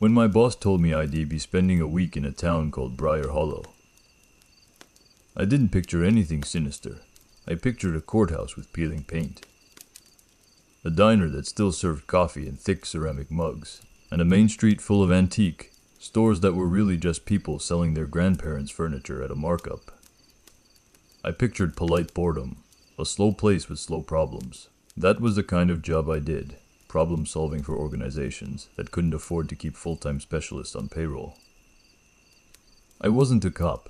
when my boss told me I'd be spending a week in a town called Briar Hollow. I didn't picture anything sinister. I pictured a courthouse with peeling paint, a diner that still served coffee in thick ceramic mugs, and a main street full of antique stores that were really just people selling their grandparents' furniture at a markup. I pictured polite boredom, a slow place with slow problems. That was the kind of job I did, problem solving for organizations that couldn't afford to keep full-time specialists on payroll. I wasn't a cop.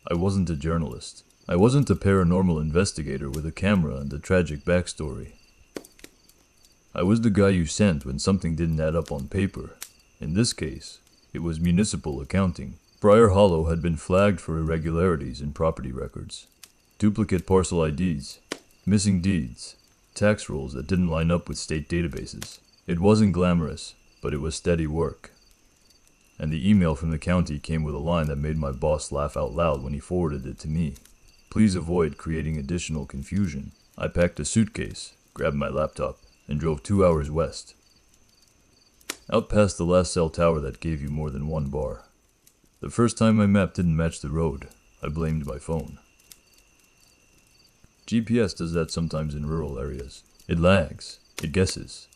I wasn't a journalist. I wasn't a paranormal investigator with a camera and a tragic backstory. I was the guy you sent when something didn't add up on paper. In this case, it was municipal accounting. Briar Hollow had been flagged for irregularities in property records, duplicate parcel IDs, missing deeds, tax rolls that didn't line up with state databases. It wasn't glamorous, but it was steady work. And the email from the county came with a line that made my boss laugh out loud when he forwarded it to me. Please avoid creating additional confusion. I packed a suitcase, grabbed my laptop, and drove 2 hours west, out past the last cell tower that gave you more than one bar. The first time my map didn't match the road, I blamed my phone. GPS does that sometimes in rural areas. It lags. It guesses.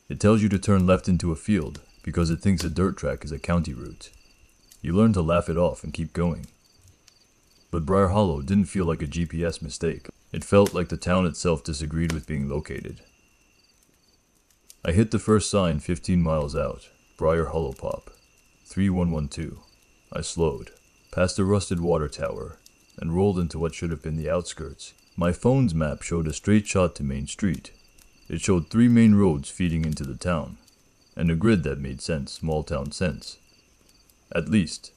It tells you to turn left into a field because it thinks a dirt track is a county route. You learn to laugh it off and keep going. But Briar Hollow didn't feel like a GPS mistake. It felt like the town itself disagreed with being located. I hit the first sign 15 miles out, Briar Hollow Pop, 3112. I slowed, past a rusted water tower, and rolled into what should have been the outskirts. My phone's map showed a straight shot to Main Street. It showed 3 main roads feeding into the town, and a grid that made sense, small town sense. At least,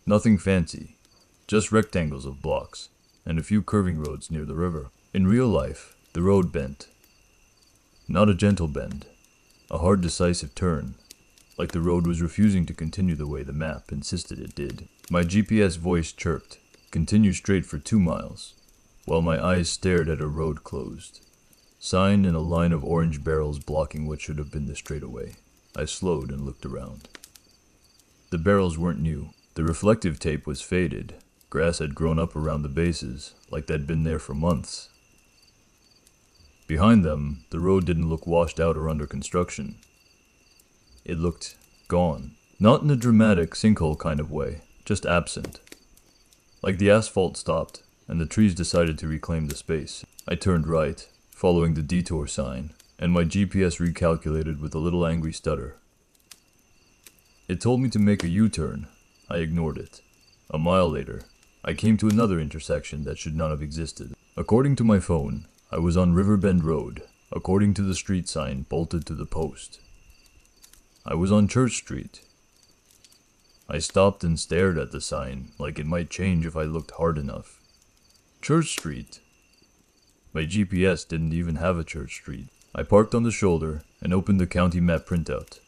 nothing fancy, just rectangles of blocks, and a few curving roads near the river. In real life, the road bent. Not a gentle bend, a hard decisive turn, like the road was refusing to continue the way the map insisted it did. My GPS voice chirped, continue straight for 2 miles, while my eyes stared at a road closed. Sign and a line of orange barrels blocking what should have been the straightaway. I slowed and looked around. The barrels weren't new. The reflective tape was faded. Grass had grown up around the bases, like they'd been there for months. Behind them, the road didn't look washed out or under construction. It looked gone. Not in a dramatic sinkhole kind of way, just absent. Like the asphalt stopped, and the trees decided to reclaim the space. I turned right, following the detour sign, and my GPS recalculated with a little angry stutter. It told me to make a U-turn. I ignored it. A mile later, I came to another intersection that should not have existed. According to my phone, I was on Riverbend Road, according to the street sign bolted to the post. I was on Church Street. I stopped and stared at the sign, like it might change if I looked hard enough. Church Street. My GPS didn't even have a Church Street. I parked on the shoulder and opened the county map printout.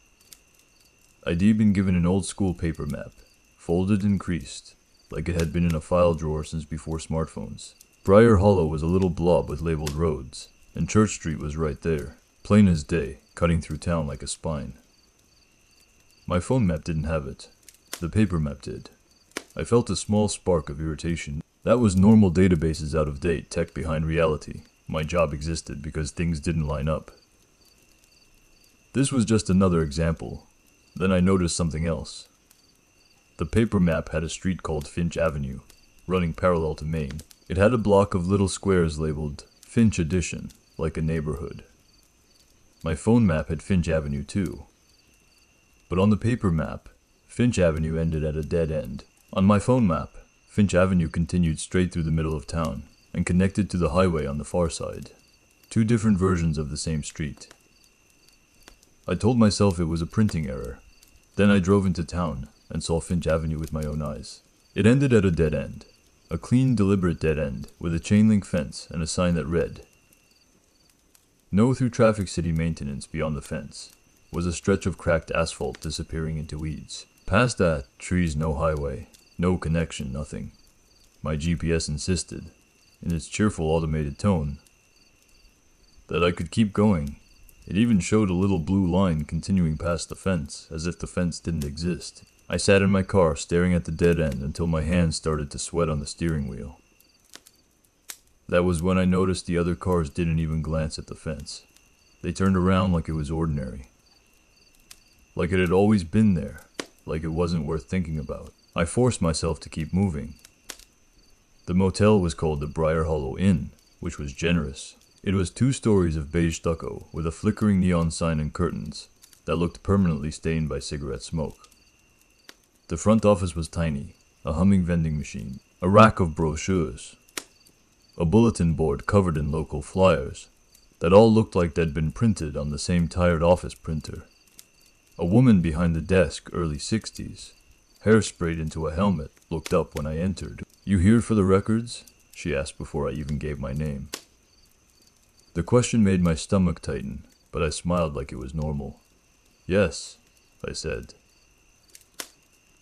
I'd been given an old school paper map, folded and creased, like it had been in a file drawer since before smartphones. Briar Hollow was a little blob with labeled roads, and Church Street was right there, plain as day, cutting through town like a spine. My phone map didn't have it. The paper map did. I felt a small spark of irritation. That was normal databases out of date, tech behind reality. My job existed because things didn't line up. This was just another example. Then I noticed something else. The paper map had a street called Finch Avenue, running parallel to Main. It had a block of little squares labeled Finch Addition, like a neighborhood. My phone map had Finch Avenue too. But on the paper map, Finch Avenue ended at a dead end. On my phone map, Finch Avenue continued straight through the middle of town and connected to the highway on the far side. 2 different versions of the same street. I told myself it was a printing error. Then I drove into town and saw Finch Avenue with my own eyes. It ended at a dead end. A clean, deliberate dead end with a chain link fence and a sign that read, "No through traffic city maintenance beyond the fence," was a stretch of cracked asphalt disappearing into weeds. Past that, trees, no highway, no connection, nothing. My GPS insisted, in its cheerful automated tone, that I could keep going. It even showed a little blue line continuing past the fence, as if the fence didn't exist. I sat in my car staring at the dead end until my hands started to sweat on the steering wheel. That was when I noticed the other cars didn't even glance at the fence. They turned around like it was ordinary. Like it had always been there, like it wasn't worth thinking about. I forced myself to keep moving. The motel was called the Briar Hollow Inn, which was generous. It was 2 stories of beige stucco with a flickering neon sign and curtains that looked permanently stained by cigarette smoke. The front office was tiny, a humming vending machine, a rack of brochures, a bulletin board covered in local flyers that all looked like they'd been printed on the same tired office printer. A woman behind the desk, early 60s, hair sprayed into a helmet, looked up when I entered. "You here for the records?" she asked before I even gave my name. The question made my stomach tighten, but I smiled like it was normal. "Yes," I said.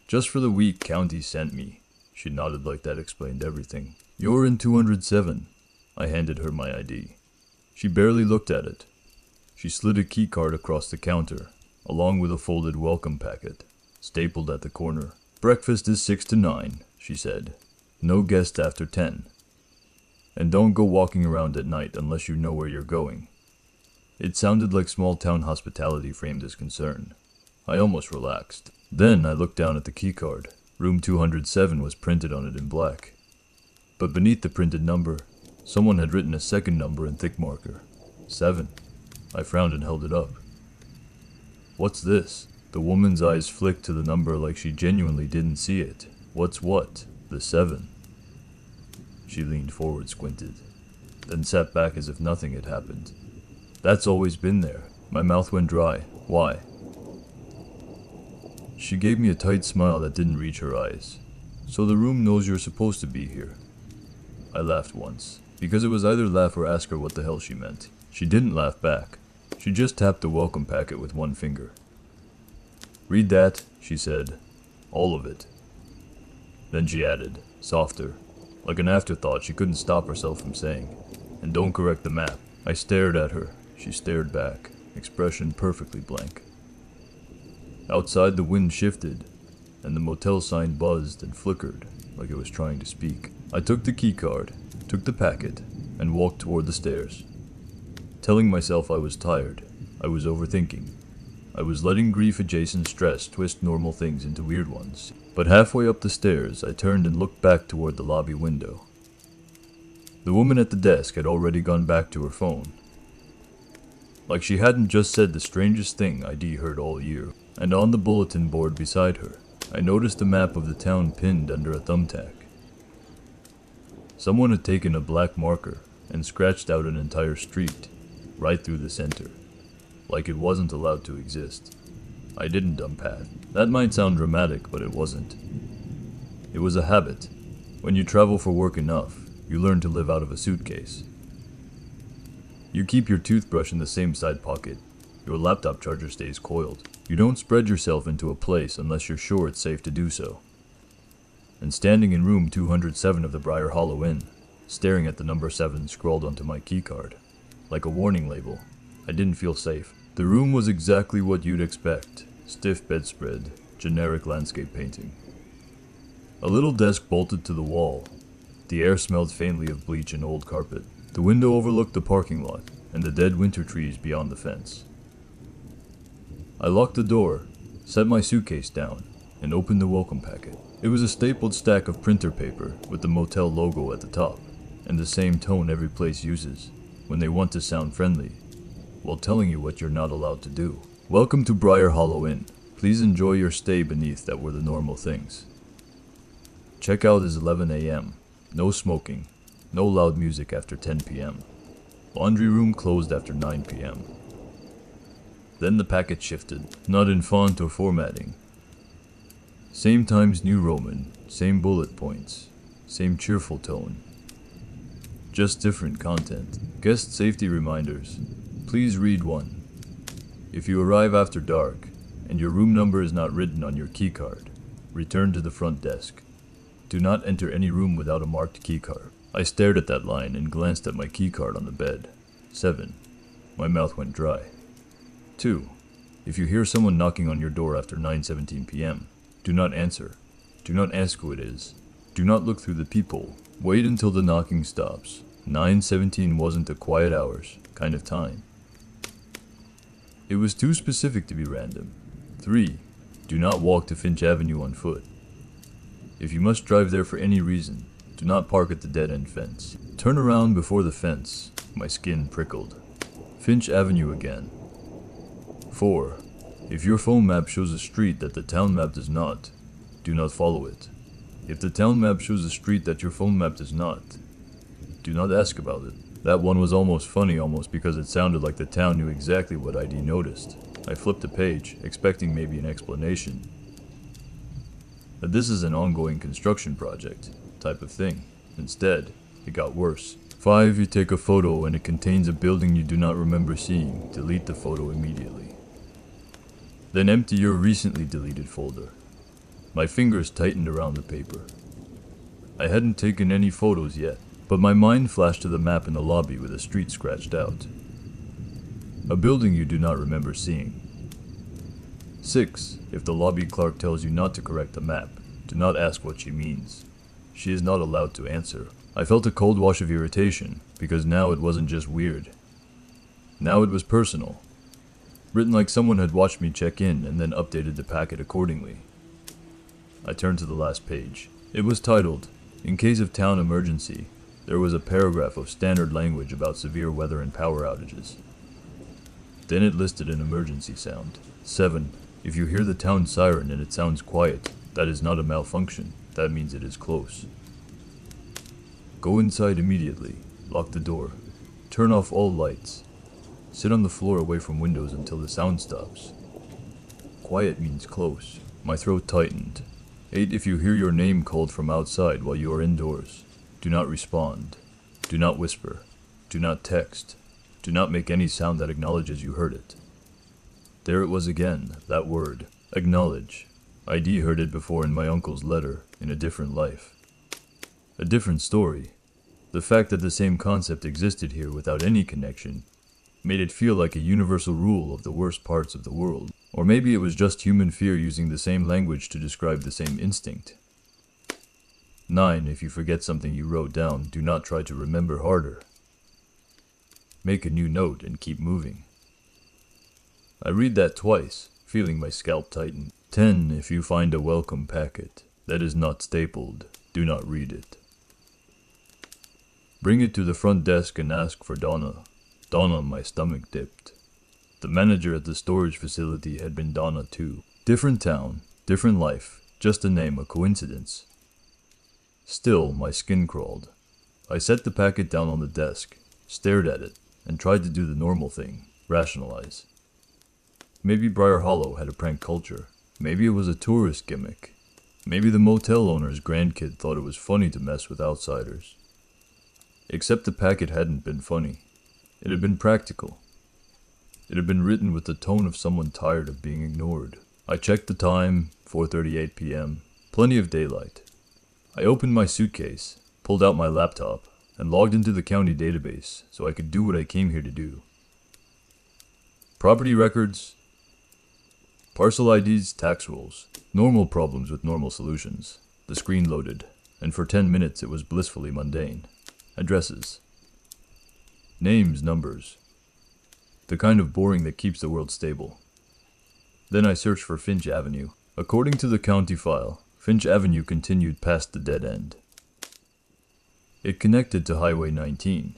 "Just for the week County sent me." She nodded like that explained everything. "You're in 207. I handed her my ID. She barely looked at it. She slid a key card across the counter, along with a folded welcome packet, stapled at the corner. "Breakfast is 6 to 9, she said. "No guests after 10. And don't go walking around at night unless you know where you're going." It sounded like small-town hospitality framed as concern. I almost relaxed. Then I looked down at the keycard. Room 207 was printed on it in black. But beneath the printed number, someone had written a second number in thick marker. 7. I frowned and held it up. "What's this?" The woman's eyes flicked to the number like she genuinely didn't see it. "What's what?" "The 7. She leaned forward, squinted, then sat back as if nothing had happened. "That's always been there." My mouth went dry. "Why?" She gave me a tight smile that didn't reach her eyes. "So the room knows you're supposed to be here." I laughed once, because it was either laugh or ask her what the hell she meant. She didn't laugh back. She just tapped the welcome packet with one finger. "Read that," she said. "All of it." Then she added, softer, like an afterthought she couldn't stop herself from saying, "And don't correct the map." I stared at her. She stared back, expression perfectly blank. Outside, the wind shifted, and the motel sign buzzed and flickered like it was trying to speak. I took the key card, took the packet, and walked toward the stairs. Telling myself I was tired, I was overthinking. I was letting grief-adjacent stress twist normal things into weird ones. But halfway up the stairs, I turned and looked back toward the lobby window. The woman at the desk had already gone back to her phone. Like she hadn't just said the strangest thing ID heard all year. And on the bulletin board beside her, I noticed a map of the town pinned under a thumbtack. Someone had taken a black marker and scratched out an entire street, right through the center, like it wasn't allowed to exist. I didn't dump path. That might sound dramatic, but it wasn't. It was a habit. When you travel for work enough, you learn to live out of a suitcase. You keep your toothbrush in the same side pocket. Your laptop charger stays coiled. You don't spread yourself into a place unless you're sure it's safe to do so. And standing in room 207 of the Briar Hollow Inn, staring at the number 7 scrawled onto my keycard, like a warning label, I didn't feel safe. The room was exactly what you'd expect. Stiff bedspread, generic landscape painting. A little desk bolted to the wall. The air smelled faintly of bleach and old carpet. The window overlooked the parking lot and the dead winter trees beyond the fence. I locked the door, set my suitcase down, and opened the welcome packet. It was a stapled stack of printer paper with the motel logo at the top, and the same tone every place uses when they want to sound friendly, while telling you what you're not allowed to do. "Welcome to Briar Hollow Inn. Please enjoy your stay beneath that were the normal things. Checkout is 11 a.m. No smoking. No loud music after 10 p.m. Laundry room closed after 9 p.m. Then the packet shifted, not in font or formatting. Same Times New Roman, same bullet points, same cheerful tone. Just different content. Guest safety reminders. Please read one. If you arrive after dark, and your room number is not written on your keycard, return to the front desk. Do not enter any room without a marked keycard. I stared at that line and glanced at my keycard on the bed. 7. My mouth went dry. 2. If you hear someone knocking on your door after 9:17 p.m., do not answer. Do not ask who it is. Do not look through the peephole. Wait until the knocking stops. 9:17 wasn't a quiet hours kind of time. It was too specific to be random. 3. Do not walk to Finch Avenue on foot. If you must drive there for any reason, do not park at the dead-end fence. Turn around before the fence. My skin prickled. Finch Avenue again. 4. If your phone map shows a street that the town map does not, do not follow it. If the town map shows a street that your phone map does not, do not ask about it. That one was almost funny because it sounded like the town knew exactly what ID noticed. I flipped a page, expecting maybe an explanation. That this is an ongoing construction project type of thing. Instead, it got worse. 5. You take a photo and it contains a building you do not remember seeing. Delete the photo immediately. Then empty your recently deleted folder. My fingers tightened around the paper. I hadn't taken any photos yet, but my mind flashed to the map in the lobby with a street scratched out. A building you do not remember seeing. 6. If the lobby clerk tells you not to correct the map, do not ask what she means. She is not allowed to answer. I felt a cold wash of irritation, because now it wasn't just weird. Now it was personal. Written like someone had watched me check in and then updated the packet accordingly. I turned to the last page. It was titled, "In case of town emergency." There was a paragraph of standard language about severe weather and power outages. Then it listed an emergency sound. 7. If you hear the town siren and it sounds quiet, that is not a malfunction. That means it is close. Go inside immediately. Lock the door. Turn off all lights. Sit on the floor away from windows until the sound stops. Quiet means close. My throat tightened. 8. If you hear your name called from outside while you are indoors, do not respond. Do not whisper. Do not text. Do not make any sound that acknowledges you heard it. There it was again, that word, acknowledge. ID heard it before in my uncle's letter, in a different life. A different story. The fact that the same concept existed here without any connection made it feel like a universal rule of the worst parts of the world. Or maybe it was just human fear using the same language to describe the same instinct. 9. If you forget something you wrote down, do not try to remember harder. Make a new note and keep moving. I read that twice, feeling my scalp tighten. 10. If you find a welcome packet that is not stapled, do not read it. Bring it to the front desk and ask for Donna. Donna, my stomach dipped. The manager at the storage facility had been Donna too. Different town, different life, just a name, a coincidence. Still, my skin crawled. I set the packet down on the desk, stared at it, and tried to do the normal thing, rationalize. Maybe Briar Hollow had a prank culture. Maybe it was a tourist gimmick. Maybe the motel owner's grandkid thought it was funny to mess with outsiders. Except the packet hadn't been funny. It had been practical. It had been written with the tone of someone tired of being ignored. I checked the time, 4:38 p.m. Plenty of daylight. I opened my suitcase, pulled out my laptop, and logged into the county database so I could do what I came here to do. Property records, parcel IDs, tax rolls. Normal problems with normal solutions. The screen loaded, and for 10 minutes it was blissfully mundane. Addresses. Names, numbers. The kind of boring that keeps the world stable. Then I searched for Finch Avenue. According to the county file, Finch Avenue continued past the dead end. It connected to Highway 19.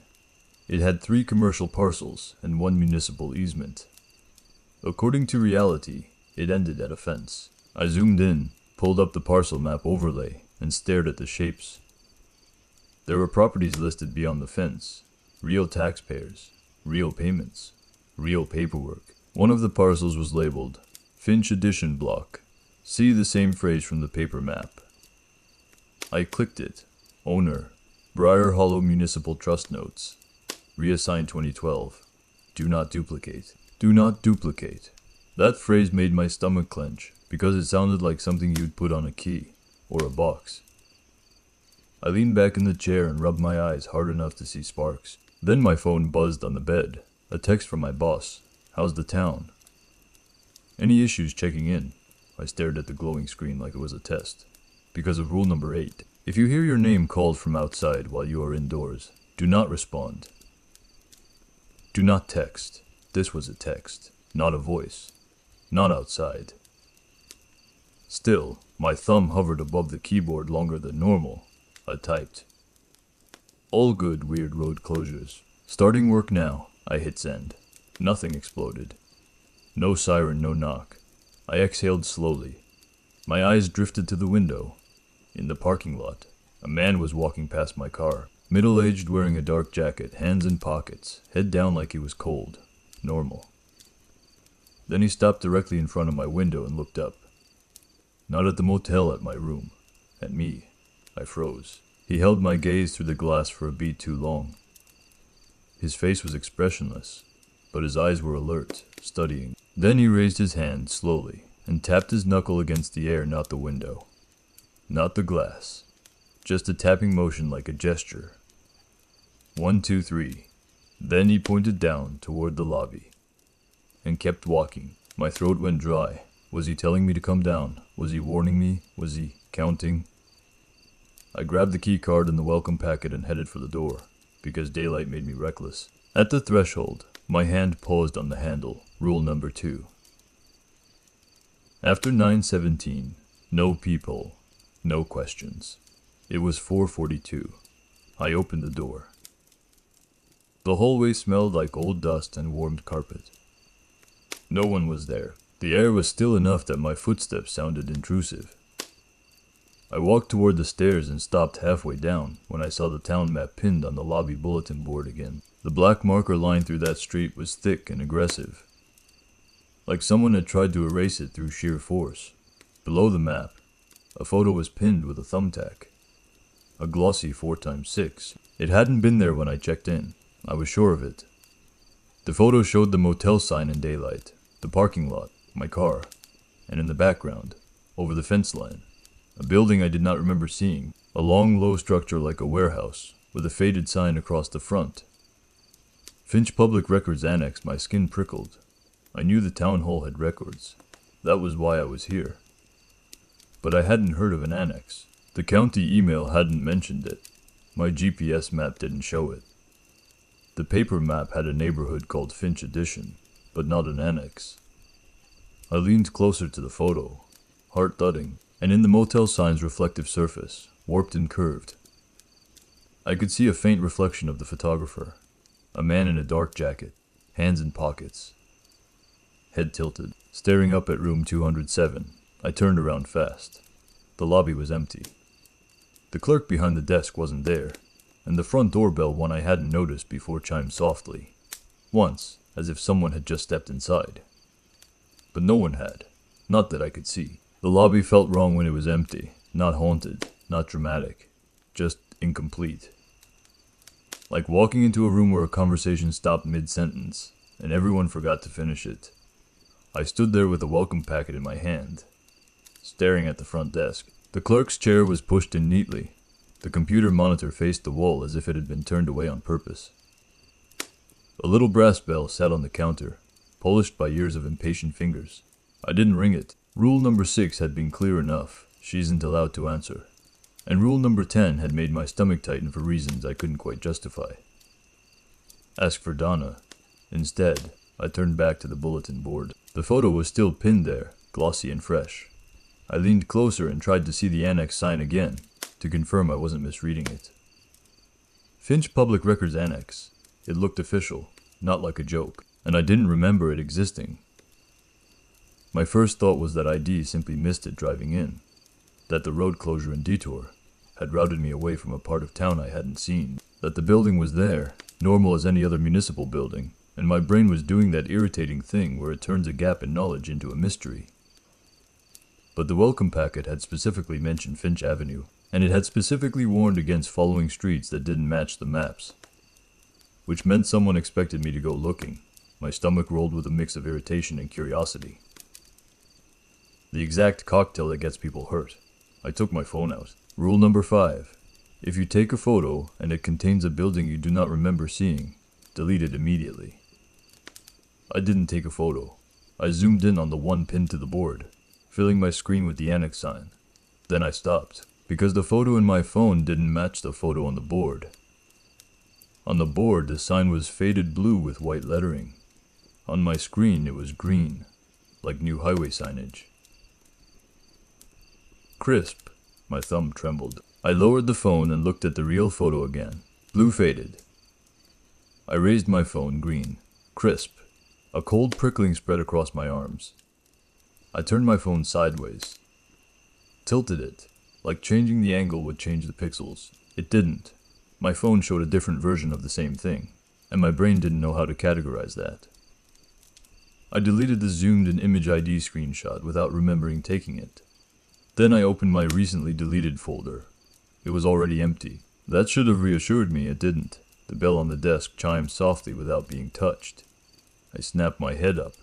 It had 3 commercial parcels and 1 municipal easement. According to reality, it ended at a fence. I zoomed in, pulled up the parcel map overlay, and stared at the shapes. There were properties listed beyond the fence. Real taxpayers, real payments, real paperwork. One of the parcels was labeled Finch Addition Block. See the same phrase from the paper map. I clicked it. Owner, Briar Hollow Municipal Trust Notes. Reassigned 2012. Do not duplicate. Do not duplicate. That phrase made my stomach clench because it sounded like something you'd put on a key or a box. I leaned back in the chair and rubbed my eyes hard enough to see sparks. Then my phone buzzed on the bed. A text from my boss. How's the town? Any issues checking in? I stared at the glowing screen like it was a test. Because of rule number 8, if you hear your name called from outside while you are indoors, do not respond. Do not text. This was a text, not a voice. Not outside. Still, my thumb hovered above the keyboard longer than normal. I typed. All good, weird road closures. Starting work now. I hit send. Nothing exploded. No siren, no knock. I exhaled slowly. My eyes drifted to the window. In the parking lot, a man was walking past my car. Middle-aged, wearing a dark jacket, hands in pockets, head down like he was cold. Normal. Then he stopped directly in front of my window and looked up. Not at the motel, at my room. At me. I froze. He held my gaze through the glass for a beat too long. His face was expressionless, but his eyes were alert, studying. Then he raised his hand slowly and tapped his knuckle against the air, not the window. Not the glass. Just a tapping motion like a gesture. 1, 2, 3. Then he pointed down toward the lobby and kept walking. My throat went dry. Was he telling me to come down? Was he warning me? Was he counting? I grabbed the key card and the welcome packet and headed for the door, because daylight made me reckless. At the threshold, my hand paused on the handle. Rule number 2. After 9:17, no peephole, no questions. It was 4:42. I opened the door. The hallway smelled like old dust and warmed carpet. No one was there. The air was still enough that my footsteps sounded intrusive. I walked toward the stairs and stopped halfway down when I saw the town map pinned on the lobby bulletin board again. The black marker line through that street was thick and aggressive, like someone had tried to erase it through sheer force. Below the map, a photo was pinned with a thumbtack. A glossy 4x6. It hadn't been there when I checked in. I was sure of it. The photo showed the motel sign in daylight, the parking lot, my car, and in the background, over the fence line, a building I did not remember seeing, a long, low structure like a warehouse, with a faded sign across the front. Finch Public Records Annex. My skin prickled. I knew the town hall had records. That was why I was here. But I hadn't heard of an annex. The county email hadn't mentioned it. My GPS map didn't show it. The paper map had a neighborhood called Finch Addition, but not an annex. I leaned closer to the photo, heart thudding, and in the motel sign's reflective surface, warped and curved, I could see a faint reflection of the photographer, a man in a dark jacket, hands in pockets, head tilted, staring up at room 207. I turned around fast. The lobby was empty. The clerk behind the desk wasn't there, and the front doorbell, one I hadn't noticed before, chimed softly, once, as if someone had just stepped inside. But no one had, not that I could see. The lobby felt wrong when it was empty, not haunted, not dramatic, just incomplete. Like walking into a room where a conversation stopped mid-sentence, and everyone forgot to finish it. I stood there with a welcome packet in my hand, staring at the front desk. The clerk's chair was pushed in neatly. The computer monitor faced the wall as if it had been turned away on purpose. A little brass bell sat on the counter, polished by years of impatient fingers. I didn't ring it. Rule number 6 had been clear enough. She isn't allowed to answer. And rule number 10 had made my stomach tighten for reasons I couldn't quite justify. Ask for Donna. Instead, I turned back to the bulletin board. The photo was still pinned there, glossy and fresh. I leaned closer and tried to see the annex sign again, to confirm I wasn't misreading it. Finch Public Records Annex. It looked official, not like a joke, and I didn't remember it existing. My first thought was that ID simply missed it driving in, that the road closure and detour had routed me away from a part of town I hadn't seen, that the building was there, normal as any other municipal building, and my brain was doing that irritating thing where it turns a gap in knowledge into a mystery. But the welcome packet had specifically mentioned Finch Avenue, and it had specifically warned against following streets that didn't match the maps, which meant someone expected me to go looking. My stomach rolled with a mix of irritation and curiosity. The exact cocktail that gets people hurt. I took my phone out. Rule number 5. If you take a photo and it contains a building you do not remember seeing, delete it immediately. I didn't take a photo. I zoomed in on the one pinned to the board, filling my screen with the annex sign. Then I stopped, because the photo in my phone didn't match the photo on the board. On the board, the sign was faded blue with white lettering. On my screen, it was green, like new highway signage. Crisp. My thumb trembled. I lowered the phone and looked at the real photo again. Blue faded. I raised my phone, green. Crisp. A cold prickling spread across my arms. I turned my phone sideways. Tilted it, like changing the angle would change the pixels. It didn't. My phone showed a different version of the same thing, and my brain didn't know how to categorize that. I deleted the zoomed in image ID screenshot without remembering taking it. Then I opened my recently deleted folder. It was already empty. That should have reassured me it didn't. The bell on the desk chimed softly without being touched. I snapped my head up.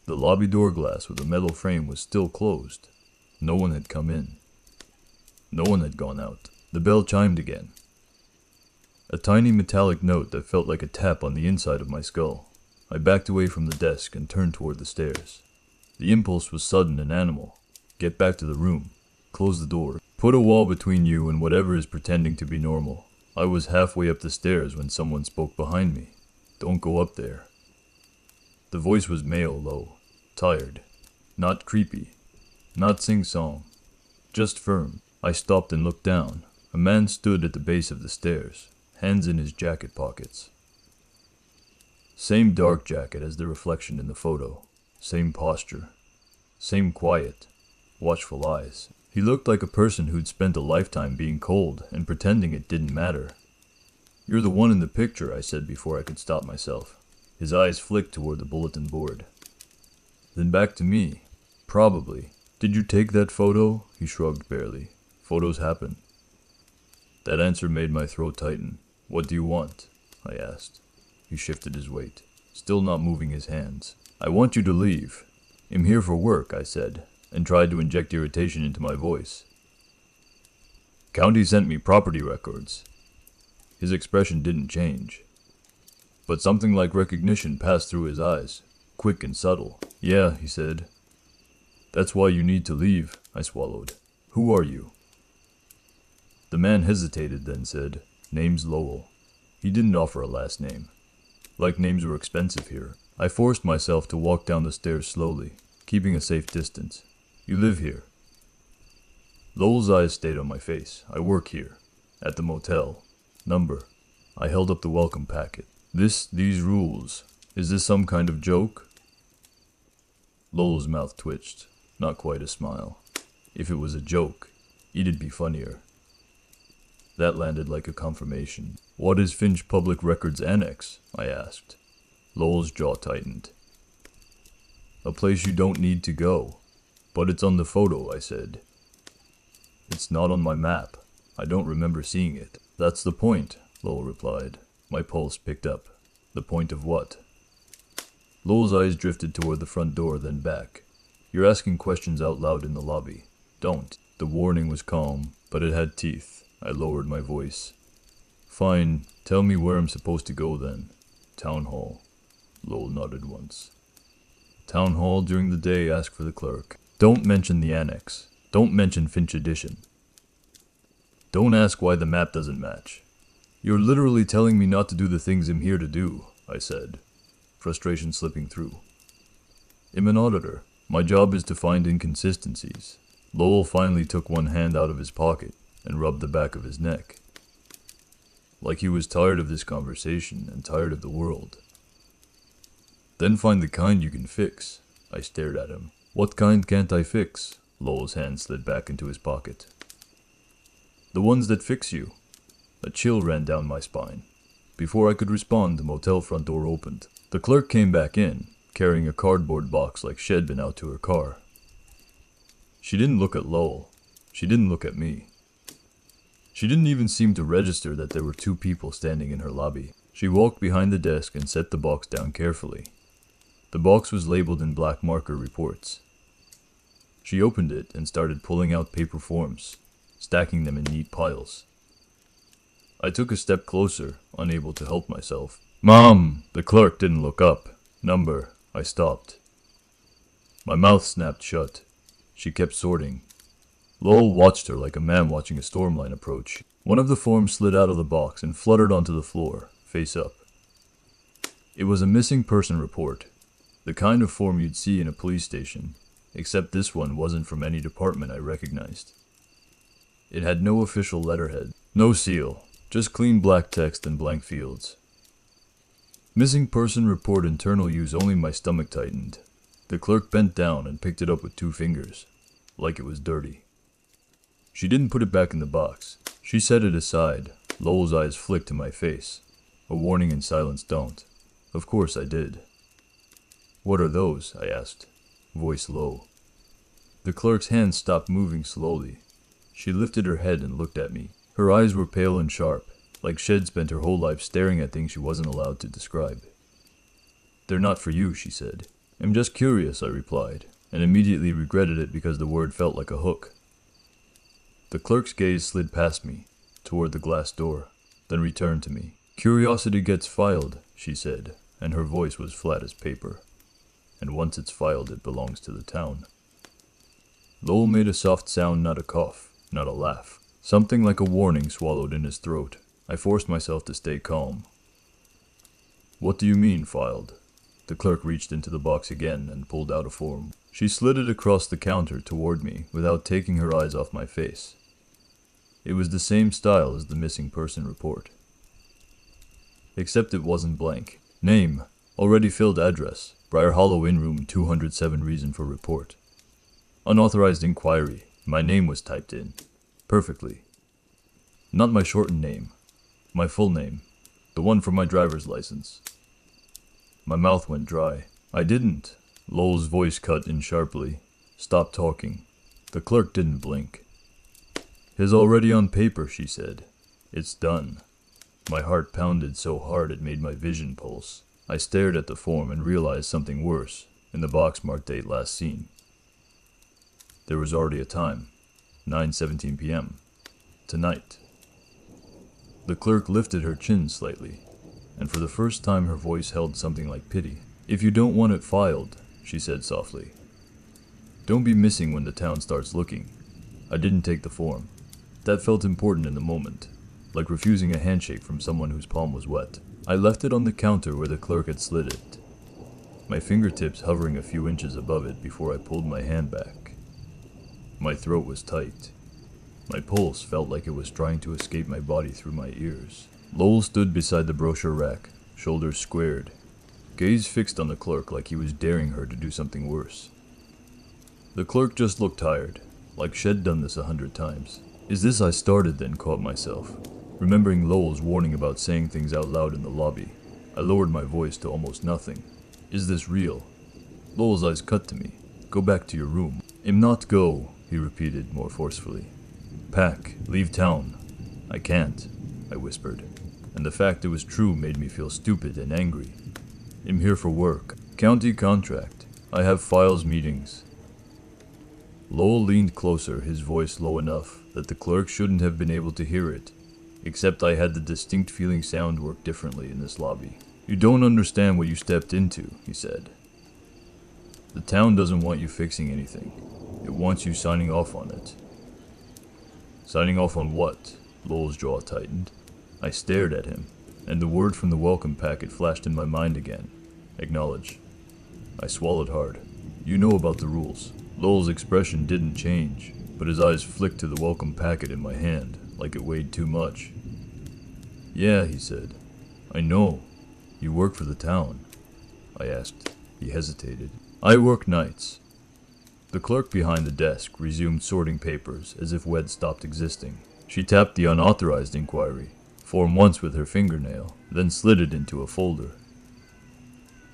The lobby door glass with a metal frame was still closed. No one had come in. No one had gone out. The bell chimed again. A tiny metallic note that felt like a tap on the inside of my skull. I backed away from the desk and turned toward the stairs. The impulse was sudden and animal. Get back to the room. Close the door. Put a wall between you and whatever is pretending to be normal. I was halfway up the stairs when someone spoke behind me. Don't go up there. The voice was male, low, tired. Not creepy. Not sing-song. Just firm. I stopped and looked down. A man stood at the base of the stairs, hands in his jacket pockets. Same dark jacket as the reflection in the photo. Same posture. Same quiet, watchful eyes. He looked like a person who'd spent a lifetime being cold and pretending it didn't matter. "You're the one in the picture," I said before I could stop myself. His eyes flicked toward the bulletin board. Then back to me. "Probably. Did you take that photo?" He shrugged barely. "Photos happen." That answer made my throat tighten. "What do you want?" I asked. He shifted his weight, still not moving his hands. "I want you to leave. I'm here for work," I said, and tried to inject irritation into my voice. "County sent me property records." His expression didn't change, but something like recognition passed through his eyes, quick and subtle. "Yeah," he said. "That's why you need to leave," I swallowed. "Who are you?" The man hesitated, then said, "Name's Lowell." He didn't offer a last name. Like names were expensive here. I forced myself to walk down the stairs slowly, keeping a safe distance. "You live here?" Lowell's eyes stayed on my face. "I work here. At the motel. Number." I held up the welcome packet. These rules. Is this some kind of joke?" Lowell's mouth twitched. Not quite a smile. If it was a joke, it'd be funnier. That landed like a confirmation. "What is Finch Public Records Annex?" I asked. Lowell's jaw tightened. "A place you don't need to go. But it's on the photo," I said. "It's not on my map. I don't remember seeing it." "That's the point," Lowell replied. My pulse picked up. "The point of what?" Lowell's eyes drifted toward the front door, then back. "You're asking questions out loud in the lobby. Don't." The warning was calm, but it had teeth. I lowered my voice. "Fine. Tell me where I'm supposed to go then." "Town hall." Lowell nodded once. "Town hall during the day, ask for the clerk. Don't mention the annex. Don't mention Finch Edition. Don't ask why the map doesn't match." "You're literally telling me not to do the things I'm here to do," I said, frustration slipping through. "I'm an auditor. My job is to find inconsistencies." Lowell finally took one hand out of his pocket and rubbed the back of his neck. Like he was tired of this conversation and tired of the world. "Then find the kind you can fix." I stared at him. "What kind can't I fix?" Lowell's hand slid back into his pocket. "The ones that fix you." A chill ran down my spine. Before I could respond, the motel front door opened. The clerk came back in, carrying a cardboard box like she'd been out to her car. She didn't look at Lowell. She didn't look at me. She didn't even seem to register that there were two people standing in her lobby. She walked behind the desk and set the box down carefully. The box was labeled in black marker reports. She opened it and started pulling out paper forms, stacking them in neat piles. I took a step closer, unable to help myself. "Mom!" The clerk didn't look up. "Number," I stopped. My mouth snapped shut. She kept sorting. Lowell watched her like a man watching a storm line approach. One of the forms slid out of the box and fluttered onto the floor, face up. It was a missing person report, the kind of form you'd see in a police station, except this one wasn't from any department I recognized. It had no official letterhead, no seal, just clean black text and blank fields. Missing person report internal use only. My stomach tightened. The clerk bent down and picked it up with 2 fingers, like it was dirty. She didn't put it back in the box. She set it aside. Lowell's eyes flicked to my face. A warning and silence don't. Of course I did. "What are those?" I asked, voice low. The clerk's hand stopped moving slowly. She lifted her head and looked at me. Her eyes were pale and sharp, like she'd spent her whole life staring at things she wasn't allowed to describe. "They're not for you," she said. "I'm just curious," I replied, and immediately regretted it because the word felt like a hook. The clerk's gaze slid past me, toward the glass door, then returned to me. "Curiosity gets filed," she said, and her voice was flat as paper. "And once it's filed, it belongs to the town." Lowell made a soft sound, not a cough, not a laugh. Something like a warning swallowed in his throat. I forced myself to stay calm. "What do you mean, filed?" The clerk reached into the box again and pulled out a form. She slid it across the counter toward me without taking her eyes off my face. It was the same style as the missing person report. Except it wasn't blank. Name, already filled address, Briar Hollow Inn Room 207, reason for report. Unauthorized inquiry, my name was typed in. Perfectly. Not my shortened name. My full name. The one from my driver's license. My mouth went dry. "I didn't." Lowell's voice cut in sharply. "Stop talking." The clerk didn't blink. "It's already on paper," she said. "It's done." My heart pounded so hard it made my vision pulse. I stared at the form and realized something worse. In the box marked date last seen. There was already a time. 9:17 p.m. Tonight. The clerk lifted her chin slightly, and for the first time her voice held something like pity. "If you don't want it filed," she said softly, "don't be missing when the town starts looking." I didn't take the form. That felt important in the moment, like refusing a handshake from someone whose palm was wet. I left it on the counter where the clerk had slid it, my fingertips hovering a few inches above it before I pulled my hand back. My throat was tight. My pulse felt like it was trying to escape my body through my ears. Lowell stood beside the brochure rack, shoulders squared, gaze fixed on the clerk like he was daring her to do something worse. The clerk just looked tired, like she'd done this 100 times. "Is this?" I started, then caught myself, remembering Lowell's warning about saying things out loud in the lobby. I lowered my voice to almost nothing. "Is this real?" Lowell's eyes cut to me. "Go back to your room." "I'm not go," he repeated more forcefully. "Pack, leave town." "I can't," I whispered, and the fact it was true made me feel stupid and angry. "I'm here for work. County contract. I have files meetings." Lowell leaned closer, his voice low enough that the clerk shouldn't have been able to hear it, except I had the distinct feeling sound worked differently in this lobby. "You don't understand what you stepped into," he said. "The town doesn't want you fixing anything. It wants you signing off on it." "Signing off on what?" Lowell's jaw tightened. I stared at him, and the word from the welcome packet flashed in my mind again. Acknowledge. I swallowed hard. "You know about the rules." Lowell's expression didn't change, but his eyes flicked to the welcome packet in my hand, like it weighed too much. "Yeah," he said. "I know. You work for the town." I asked. He hesitated. "I work nights." The clerk behind the desk resumed sorting papers as if Wed stopped existing. She tapped the unauthorized inquiry form once with her fingernail, then slid it into a folder.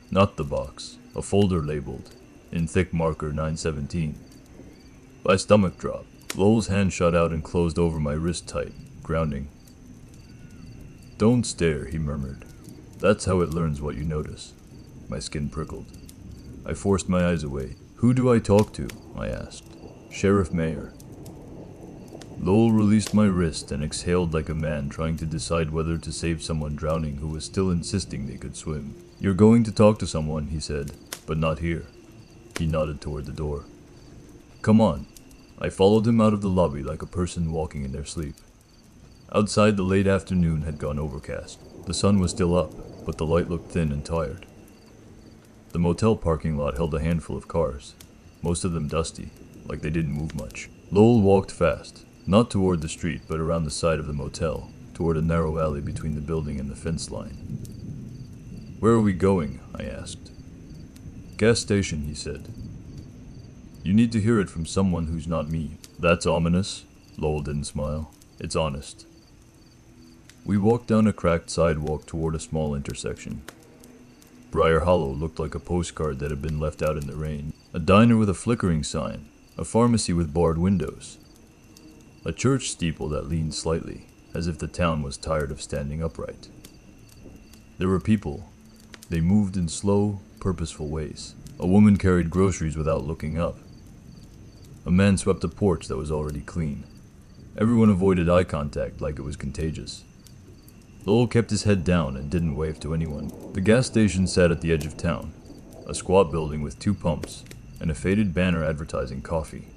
Not the box, a folder labeled, in thick marker 917. My stomach dropped. Lowell's hand shot out and closed over my wrist tight, grounding. "Don't stare," he murmured. "That's how it learns what you notice." My skin prickled. I forced my eyes away. "Who do I talk to?" I asked. "Sheriff Mayer." Lowell released my wrist and exhaled like a man trying to decide whether to save someone drowning who was still insisting they could swim. "You're going to talk to someone," he said. but not here. He nodded toward the door. Come on. I followed him out of the lobby like a person walking in their sleep. Outside, the late afternoon had gone overcast. The sun was still up, but the light looked thin and tired. The motel parking lot held a handful of cars, most of them dusty, like they didn't move much. Lowell walked fast, not toward the street, but around the side of the motel, toward a narrow alley between the building and the fence line. Where are we going? I asked. Gas station, he said. You need to hear it from someone who's not me. That's ominous. Lowell didn't smile. It's honest. We walked down a cracked sidewalk toward a small intersection. Briar Hollow looked like a postcard that had been left out in the rain. A diner with a flickering sign, a pharmacy with barred windows, a church steeple that leaned slightly, as if the town was tired of standing upright. There were people. They moved in slow, purposeful ways. A woman carried groceries without looking up. A man swept a porch that was already clean. Everyone avoided eye contact like it was contagious. Lowell kept his head down and didn't wave to anyone. The gas station sat at the edge of town, a squat building with 2 pumps, and a faded banner advertising coffee.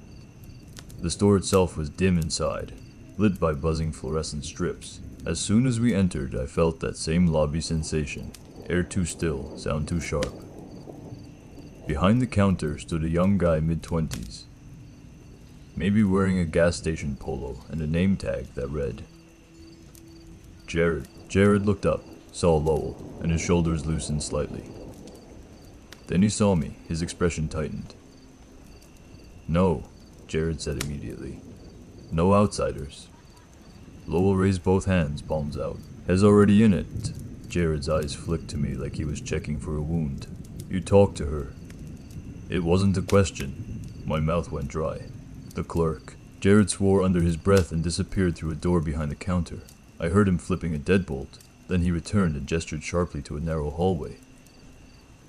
The store itself was dim inside, lit by buzzing fluorescent strips. As soon as we entered, I felt that same lobby sensation. Air too still, sound too sharp. Behind the counter stood a young guy mid-20s, maybe wearing a gas station polo and a name tag that read, Jared. Jared looked up, saw Lowell, and his shoulders loosened slightly. Then he saw me, his expression tightened. No, Jared said immediately. No outsiders. Lowell raised both hands, palms out. Has already in it. Jared's eyes flicked to me like he was checking for a wound. You talked to her. It wasn't a question. My mouth went dry. The clerk. Jared swore under his breath and disappeared through a door behind the counter. I heard him flipping a deadbolt. Then he returned and gestured sharply to a narrow hallway.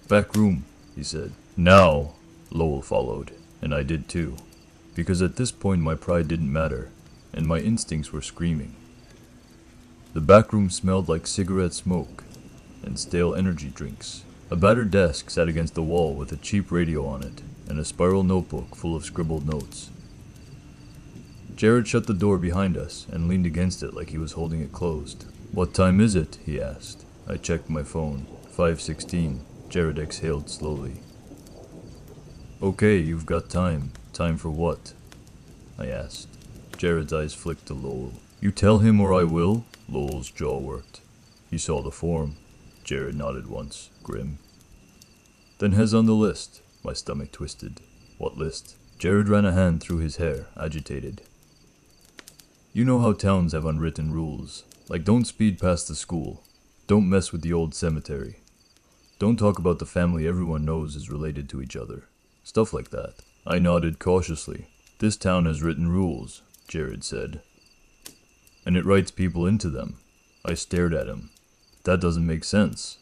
Back room, he said. Now, Lowell followed, and I did too. Because at this point my pride didn't matter, and my instincts were screaming. The back room smelled like cigarette smoke and stale energy drinks. A battered desk sat against the wall with a cheap radio on it, and a spiral notebook full of scribbled notes. Jared shut the door behind us and leaned against it like he was holding it closed. What time is it? He asked. I checked my phone. 5:16. Jared exhaled slowly. Okay, you've got time. Time for what? I asked. Jared's eyes flicked to Lowell. You tell him or I will? Lowell's jaw worked. He saw the form. Jared nodded once, grim. Then heads on the list. My stomach twisted. What list? Jared ran a hand through his hair, agitated. You know how towns have unwritten rules, like don't speed past the school, don't mess with the old cemetery, don't talk about the family everyone knows is related to each other, stuff like that. I nodded cautiously. This town has written rules, Jared said, and it writes people into them. I stared at him. That doesn't make sense.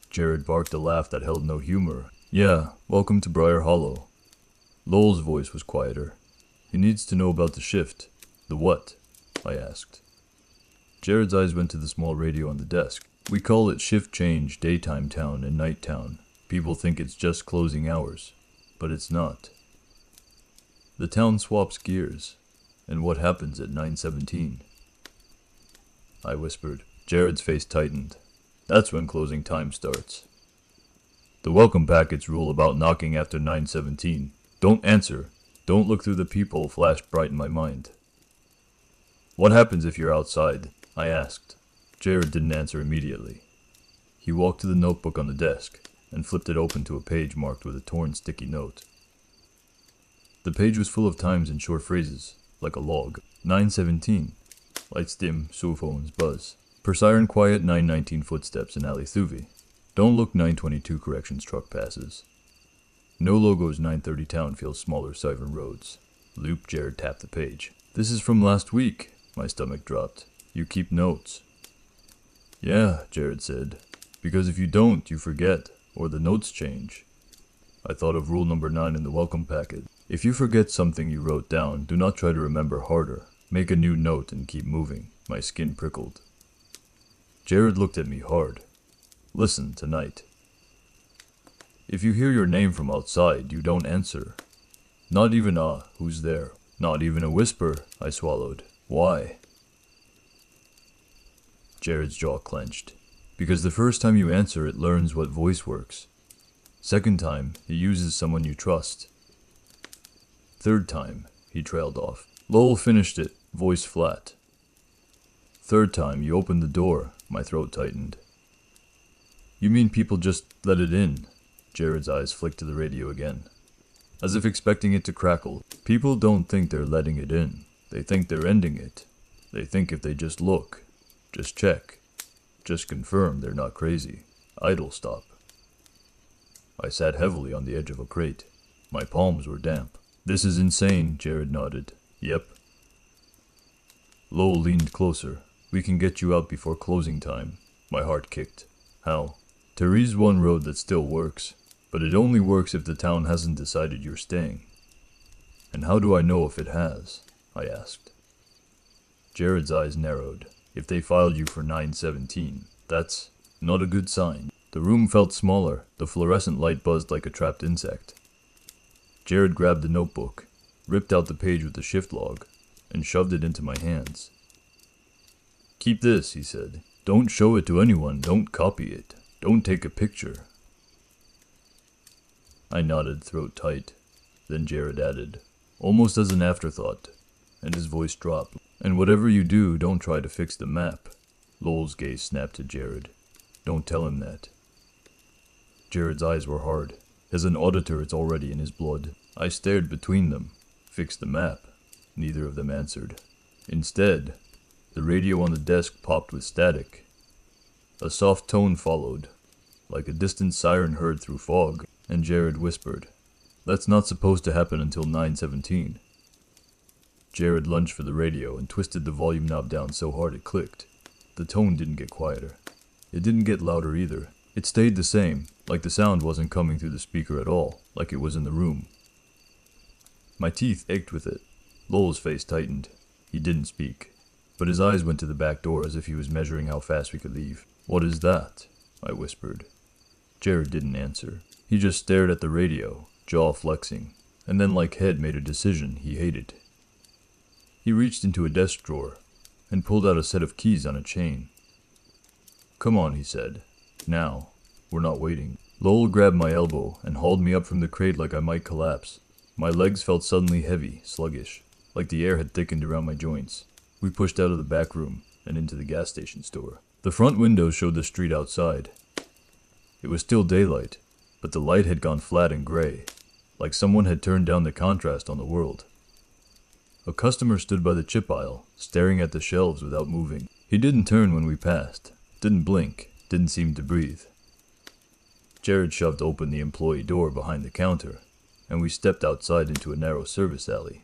Jared barked a laugh that held no humor. Yeah, welcome to Briar Hollow. Lowell's voice was quieter. He needs to know about the shift. The what? I asked. Jared's eyes went to the small radio on the desk. We call it shift change, daytime town and night town. People think it's just closing hours, but it's not. The town swaps gears, and what happens at 9:17? I whispered. Jared's face tightened. That's when closing time starts. The welcome packets rule about knocking after 9:17. Don't answer. Don't look through the peephole flashed bright in my mind. What happens if you're outside? I asked. Jared didn't answer immediately. He walked to the notebook on the desk and flipped it open to a page marked with a torn sticky note. The page was full of times and short phrases, like a log. 9:17. Lights dim, cell phones buzz. Per siren quiet, 9:19 footsteps in alley Thuvi. Don't look, 9:22 corrections truck passes. No logos, 9:30 town feels smaller siren roads. Loop. Jared tapped the page. This is from last week. My stomach dropped. You keep notes. Yeah, Jared said. Because if you don't, you forget, or the notes change. I thought of rule number 9 in the welcome packet. If you forget something you wrote down, do not try to remember harder. Make a new note and keep moving. My skin prickled. Jared looked at me hard. Listen, tonight. If you hear your name from outside, you don't answer. Not even a, who's there? Not even a whisper, I swallowed. Why? Jared's jaw clenched. Because the first time you answer, it learns what voice works. Second time, it uses someone you trust. Third time, he trailed off. Lowell finished it, voice flat. Third time, you opened the door, my throat tightened. You mean people just let it in? Jared's eyes flicked to the radio again, as if expecting it to crackle. People don't think they're letting it in. They think they're ending it. They think if they just look, just check, just confirm they're not crazy, it'll stop. I sat heavily on the edge of a crate. My palms were damp. This is insane, Jared nodded. Yep. Lowell leaned closer. We can get you out before closing time. My heart kicked. How? There is one road that still works, but it only works if the town hasn't decided you're staying. And how do I know if it has? I asked. Jared's eyes narrowed. If they filed you for 917, that's not a good sign. The room felt smaller. The fluorescent light buzzed like a trapped insect. Jared grabbed the notebook, ripped out the page with the shift log, and shoved it into my hands. Keep this, he said. Don't show it to anyone. Don't copy it. Don't take a picture. I nodded, throat tight. Then Jared added, almost as an afterthought, and his voice dropped. And whatever you do, don't try to fix the map. Lowell's gaze snapped to Jared. Don't tell him that. Jared's eyes were hard. As an auditor, it's already in his blood. I stared between them. Fix the map. Neither of them answered. Instead, the radio on the desk popped with static. A soft tone followed, like a distant siren heard through fog, and Jared whispered, That's not supposed to happen until 917. Jared lunged for the radio and twisted the volume knob down so hard it clicked. The tone didn't get quieter. It didn't get louder either. It stayed the same, like the sound wasn't coming through the speaker at all, like it was in the room. My teeth ached with it. Lowell's face tightened. He didn't speak, but his eyes went to the back door as if he was measuring how fast we could leave. What is that? I whispered. Jared didn't answer. He just stared at the radio, jaw flexing, and then like Head made a decision he hated. He reached into a desk drawer and pulled out a set of keys on a chain. Come on, he said. Now. We're not waiting. Lowell grabbed my elbow and hauled me up from the crate like I might collapse. My legs felt suddenly heavy, sluggish, like the air had thickened around my joints. We pushed out of the back room and into the gas station store. The front window showed the street outside. It was still daylight, but the light had gone flat and gray, like someone had turned down the contrast on the world. A customer stood by the chip aisle, staring at the shelves without moving. He didn't turn when we passed, didn't blink, didn't seem to breathe. Jared shoved open the employee door behind the counter, and we stepped outside into a narrow service alley.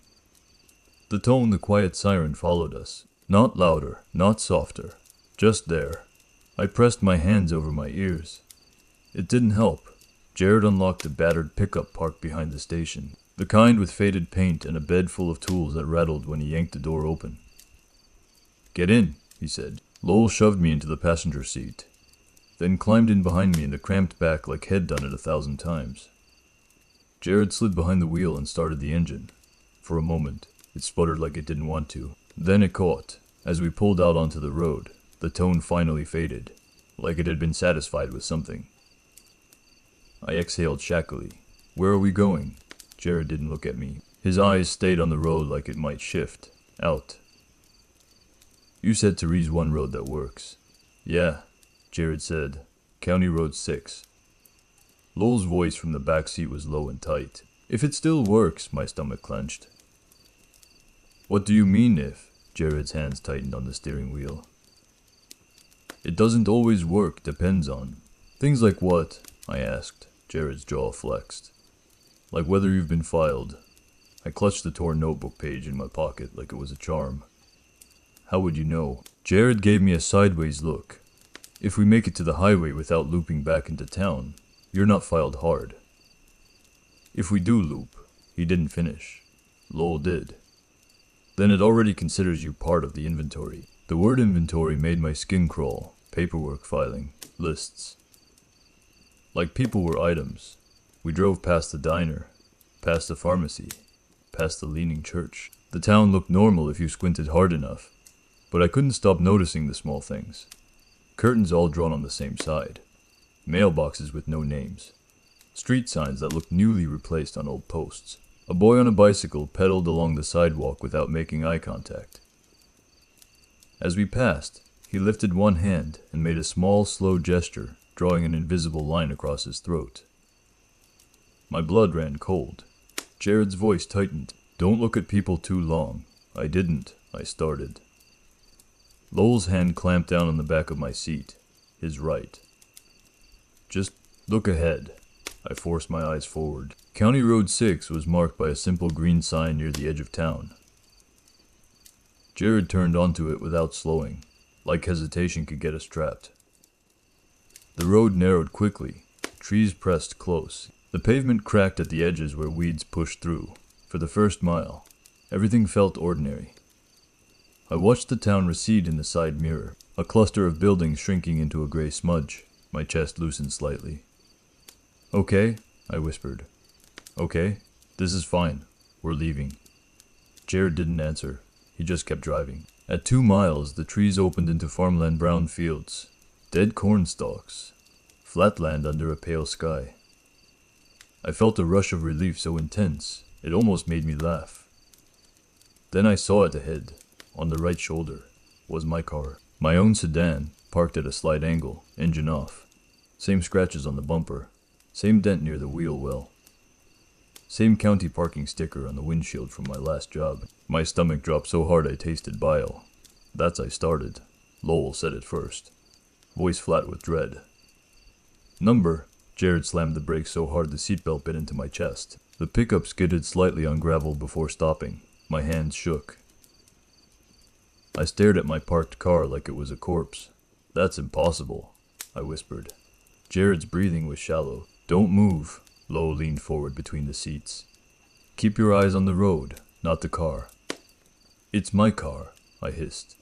The tone, the quiet siren followed us. Not louder, not softer, just there. I pressed my hands over my ears. It didn't help. Jared unlocked a battered pickup parked behind the station, the kind with faded paint and a bed full of tools that rattled when he yanked the door open. Get in, he said. Lowell shoved me into the passenger seat, then climbed in behind me in the cramped back like Head done it 1,000 times. Jared slid behind the wheel and started the engine. For a moment, it sputtered like it didn't want to. Then it caught. As we pulled out onto the road, the tone finally faded, like it had been satisfied with something. I exhaled shackily. Where are we going? Jared didn't look at me. His eyes stayed on the road like it might shift. Out. You said Therese one road that works. Yeah, Jared said. County Road 6. Lowell's voice from the back seat was low and tight. If it still works, my stomach clenched. What do you mean if? Jared's hands tightened on the steering wheel. It doesn't always work, depends on. Things like what? I asked. Jared's jaw flexed. Like whether you've been filed. I clutched the torn notebook page in my pocket like it was a charm. How would you know? Jared gave me a sideways look. If we make it to the highway without looping back into town, you're not filed hard. If we do loop, he didn't finish. Lowell did. Then it already considers you part of the inventory. The word inventory made my skin crawl. Paperwork filing. Lists. Like people were items. We drove past the diner, past the pharmacy, past the leaning church. The town looked normal if you squinted hard enough, but I couldn't stop noticing the small things. Curtains all drawn on the same side, mailboxes with no names, street signs that looked newly replaced on old posts. A boy on a bicycle pedaled along the sidewalk without making eye contact. As we passed, he lifted one hand and made a small, slow gesture, drawing an invisible line across his throat. My blood ran cold. Jared's voice tightened. "Don't look at people too long." I didn't, I started. Lowell's hand clamped down on the back of my seat, his right. "Just look ahead." I forced my eyes forward. County Road 6 was marked by a simple green sign near the edge of town. Jared turned onto it without slowing, like hesitation could get us trapped. The road narrowed quickly, trees pressed close. The pavement cracked at the edges where weeds pushed through. For the first mile, everything felt ordinary. I watched the town recede in the side mirror, a cluster of buildings shrinking into a gray smudge. My chest loosened slightly. "Okay," I whispered. "Okay, this is fine. We're leaving." Jared didn't answer. He just kept driving. At 2 miles, the trees opened into farmland brown fields, dead corn stalks, flat land under a pale sky. I felt a rush of relief so intense, it almost made me laugh. Then I saw it ahead, on the right shoulder, was my car. My own sedan, parked at a slight angle, engine off. Same scratches on the bumper, same dent near the wheel well. Same county parking sticker on the windshield from my last job. My stomach dropped so hard I tasted bile. That's I started. Lowell said it first. Voice flat with dread. "Number." Jared slammed the brakes so hard the seatbelt bit into my chest. The pickup skidded slightly on gravel before stopping. My hands shook. I stared at my parked car like it was a corpse. "That's impossible," I whispered. Jared's breathing was shallow. "Don't move." Lowell leaned forward between the seats. "Keep your eyes on the road, not the car." "It's my car," I hissed.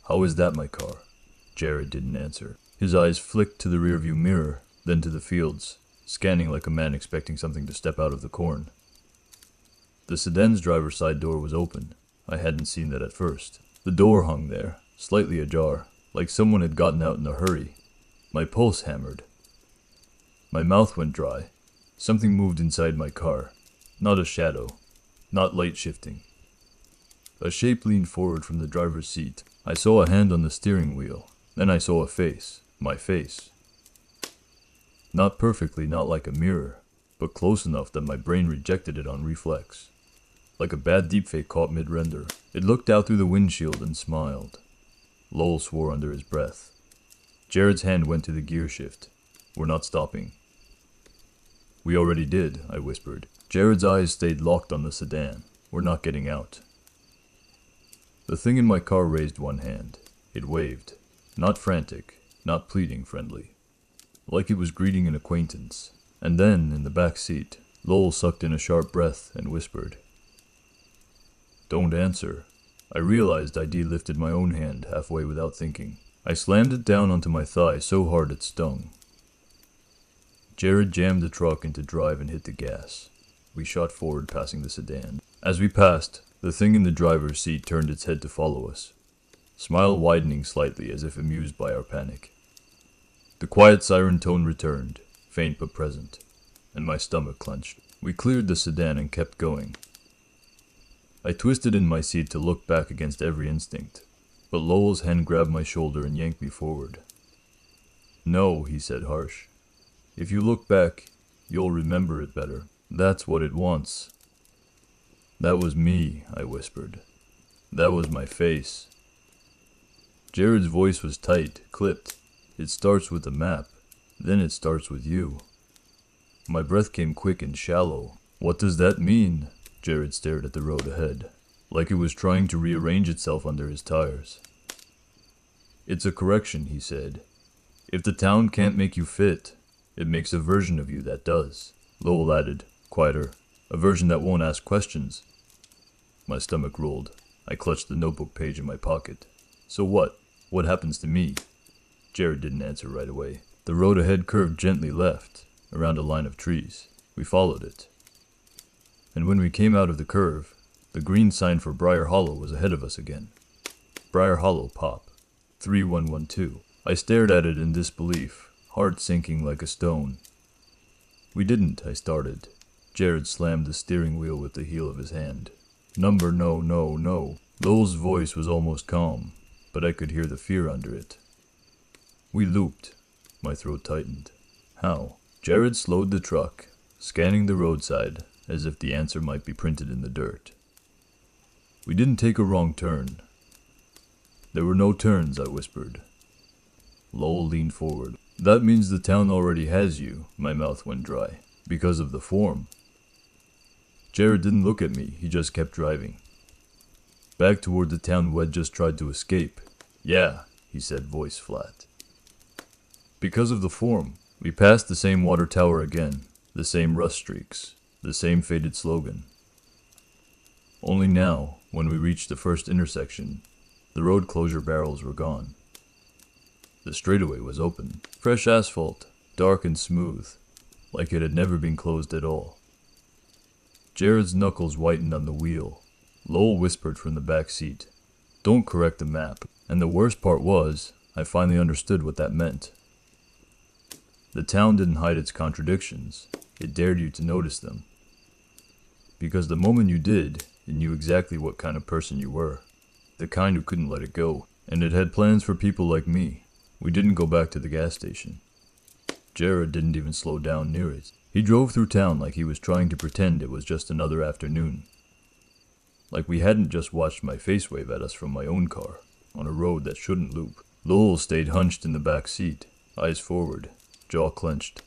"How is that my car?" Jared didn't answer. His eyes flicked to the rearview mirror, then to the fields, scanning like a man expecting something to step out of the corn. The sedan's driver's side door was open. I hadn't seen that at first. The door hung there, slightly ajar, like someone had gotten out in a hurry. My pulse hammered. My mouth went dry. Something moved inside my car. Not a shadow. Not light shifting. A shape leaned forward from the driver's seat. I saw a hand on the steering wheel. Then I saw a face. My face. Not perfectly, not like a mirror, but close enough that my brain rejected it on reflex. Like a bad deepfake caught mid-render. It looked out through the windshield and smiled. Lowell swore under his breath. Jared's hand went to the gear shift. "We're not stopping." "We already did," I whispered. Jared's eyes stayed locked on the sedan. "We're not getting out." The thing in my car raised one hand. It waved. Not frantic, not pleading friendly. Like it was greeting an acquaintance. And then, in the back seat, Lowell sucked in a sharp breath and whispered. "Don't answer." I realized I delifted my own hand halfway without thinking. I slammed it down onto my thigh so hard it stung. Jared jammed the truck into drive and hit the gas. We shot forward, passing the sedan. As we passed, the thing in the driver's seat turned its head to follow us, smile widening slightly as if amused by our panic. The quiet siren tone returned, faint but present, and my stomach clenched. We cleared the sedan and kept going. I twisted in my seat to look back against every instinct, but Lowell's hand grabbed my shoulder and yanked me forward. "No," he said harsh. "If you look back, you'll remember it better. That's what it wants." "That was me," I whispered. "That was my face." Jared's voice was tight, clipped. "It starts with the map, then it starts with you." My breath came quick and shallow. "What does that mean?" Jared stared at the road ahead, like it was trying to rearrange itself under his tires. "It's a correction," he said. "If the town can't make you fit, it makes a version of you that does." Lowell added, quieter, "A version that won't ask questions." My stomach rolled. I clutched the notebook page in my pocket. "So what? What happens to me?" Jared didn't answer right away. The road ahead curved gently left, around a line of trees. We followed it. And when we came out of the curve, the green sign for Briar Hollow was ahead of us again. Briar Hollow Pop, 3112. I stared at it in disbelief, heart sinking like a stone. We didn't, I started. Jared slammed the steering wheel with the heel of his hand. Number no, no, no. Lowell's voice was almost calm, but I could hear the fear under it. We looped. My throat tightened. How? Jared slowed the truck, scanning the roadside as if the answer might be printed in the dirt. We didn't take a wrong turn. There were no turns, I whispered. Lowell leaned forward. That means the town already has you. My mouth went dry. Because of the form. Jared didn't look at me, he just kept driving. Back toward the town Wed just tried to escape. Yeah, he said, voice flat. Because of the form. We passed the same water tower again, the same rust streaks, the same faded slogan. Only now, when we reached the first intersection, the road closure barrels were gone. The straightaway was open, fresh asphalt, dark and smooth, like it had never been closed at all. Jared's knuckles whitened on the wheel. Lowell whispered from the back seat, "Don't correct the map." And the worst part was, I finally understood what that meant. The town didn't hide its contradictions. It dared you to notice them. Because the moment you did, it knew exactly what kind of person you were. The kind who couldn't let it go. And it had plans for people like me. We didn't go back to the gas station. Jared didn't even slow down near it. He drove through town like he was trying to pretend it was just another afternoon. Like we hadn't just watched my face wave at us from my own car, on a road that shouldn't loop. Lowell stayed hunched in the back seat, eyes forward, jaw clenched.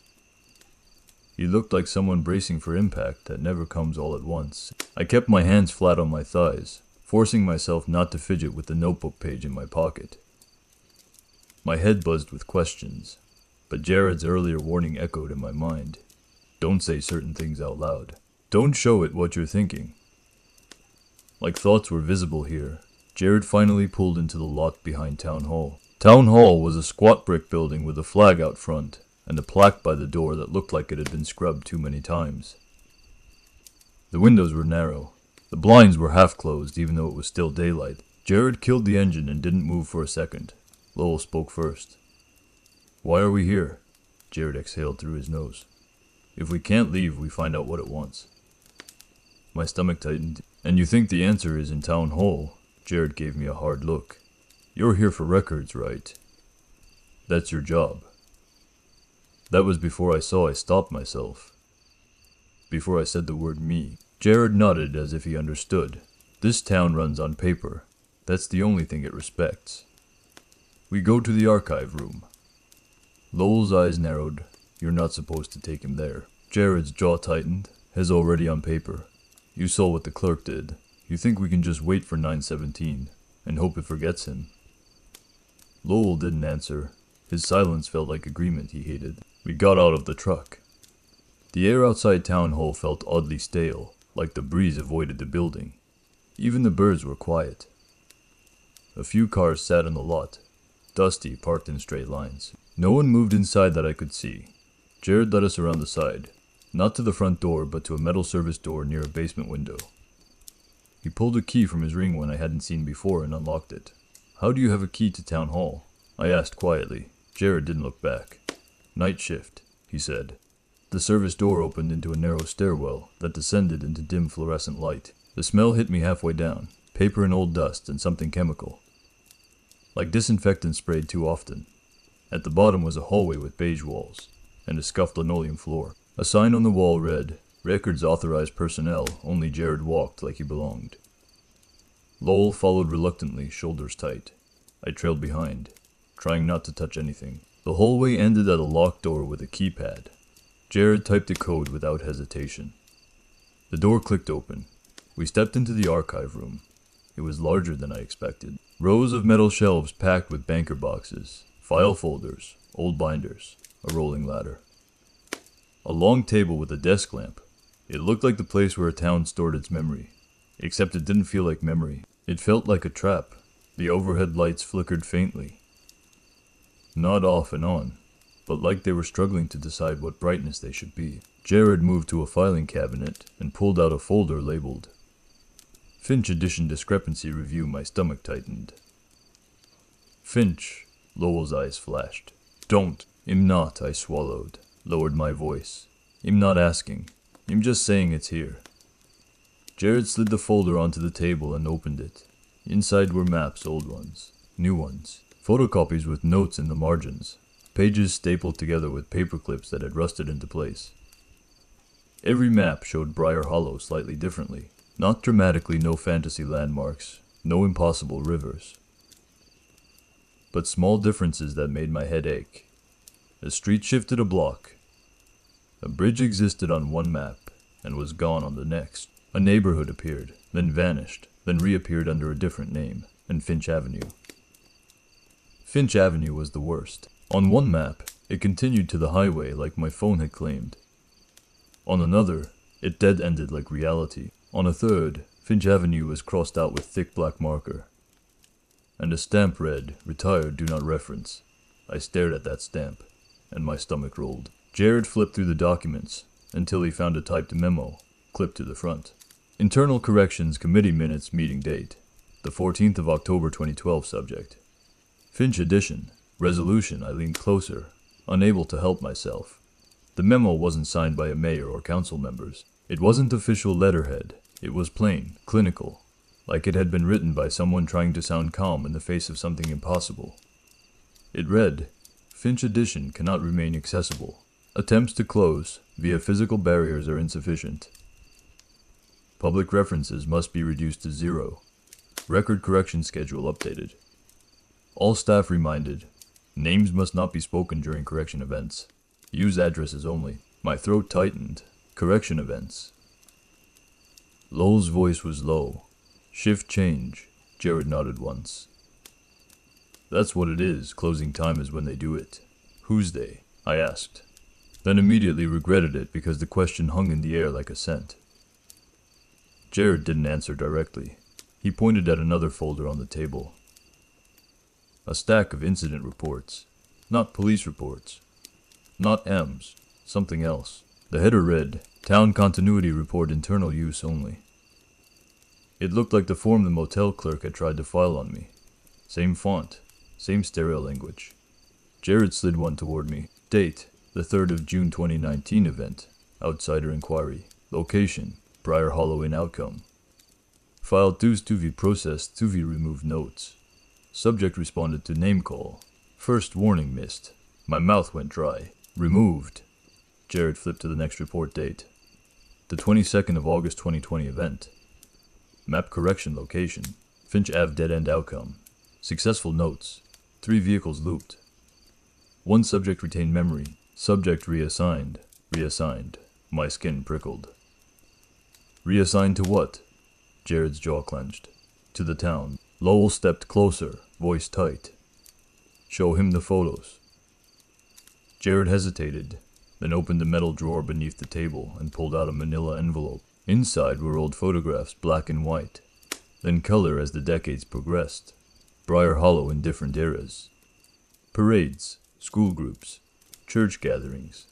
He looked like someone bracing for impact that never comes all at once. I kept my hands flat on my thighs, forcing myself not to fidget with the notebook page in my pocket. My head buzzed with questions, but Jared's earlier warning echoed in my mind. Don't say certain things out loud. Don't show it what you're thinking. Like thoughts were visible here, Jared finally pulled into the lot behind Town Hall. Town Hall was a squat brick building with a flag out front, and a plaque by the door that looked like it had been scrubbed too many times. The windows were narrow. The blinds were half closed even though it was still daylight. Jared killed the engine and didn't move for a second. Lowell spoke first. "Why are we here?" Jared exhaled through his nose. "If we can't leave, we find out what it wants." My stomach tightened. "And you think the answer is in Town Hall?" Jared gave me a hard look. "You're here for records, right? That's your job." That was before I saw I stopped myself. Before I said the word me. Jared nodded as if he understood. This town runs on paper. That's the only thing it respects. We go to the archive room. Lowell's eyes narrowed. You're not supposed to take him there. Jared's jaw tightened. His already on paper. You saw what the clerk did. You think we can just wait for 917 and hope it forgets him? Lowell didn't answer. His silence felt like agreement he hated. We got out of the truck. The air outside Town Hall felt oddly stale, like the breeze avoided the building. Even the birds were quiet. A few cars sat in the lot, dusty, parked in straight lines. No one moved inside that I could see. Jared led us around the side, not to the front door, but to a metal service door near a basement window. He pulled a key from his ring one I hadn't seen before and unlocked it. "How do you have a key to Town Hall?" I asked quietly. Jared didn't look back. "Night shift," he said. The service door opened into a narrow stairwell that descended into dim fluorescent light. The smell hit me halfway down. Paper and old dust and something chemical. Like disinfectant sprayed too often. At the bottom was a hallway with beige walls and a scuffed linoleum floor. A sign on the wall read, "Records authorized personnel, only Jared walked like he belonged." Lowell followed reluctantly, shoulders tight. I trailed behind, trying not to touch anything. The hallway ended at a locked door with a keypad. Jared typed a code without hesitation. The door clicked open. We stepped into the archive room. It was larger than I expected. Rows of metal shelves packed with banker boxes, file folders, old binders, a rolling ladder. A long table with a desk lamp. It looked like the place where a town stored its memory. Except it didn't feel like memory. It felt like a trap. The overhead lights flickered faintly. Not off and on, but like they were struggling to decide what brightness they should be. Jared moved to a filing cabinet and pulled out a folder labeled Finch Edition Discrepancy Review. My stomach tightened. Finch, Lowell's eyes flashed. Don't. I'm not, I swallowed, lowered my voice. I'm not asking. I'm just saying it's here. Jared slid the folder onto the table and opened it. Inside were maps, old ones, new ones, photocopies with notes in the margins, pages stapled together with paper clips that had rusted into place. Every map showed Briar Hollow slightly differently. Not dramatically, no fantasy landmarks, no impossible rivers. But small differences that made my head ache. A street shifted a block. A bridge existed on one map and was gone on the next. A neighborhood appeared, then vanished, then reappeared under a different name, and Finch Avenue. Finch Avenue was the worst. On one map, it continued to the highway like my phone had claimed. On another, it dead-ended like reality. On a third, Finch Avenue was crossed out with thick black marker. And a stamp read, Retired, do not reference. I stared at that stamp, and my stomach rolled. Jared flipped through the documents, until he found a typed memo, clipped to the front. Internal Corrections Committee Minutes Meeting Date, the 14th of October 2012 subject. Finch Edition, Resolution. I leaned closer, unable to help myself. The memo wasn't signed by a mayor or council members. It wasn't official letterhead. It was plain, clinical, like it had been written by someone trying to sound calm in the face of something impossible. It read, Finch Edition cannot remain accessible. Attempts to close via physical barriers are insufficient. Public references must be reduced to 0. Record correction schedule updated. All staff reminded. Names must not be spoken during correction events. Use addresses only. My throat tightened. Correction events. Lowell's voice was low. Shift change. Jared nodded once. That's what it is. Closing time is when they do it. Who's they? I asked. Then immediately regretted it because the question hung in the air like a scent. Jared didn't answer directly. He pointed at another folder on the table. A stack of incident reports. Not police reports. Not M's. Something else. The header read, Town Continuity Report Internal Use Only. It looked like the form the motel clerk had tried to file on me. Same font. Same stereo language. Jared slid one toward me. Date, the 3rd of June 2019 event. Outsider inquiry. Location, Briar Hollow in outcome. File 2 processed 2 removed notes. Subject responded to name call. First warning missed. My mouth went dry. Removed. Jared flipped to the next report date. The 22nd of August 2020 event. Map correction location. Finch Ave dead end outcome. Successful notes. 3 vehicles looped. 1 subject retained memory. Subject reassigned. Reassigned. My skin prickled. Reassigned to what? Jared's jaw clenched. To the town. Lowell stepped closer, voice tight. Show him the photos. Jared hesitated, then opened the metal drawer beneath the table and pulled out a manila envelope. Inside were old photographs, black and white, then color as the decades progressed. Briar Hollow in different eras. Parades, school groups, church gatherings.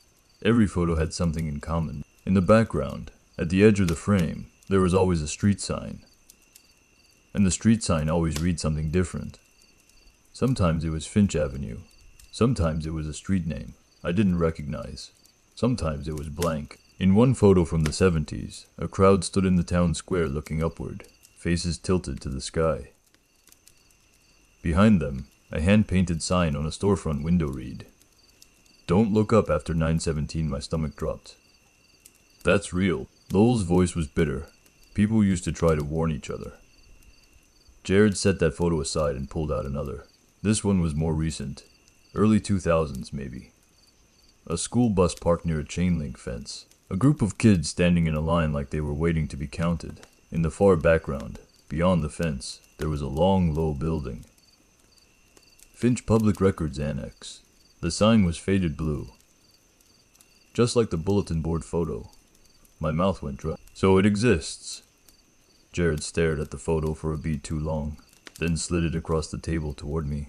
Every photo had something in common. In the background, at the edge of the frame, there was always a street sign. And the street sign always read something different. Sometimes it was Finch Avenue. Sometimes it was a street name I didn't recognize. Sometimes it was blank. In one photo from the 70s, a crowd stood in the town square looking upward, faces tilted to the sky. Behind them, a hand-painted sign on a storefront window read, Don't look up after 9/17. My stomach dropped. That's real. Lowell's voice was bitter. People used to try to warn each other. Jared set that photo aside and pulled out another. This one was more recent. Early 2000s, maybe. A school bus parked near a chain-link fence. A group of kids standing in a line like they were waiting to be counted. In the far background, beyond the fence, there was a long, low building. Finch Public Records Annex. The sign was faded blue. Just like the bulletin board photo. My mouth went dry. So it exists. Jared stared at the photo for a beat too long, then slid it across the table toward me.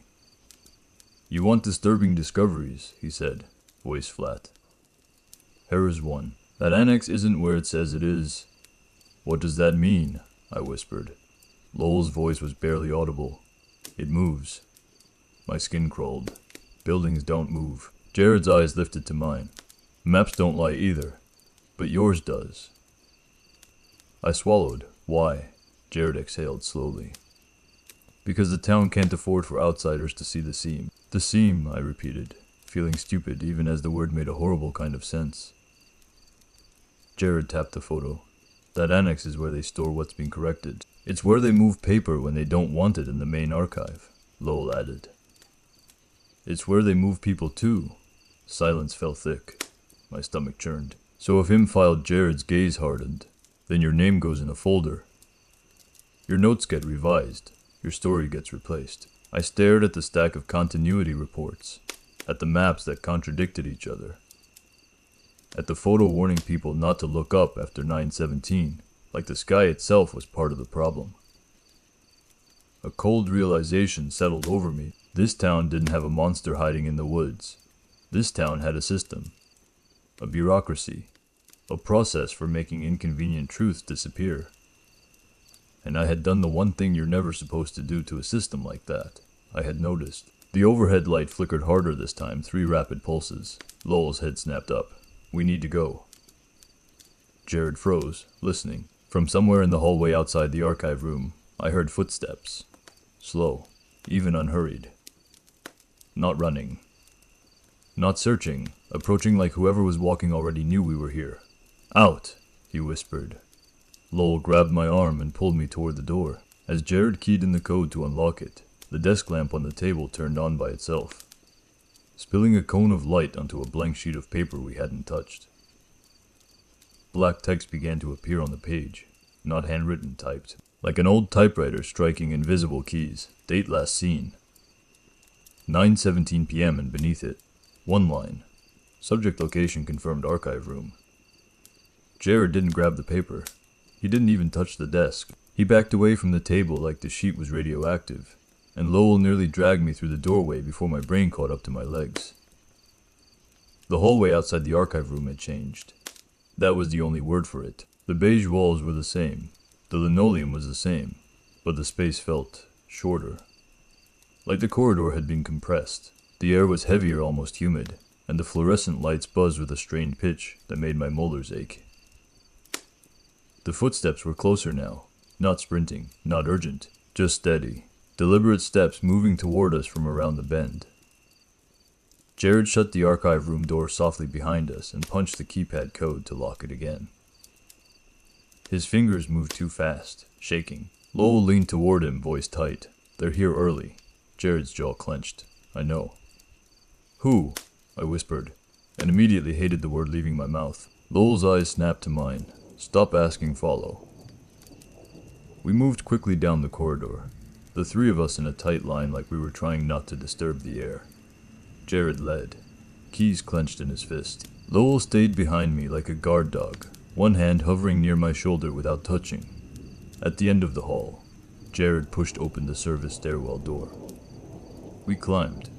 You want disturbing discoveries, he said, voice flat. Here is one. That annex isn't where it says it is. What does that mean? I whispered. Lowell's voice was barely audible. It moves. My skin crawled. Buildings don't move. Jared's eyes lifted to mine. Maps don't lie either. But yours does. I swallowed. Why? Jared exhaled slowly. Because the town can't afford for outsiders to see the seam. The seam, I repeated, feeling stupid even as the word made a horrible kind of sense. Jared tapped the photo. That annex is where they store what's been corrected. It's where they move paper when they don't want it in the main archive, Lowell added. It's where they move people too. Silence fell thick. My stomach churned. So if him filed, Jared's gaze hardened. Then your name goes in a folder. Your notes get revised. Your story gets replaced. I stared at the stack of continuity reports, at the maps that contradicted each other, at the photo warning people not to look up after 9/17, like the sky itself was part of the problem. A cold realization settled over me. This town didn't have a monster hiding in the woods. This town had a system, a bureaucracy, a process for making inconvenient truths disappear. And I had done the one thing you're never supposed to do to a system like that. I had noticed. The overhead light flickered harder this time, 3 rapid pulses. Lowell's head snapped up. We need to go. Jared froze, listening. From somewhere in the hallway outside the archive room, I heard footsteps. Slow, even unhurried. Not running. Not searching, approaching like whoever was walking already knew we were here. Out, he whispered. Lowell grabbed my arm and pulled me toward the door. As Jared keyed in the code to unlock it, the desk lamp on the table turned on by itself, spilling a cone of light onto a blank sheet of paper we hadn't touched. Black text began to appear on the page, not handwritten, typed, like an old typewriter striking invisible keys. Date last seen. 9:17 p.m. and beneath it, one line. Subject location confirmed archive room. Jared didn't grab the paper. He didn't even touch the desk. He backed away from the table like the sheet was radioactive, and Lowell nearly dragged me through the doorway before my brain caught up to my legs. The hallway outside the archive room had changed. That was the only word for it. The beige walls were the same. The linoleum was the same, but the space felt shorter. Like the corridor had been compressed. The air was heavier, almost humid, and the fluorescent lights buzzed with a strained pitch that made my molars ache. The footsteps were closer now, not sprinting, not urgent, just steady, deliberate steps moving toward us from around the bend. Jared shut the archive room door softly behind us and punched the keypad code to lock it again. His fingers moved too fast, shaking. Lowell leaned toward him, voice tight. They're here early. Jared's jaw clenched. I know. Who? I whispered, and immediately hated the word leaving my mouth. Lowell's eyes snapped to mine. Stop asking, follow. We moved quickly down the corridor, the 3 of us in a tight line like we were trying not to disturb the air. Jared led, keys clenched in his fist. Lowell stayed behind me like a guard dog, one hand hovering near my shoulder without touching. At the end of the hall, Jared pushed open the service stairwell door. We climbed.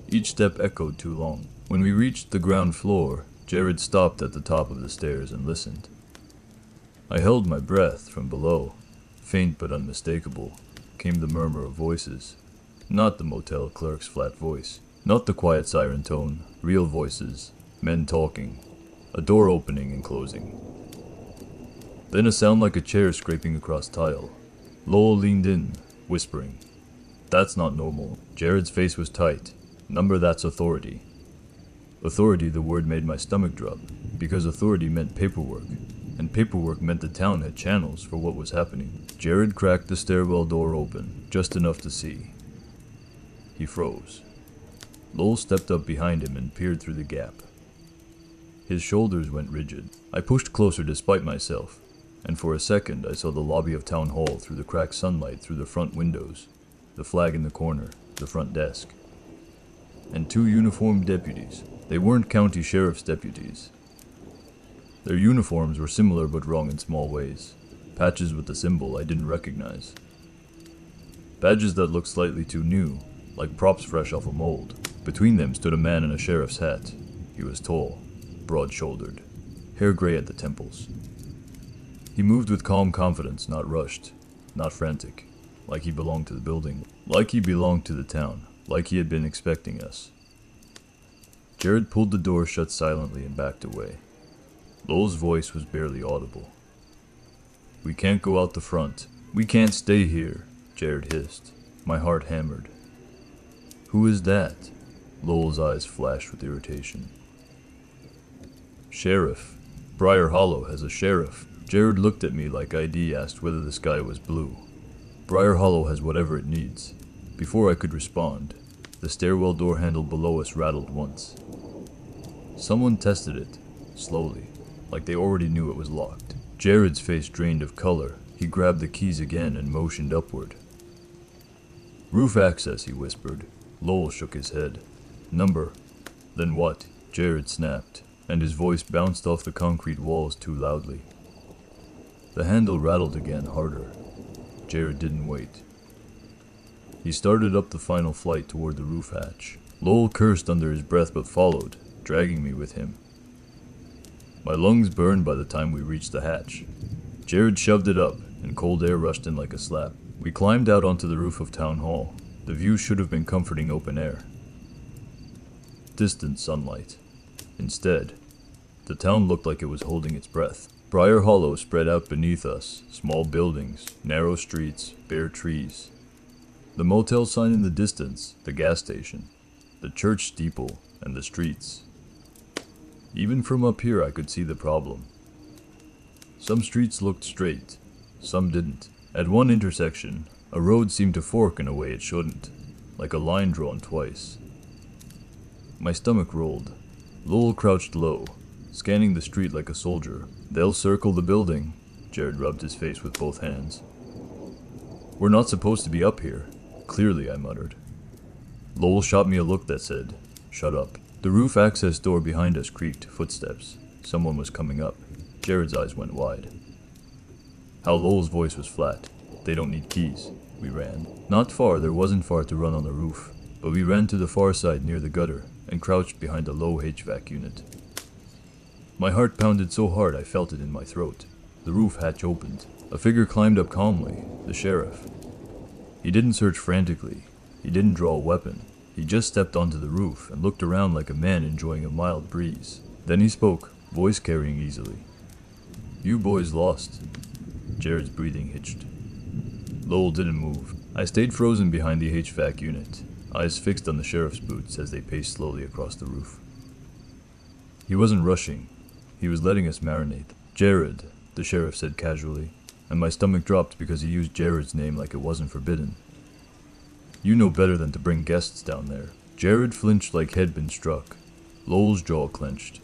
Each step echoed too long. When we reached the ground floor, Jared stopped at the top of the stairs and listened. I held my breath. From below, faint but unmistakable, came the murmur of voices. Not the motel clerk's flat voice, not the quiet siren tone, real voices, men talking, a door opening and closing. Then a sound like a chair scraping across tile. Lowell leaned in, whispering. That's not normal. Jared's face was tight. Number, that's authority. Authority, the word made my stomach drop, because authority meant paperwork, and paperwork meant the town had channels for what was happening. Jared cracked the stairwell door open, just enough to see. He froze. Lowell stepped up behind him and peered through the gap. His shoulders went rigid. I pushed closer despite myself, and for a second I saw the lobby of Town Hall through the cracked sunlight through the front windows, the flag in the corner, the front desk, and 2 uniformed deputies. They weren't county sheriff's deputies. Their uniforms were similar but wrong in small ways. Patches with the symbol I didn't recognize. Badges that looked slightly too new, like props fresh off a mold. Between them stood a man in a sheriff's hat. He was tall, broad-shouldered. hair gray at the temples. He moved with calm confidence, not rushed, not frantic, like he belonged to the building, like he belonged to the town, like he had been expecting us. Jared pulled the door shut silently and backed away. Lowell's voice was barely audible. "We can't go out the front. We can't stay here," Jared hissed. My heart hammered. "Who is that?" Lowell's eyes flashed with irritation. "Sheriff. Briar Hollow has a sheriff." Jared looked at me like ID asked whether the sky was blue. "Briar Hollow has whatever it needs." Before I could respond, the stairwell door handle below us rattled once. Someone tested it, slowly, like they already knew it was locked. Jared's face drained of color. He grabbed the keys again and motioned upward. "Roof access," he whispered. Lowell shook his head. "Number." "Then what?" Jared snapped, and his voice bounced off the concrete walls too loudly. The handle rattled again, harder. Jared didn't wait. He started up the final flight toward the roof hatch. Lowell cursed under his breath but followed, dragging me with him. My lungs burned by the time we reached the hatch. Jared shoved it up, and cold air rushed in like a slap. We climbed out onto the roof of Town Hall. The view should have been comforting open air. Distant sunlight. Instead, the town looked like it was holding its breath. Briar Hollow spread out beneath us, small buildings, narrow streets, bare trees. The motel sign in the distance, the gas station, the church steeple, and the streets. Even from up here I could see the problem. Some streets looked straight, some didn't. At one intersection, a road seemed to fork in a way it shouldn't, like a line drawn twice. My stomach rolled. Lowell crouched low, scanning the street like a soldier. "They'll circle the building." Jared rubbed his face with both hands. "We're not supposed to be up here." "Clearly," I muttered. Lowell shot me a look that said, "Shut up." The roof access door behind us creaked, footsteps. Someone was coming up. Jared's eyes went wide. How Lowell's voice was flat. "They don't need keys." We ran. Not far, there wasn't far to run on the roof, but we ran to the far side near the gutter and crouched behind a low HVAC unit. My heart pounded so hard I felt it in my throat. The roof hatch opened. A figure climbed up calmly, the sheriff. He didn't search frantically. He didn't draw a weapon. He just stepped onto the roof and looked around like a man enjoying a mild breeze. Then he spoke, voice carrying easily. "You boys lost." Jared's breathing hitched. Lowell didn't move. I stayed frozen behind the HVAC unit, eyes fixed on the sheriff's boots as they paced slowly across the roof. He wasn't rushing. He was letting us marinate. "Jared," the sheriff said casually, and my stomach dropped because he used Jared's name like it wasn't forbidden. "You know better than to bring guests down there." Jared flinched like he'd been struck. Lowell's jaw clenched.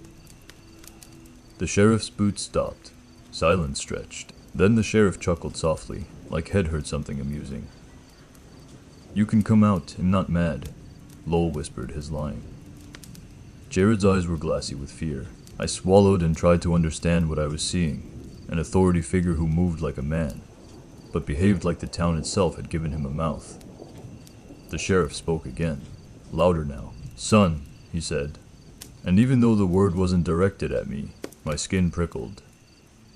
The sheriff's boots stopped. Silence stretched. Then the sheriff chuckled softly, like he'd heard something amusing. "You can come out, I'm not mad," Lowell whispered, his line. Jared's eyes were glassy with fear. I swallowed and tried to understand what I was seeing, an authority figure who moved like a man, but behaved like the town itself had given him a mouth. The sheriff spoke again, louder now. "Son," he said, and even though the word wasn't directed at me, my skin prickled.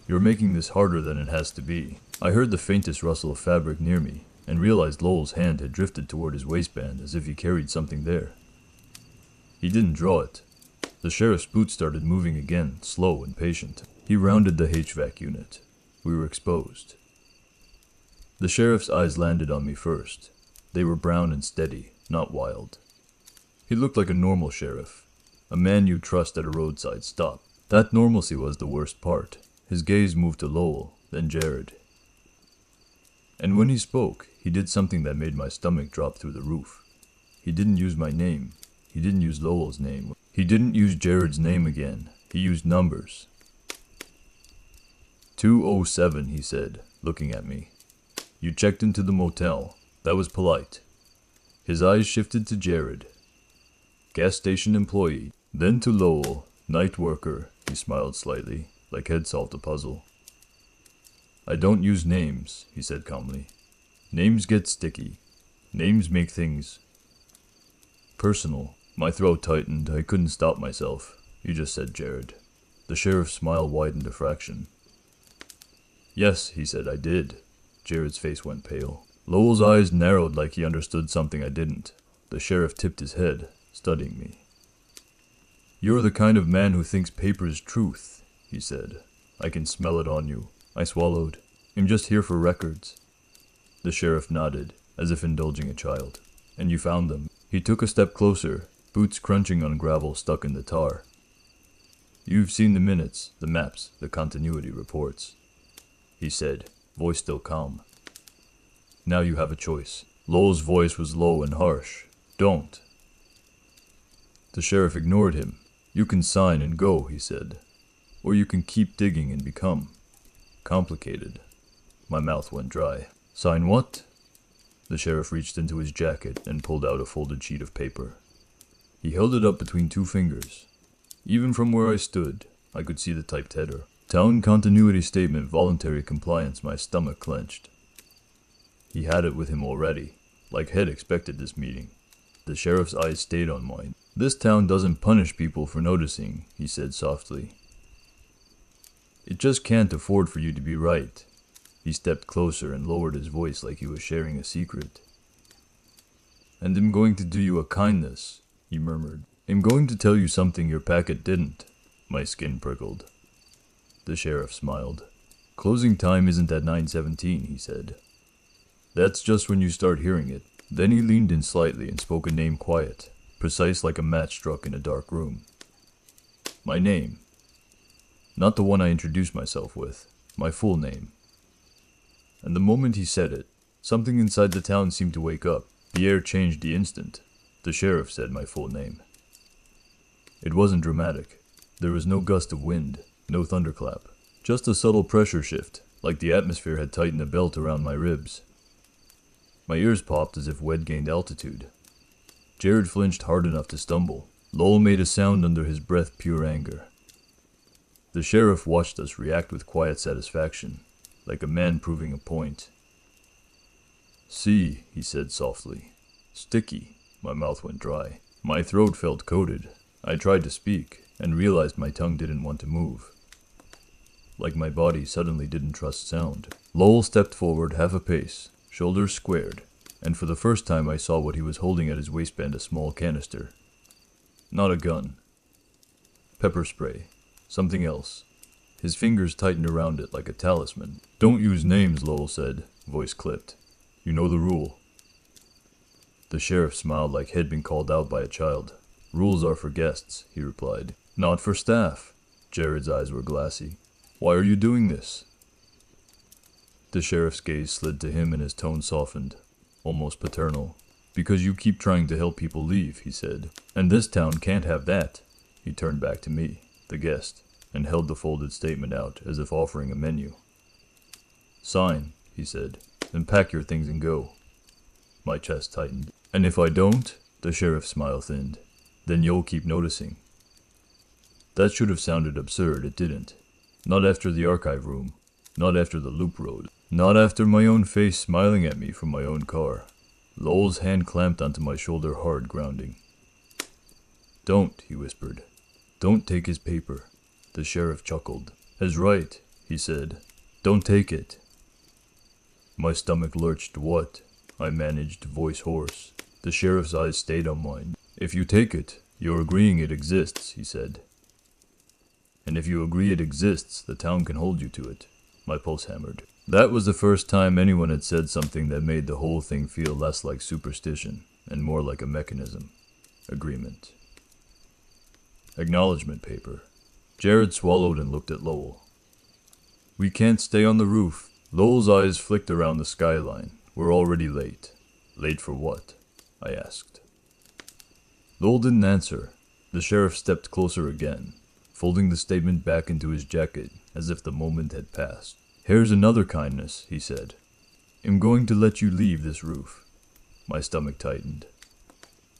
"You're making this harder than it has to be." I heard the faintest rustle of fabric near me, and realized Lowell's hand had drifted toward his waistband as if he carried something there. He didn't draw it. The sheriff's boots started moving again, slow and patient. He rounded the HVAC unit. We were exposed. The sheriff's eyes landed on me first. They were brown and steady, not wild. He looked like a normal sheriff, a man you'd trust at a roadside stop. That normalcy was the worst part. His gaze moved to Lowell, then Jared. And when he spoke, he did something that made my stomach drop through the roof. He didn't use my name. He didn't use Lowell's name. He didn't use Jared's name again. He used numbers. 207, he said, looking at me. "You checked into the motel. That was polite." His eyes shifted to Jared. "Gas station employee." Then to Lowell, "Night worker." He smiled slightly, like he'd solved a puzzle. "I don't use names," he said calmly. "Names get sticky. Names make things personal." My throat tightened. I couldn't stop myself. "You just said Jared." The sheriff's smile widened a fraction. Yes, he said, I did. Jared's face went pale. Lowell's eyes narrowed like he understood something I didn't. The sheriff tipped his head, studying me. You're the kind of man who thinks paper is truth, he said. I can smell it on you. I swallowed. I'm just here for records. The sheriff nodded, as if indulging a child. And you found them. He took a step closer, boots crunching on gravel stuck in the tar. You've seen the minutes, the maps, the continuity reports, he said, voice still calm. Now you have a choice. Lowell's voice was low and harsh. Don't. The sheriff ignored him. You can sign and go, he said. Or you can keep digging and become complicated. My mouth went dry. Sign what? The sheriff reached into his jacket and pulled out a folded sheet of paper. He held it up between two fingers. Even from where I stood, I could see the typed header. Town Continuity Statement, Voluntary Compliance. My stomach clenched. He had it with him already, like Head expected this meeting. The sheriff's eyes stayed on mine. This town doesn't punish people for noticing, he said softly. It just can't afford for you to be right. He stepped closer and lowered his voice like he was sharing a secret. And I'm going to do you a kindness, he murmured. I'm going to tell you something your packet didn't. My skin prickled. The sheriff smiled. Closing time isn't at 9:17, he said. That's just when you start hearing it. Then he leaned in slightly and spoke a name quiet, precise like a match struck in a dark room. My name. Not the one I introduced myself with. My full name. And the moment he said it, something inside the town seemed to wake up. The air changed the instant. The sheriff said my full name. It wasn't dramatic. There was no gust of wind, no thunderclap. Just a subtle pressure shift, like the atmosphere had tightened a belt around my ribs. My ears popped as if Wed gained altitude. Jared flinched hard enough to stumble. Lowell made a sound under his breath, pure anger. The sheriff watched us react with quiet satisfaction, like a man proving a point. See, he said softly. Sticky. My mouth went dry. My throat felt coated. I tried to speak, and realized my tongue didn't want to move. Like my body suddenly didn't trust sound. Lowell stepped forward half a pace, shoulders squared, and for the first time I saw what he was holding at his waistband, a small canister. Not a gun. Pepper spray. Something else. His fingers tightened around it like a talisman. Don't use names, Lowell said, voice clipped. You know the rule. The sheriff smiled like he'd been called out by a child. Rules are for guests, he replied. Not for staff. Jared's eyes were glassy. Why are you doing this? The sheriff's gaze slid to him and his tone softened, almost paternal. Because you keep trying to help people leave, he said. And this town can't have that. He turned back to me, the guest, and held the folded statement out as if offering a menu. Sign, he said, then pack your things and go. My chest tightened. And if I don't, the sheriff's smile thinned, then you'll keep noticing. That should have sounded absurd, it didn't. Not after the archive room, not after the loop road, not after my own face smiling at me from my own car. Lowell's hand clamped onto my shoulder hard, grounding. Don't, he whispered. Don't take his paper. The sheriff chuckled. Is right, he said. Don't take it. My stomach lurched. What? I managed, voice hoarse. The sheriff's eyes stayed on mine. If you take it, you're agreeing it exists, he said. And if you agree it exists, the town can hold you to it. My pulse hammered. That was the first time anyone had said something that made the whole thing feel less like superstition and more like a mechanism. Agreement. Acknowledgement paper. Jared swallowed and looked at Lowell. We can't stay on the roof. Lowell's eyes flicked around the skyline. We're already late. Late for what? I asked. Lowell didn't answer. The sheriff stepped closer again, folding the statement back into his jacket as if the moment had passed. Here's another kindness, he said. I'm going to let you leave this roof. My stomach tightened.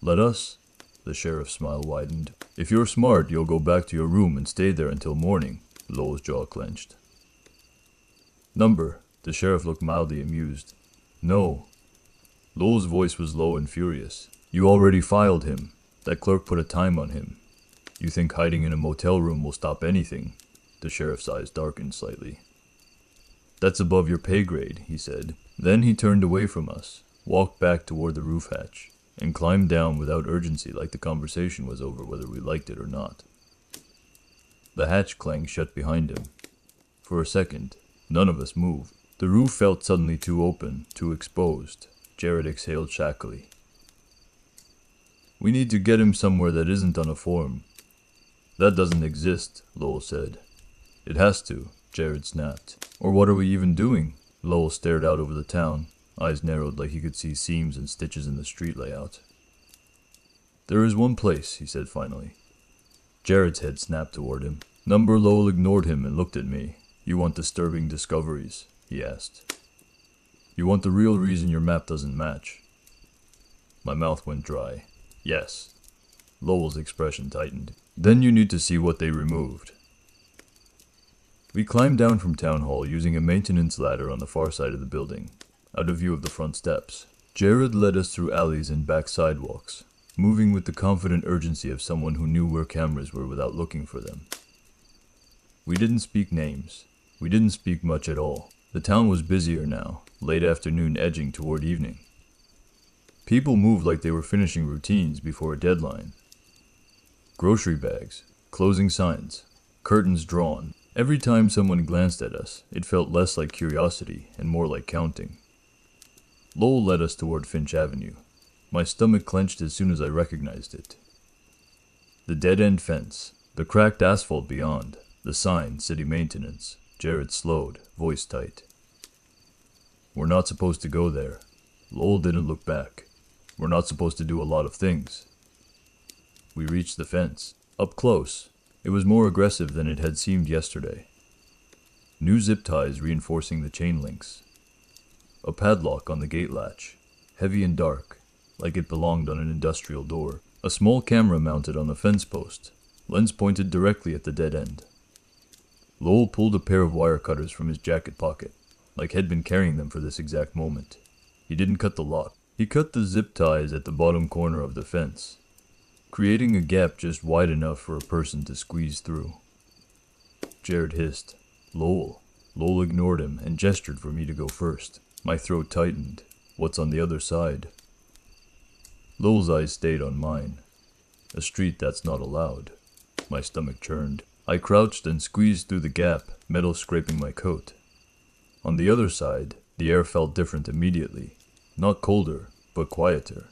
Let us? The sheriff's smile widened. If you're smart, you'll go back to your room and stay there until morning. Lowell's jaw clenched. Number. The sheriff looked mildly amused. No. Lowell's voice was low and furious. You already filed him. That clerk put a time on him. You think hiding in a motel room will stop anything? The sheriff's eyes darkened slightly. That's above your pay grade, he said. Then he turned away from us, walked back toward the roof hatch, and climbed down without urgency like the conversation was over whether we liked it or not. The hatch clanged shut behind him. For a second, none of us moved. The roof felt suddenly too open, too exposed. Jared exhaled shackily. We need to get him somewhere that isn't on a form. That doesn't exist, Lowell said. It has to, Jared snapped. Or what are we even doing? Lowell stared out over the town, eyes narrowed like he could see seams and stitches in the street layout. There is one place, he said finally. Jared's head snapped toward him. Number Lowell ignored him and looked at me. You want disturbing discoveries? He asked. You want the real reason your map doesn't match? My mouth went dry. Yes. Lowell's expression tightened. Then you need to see what they removed. We climbed down from Town Hall using a maintenance ladder on the far side of the building, out of view of the front steps. Jared led us through alleys and back sidewalks, moving with the confident urgency of someone who knew where cameras were without looking for them. We didn't speak names. We didn't speak much at all. The town was busier now, late afternoon edging toward evening. People moved like they were finishing routines before a deadline. Grocery bags, closing signs, curtains drawn. Every time someone glanced at us, it felt less like curiosity and more like counting. Lowell led us toward Finch Avenue. My stomach clenched as soon as I recognized it. The dead-end fence, the cracked asphalt beyond, the sign, City Maintenance. Jared slowed, voice tight. We're not supposed to go there. Lowell didn't look back. We're not supposed to do a lot of things. We reached the fence. Up close, it was more aggressive than it had seemed yesterday. New zip ties reinforcing the chain links. A padlock on the gate latch, heavy and dark, like it belonged on an industrial door. A small camera mounted on the fence post, lens pointed directly at the dead end. Lowell pulled a pair of wire cutters from his jacket pocket, like he'd been carrying them for this exact moment. He didn't cut the lock. He cut the zip ties at the bottom corner of the fence, creating a gap just wide enough for a person to squeeze through. Jared hissed, Lowell. Lowell ignored him and gestured for me to go first. My throat tightened. What's on the other side? Lowell's eyes stayed on mine. A street that's not allowed. My stomach churned. I crouched and squeezed through the gap, metal scraping my coat. On the other side, the air felt different immediately. Not colder, but quieter.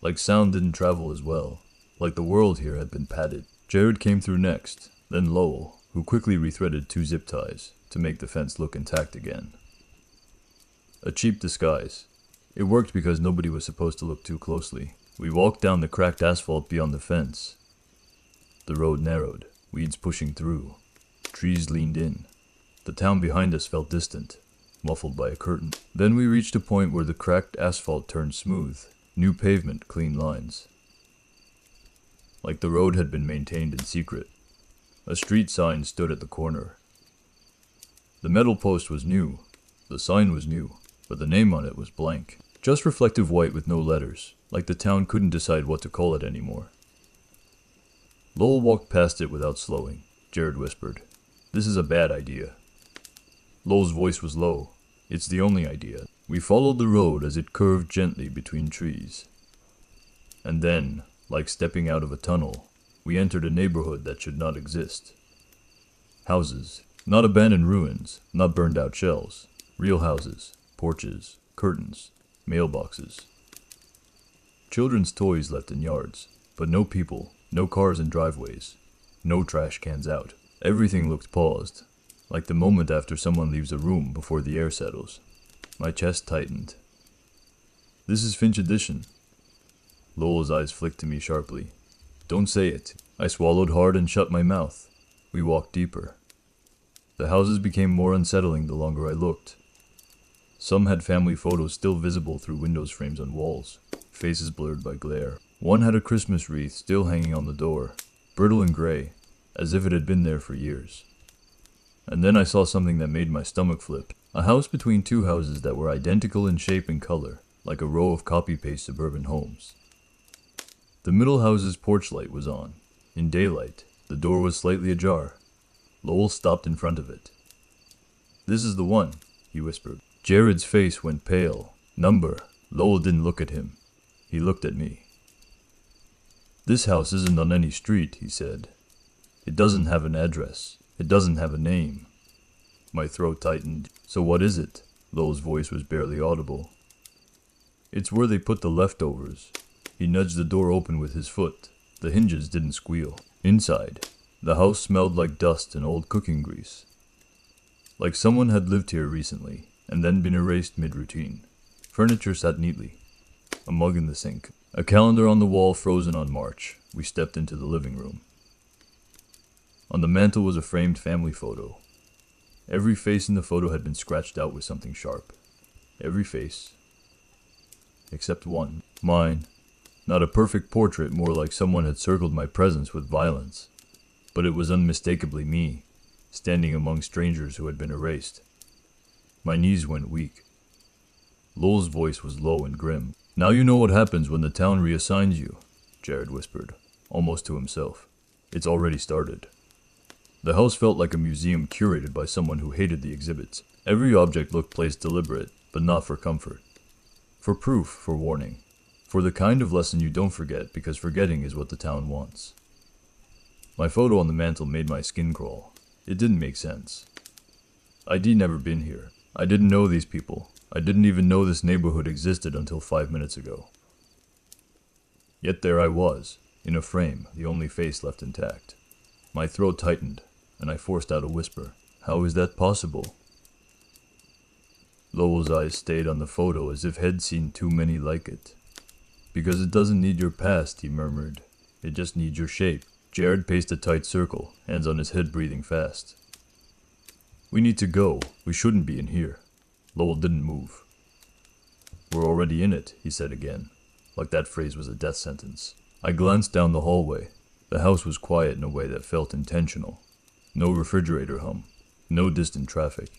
Like sound didn't travel as well. Like the world here had been padded. Jared came through next, then Lowell, who quickly rethreaded 2 zip ties to make the fence look intact again. A cheap disguise. It worked because nobody was supposed to look too closely. We walked down the cracked asphalt beyond the fence. The road narrowed, weeds pushing through. Trees leaned in. The town behind us felt distant, muffled by a curtain. Then we reached a point where the cracked asphalt turned smooth. New pavement, clean lines. Like the road had been maintained in secret. A street sign stood at the corner. The metal post was new. The sign was new, but the name on it was blank. Just reflective white with no letters, like the town couldn't decide what to call it anymore. Lowell walked past it without slowing. Jared whispered, "This is a bad idea." Lowell's voice was low. "It's the only idea." We followed the road as it curved gently between trees. And then, like stepping out of a tunnel, we entered a neighborhood that should not exist. Houses. Not abandoned ruins, not burned out shells. Real houses, porches, curtains, mailboxes. Children's toys left in yards, but no people, no cars in driveways, no trash cans out. Everything looked paused, like the moment after someone leaves a room before the air settles. My chest tightened. "This is Finch Edition." Lowell's eyes flicked to me sharply. "Don't say it." I swallowed hard and shut my mouth. We walked deeper. The houses became more unsettling the longer I looked. Some had family photos still visible through windows frames on walls, faces blurred by glare. One had a Christmas wreath still hanging on the door, brittle and gray, as if it had been there for years. And then I saw something that made my stomach flip. A house between 2 houses that were identical in shape and color, like a row of copy-paste suburban homes. The middle house's porch light was on. In daylight, the door was slightly ajar. Lowell stopped in front of it. "This is the one," he whispered. Jared's face went pale. "Number." Lowell didn't look at him. He looked at me. "This house isn't on any street," he said. "It doesn't have an address. It doesn't have a name." My throat tightened. "So what is it?" Lowell's voice was barely audible. "It's where they put the leftovers." He nudged the door open with his foot. The hinges didn't squeal. Inside, the house smelled like dust and old cooking grease. Like someone had lived here recently, and then been erased mid-routine. Furniture sat neatly. A mug in the sink. A calendar on the wall frozen on March. We stepped into the living room. On the mantel was a framed family photo. Every face in the photo had been scratched out with something sharp. Every face. Except one. Mine. Not a perfect portrait, more like someone had circled my presence with violence. But it was unmistakably me, standing among strangers who had been erased. My knees went weak. Lowell's voice was low and grim. "Now you know what happens when the town reassigns you," Jared whispered, almost to himself. "It's already started." The house felt like a museum curated by someone who hated the exhibits. Every object looked placed deliberate, but not for comfort. For proof, for warning. For the kind of lesson you don't forget, because forgetting is what the town wants. My photo on the mantel made my skin crawl. It didn't make sense. I'd never been here. I didn't know these people. I didn't even know this neighborhood existed until 5 minutes ago. Yet there I was, in a frame, the only face left intact. My throat tightened, and I forced out a whisper. "How is that possible?" Lowell's eyes stayed on the photo as if he'd seen too many like it. "Because it doesn't need your past," he murmured. "It just needs your shape." Jared paced a tight circle, hands on his head, breathing fast. "We need to go. We shouldn't be in here." Lowell didn't move. "We're already in it," he said again, like that phrase was a death sentence. I glanced down the hallway. The house was quiet in a way that felt intentional. No refrigerator hum. No distant traffic.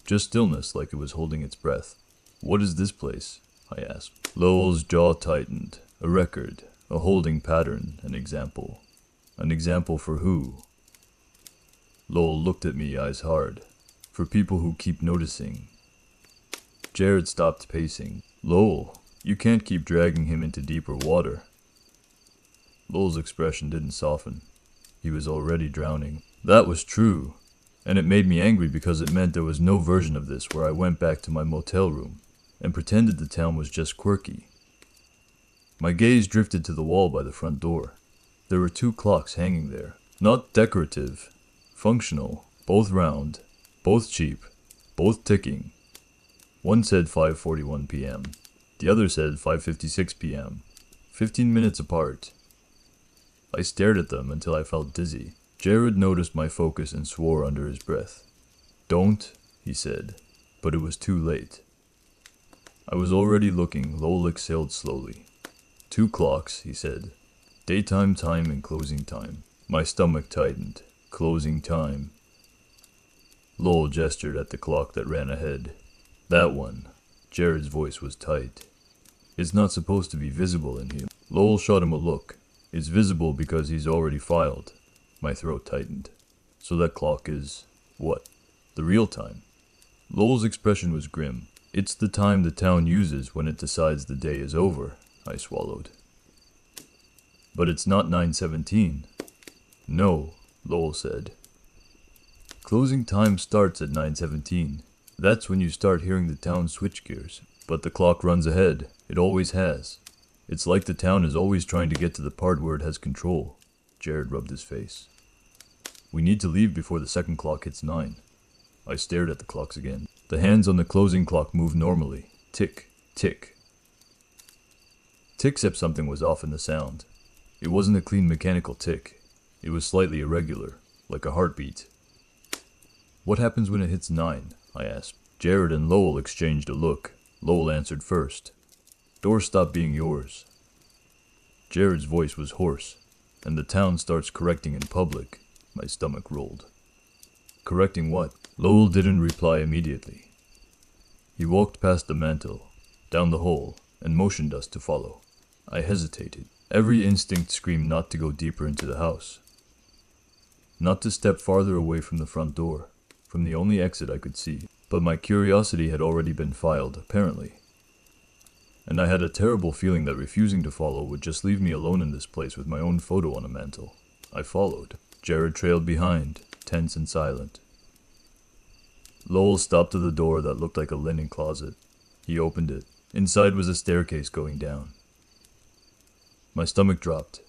Just stillness, like it was holding its breath. "What is this place?" I asked. Lowell's jaw tightened. "A record. A holding pattern. An example." "An example for who?" Lowell looked at me, eyes hard. "For people who keep noticing." Jared stopped pacing. "Lowell, you can't keep dragging him into deeper water." Lowell's expression didn't soften. He was already drowning. That was true. And it made me angry because it meant there was no version of this where I went back to my motel room and pretended the town was just quirky. My gaze drifted to the wall by the front door. There were 2 clocks hanging there. Not decorative. Functional. Both round. Both cheap. Both ticking. One said 5:41 p.m. The other said 5:56 p.m. 15 minutes apart. I stared at them until I felt dizzy. Jared noticed my focus and swore under his breath. "Don't," he said, but it was too late. I was already looking. Lowell exhaled slowly. 2 clocks, he said. Daytime time and closing time. My stomach tightened. Closing time. Lowell gestured at the clock that ran ahead. "That one." Jared's voice was tight. "It's not supposed to be visible in here." Lowell shot him a look. "It's visible because he's already filed." My throat tightened. "So that clock is... what? The real time?" Lowell's expression was grim. "It's the time the town uses when it decides the day is over," I swallowed. "But it's not 9:17. "No," Lowell said. "Closing time starts at 9:17. That's when you start hearing the town switch gears. But the clock runs ahead. It always has. It's like the town is always trying to get to the part where it has control." Jared rubbed his face. "We need to leave before the second clock hits 9. I stared at the clocks again. The hands on the closing clock moved normally. Tick, tick. Tick, except something was off in the sound. It wasn't a clean mechanical tick. It was slightly irregular, like a heartbeat. "What happens when it hits 9? I asked. Jared and Lowell exchanged a look. Lowell answered first. "Doors stop being yours." Jared's voice was hoarse. "And the town starts correcting in public." My stomach rolled. "Correcting what?" Lowell didn't reply immediately. He walked past the mantel, down the hall, and motioned us to follow. I hesitated. Every instinct screamed not to go deeper into the house. Not to step farther away from the front door, from the only exit I could see. But my curiosity had already been filed, apparently. And I had a terrible feeling that refusing to follow would just leave me alone in this place with my own photo on a mantle. I followed. Jared trailed behind, tense and silent. Lowell stopped at the door that looked like a linen closet. He opened it. Inside was a staircase going down. My stomach dropped.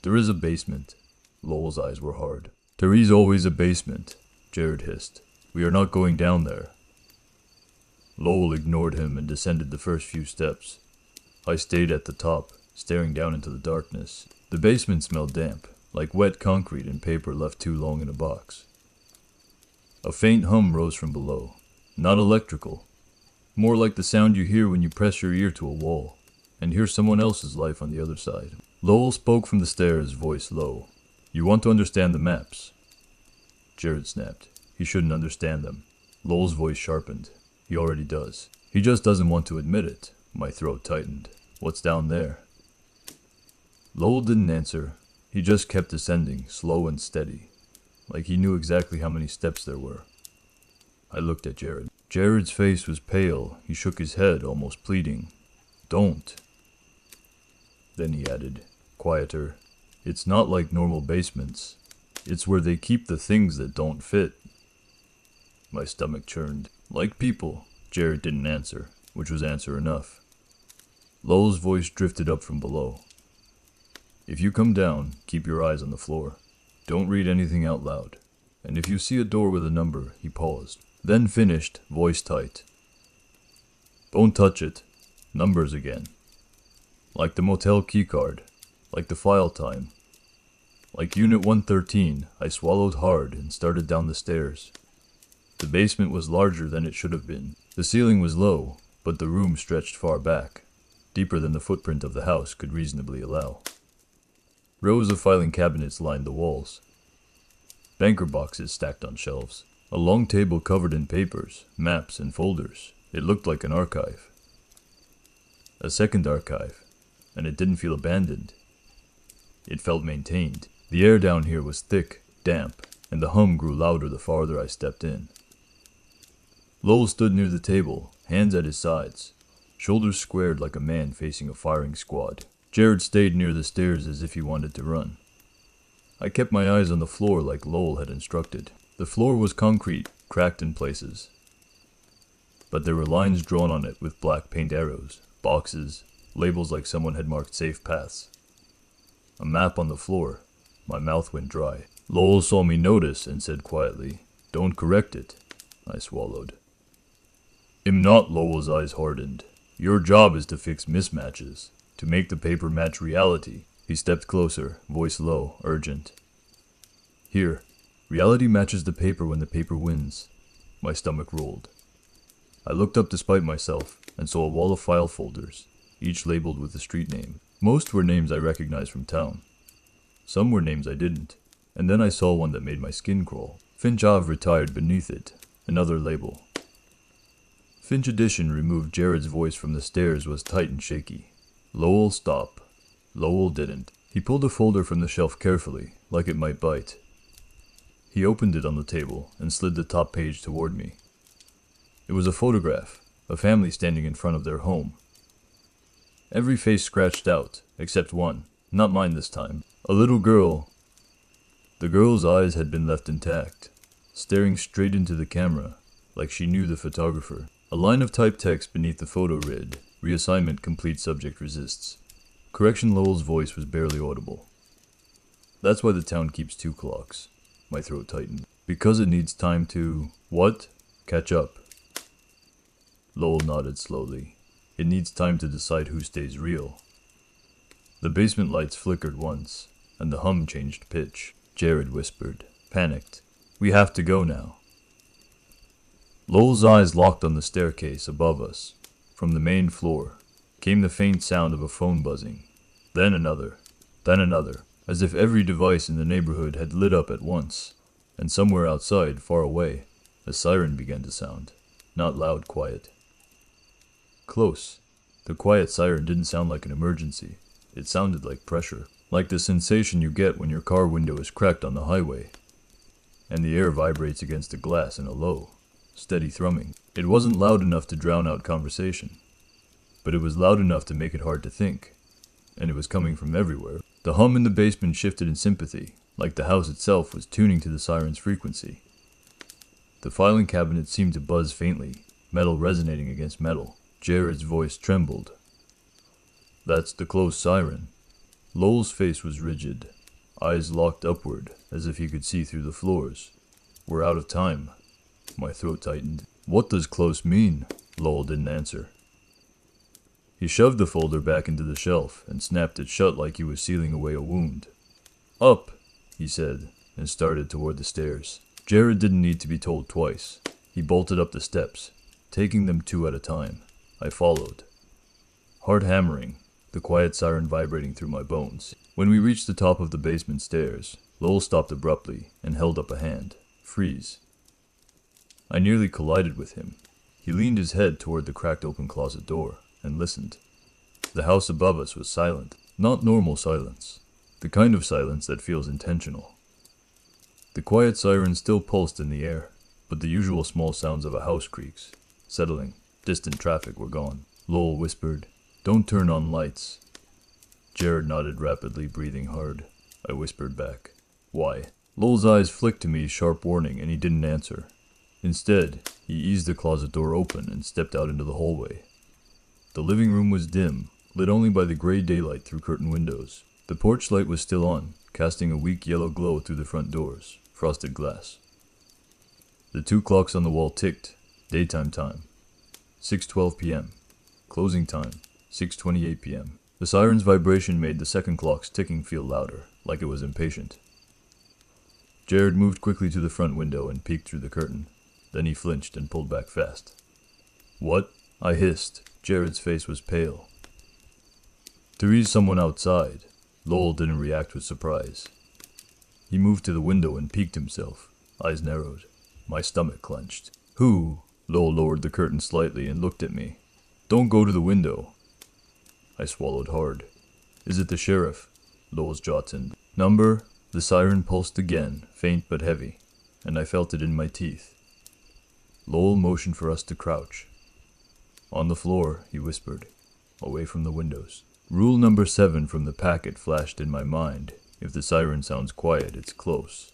There is a basement. Lowell's eyes were hard. There is always a basement, Jared hissed. We are not going down there. Lowell ignored him and descended the first few steps. I stayed at the top, staring down into the darkness. The basement smelled damp, like wet concrete and paper left too long in a box. A faint hum rose from below. Not electrical. More like the sound you hear when you press your ear to a wall, and hear someone else's life on the other side. Lowell spoke from the stairs, voice low. You want to understand the maps? Jared snapped. He shouldn't understand them. Lowell's voice sharpened. He already does. He just doesn't want to admit it. My throat tightened. What's down there? Lowell didn't answer. He just kept descending, slow and steady, like he knew exactly how many steps there were. I looked at Jared. Jared's face was pale. He shook his head, almost pleading. Don't. Then he added, quieter, it's not like normal basements. It's where they keep the things that don't fit. My stomach churned. Like people. Jared didn't answer, which was answer enough. Lowell's voice drifted up from below. If you come down, keep your eyes on the floor. Don't read anything out loud. And if you see a door with a number, he paused. Then finished, voice tight. Don't touch it. Numbers again. Like the motel keycard. Like the file time. Like Unit 113, I swallowed hard and started down the stairs. The basement was larger than it should have been. The ceiling was low, but the room stretched far back, deeper than the footprint of the house could reasonably allow. Rows of filing cabinets lined the walls. Banker boxes stacked on shelves. A long table covered in papers, maps, and folders. It looked like an archive. A second archive, and it didn't feel abandoned. It felt maintained. The air down here was thick, damp, and the hum grew louder the farther I stepped in. Lowell stood near the table, hands at his sides, shoulders squared like a man facing a firing squad. Jared stayed near the stairs as if he wanted to run. I kept my eyes on the floor like Lowell had instructed. The floor was concrete, cracked in places. But there were lines drawn on it with black paint arrows, boxes, labels like someone had marked safe paths. A map on the floor. My mouth went dry. Lowell saw me notice and said quietly, "Don't correct it." I swallowed. "I'm not," Lowell's eyes hardened. "Your job is to fix mismatches, to make the paper match reality." He stepped closer, voice low, urgent. "Here, reality matches the paper when the paper wins." My stomach rolled. I looked up despite myself and saw a wall of file folders, each labeled with a street name. Most were names I recognized from town. Some were names I didn't, and then I saw one that made my skin crawl. Finch Ave retired beneath it, another label. Finch Edition removed Jared's voice from the stairs was tight and shaky. Lowell, stop. Lowell didn't. He pulled a folder from the shelf carefully, like it might bite. He opened it on the table and slid the top page toward me. It was a photograph, a family standing in front of their home. Every face scratched out, except one, not mine this time. A little girl. The girl's eyes had been left intact, staring straight into the camera, like she knew the photographer. A line of typed text beneath the photo read, "Reassignment complete, subject resists." Correction Lowell's voice was barely audible. "That's why the town keeps 2 clocks. My throat tightened. "Because it needs time to... What? Catch up." Lowell nodded slowly. "It needs time to decide who stays real." The basement lights flickered once, and the hum changed pitch. Jared whispered, panicked, "We have to go now." Lowell's eyes locked on the staircase above us. From the main floor came the faint sound of a phone buzzing. Then another, as if every device in the neighborhood had lit up at once. And somewhere outside, far away, a siren began to sound. Not loud, quiet. Close. The quiet siren didn't sound like an emergency. It sounded like pressure, like the sensation you get when your car window is cracked on the highway, and the air vibrates against the glass in a low, steady thrumming. It wasn't loud enough to drown out conversation, but it was loud enough to make it hard to think, and it was coming from everywhere. The hum in the basement shifted in sympathy, like the house itself was tuning to the siren's frequency. The filing cabinet seemed to buzz faintly, metal resonating against metal. Jared's voice trembled. "That's the close siren." Lowell's face was rigid, eyes locked upward, as if he could see through the floors. "We're out of time." My throat tightened. "What does close mean?" Lowell didn't answer. He shoved the folder back into the shelf and snapped it shut like he was sealing away a wound. "Up," he said, and started toward the stairs. Jared didn't need to be told twice. He bolted up the steps, taking them 2 at a time. I followed. Hard hammering, the quiet siren vibrating through my bones. When we reached the top of the basement stairs, Lowell stopped abruptly and held up a hand. "Freeze." I nearly collided with him. He leaned his head toward the cracked open closet door and listened. The house above us was silent, not normal silence, the kind of silence that feels intentional. The quiet siren still pulsed in the air, but the usual small sounds of a house creaks, settling. Distant traffic were gone. Lowell whispered, "Don't turn on lights." Jared nodded rapidly, breathing hard. I whispered back, "Why?" Lowell's eyes flicked to me sharp warning, and he didn't answer. Instead, he eased the closet door open and stepped out into the hallway. The living room was dim, lit only by the gray daylight through curtain windows. The porch light was still on, casting a weak yellow glow through the front doors, frosted glass. The 2 clocks on the wall ticked. Daytime time, 6:12 p.m. Closing time, 6:28 p.m. The siren's vibration made the second clock's ticking feel louder, like it was impatient. Jared moved quickly to the front window and peeked through the curtain. Then he flinched and pulled back fast. "What?" I hissed. Jared's face was pale. "There is someone outside." Lowell didn't react with surprise. He moved to the window and peeked himself, eyes narrowed. My stomach clenched. "Who?" Lowell lowered the curtain slightly and looked at me. "Don't go to the window." I swallowed hard. "Is it the sheriff?" Lowell's jaw tightened. "Number?" The siren pulsed again, faint but heavy, and I felt it in my teeth. Lowell motioned for us to crouch. "On the floor," he whispered, away from the windows. Rule number 7 from the packet flashed in my mind. If the siren sounds quiet, it's close.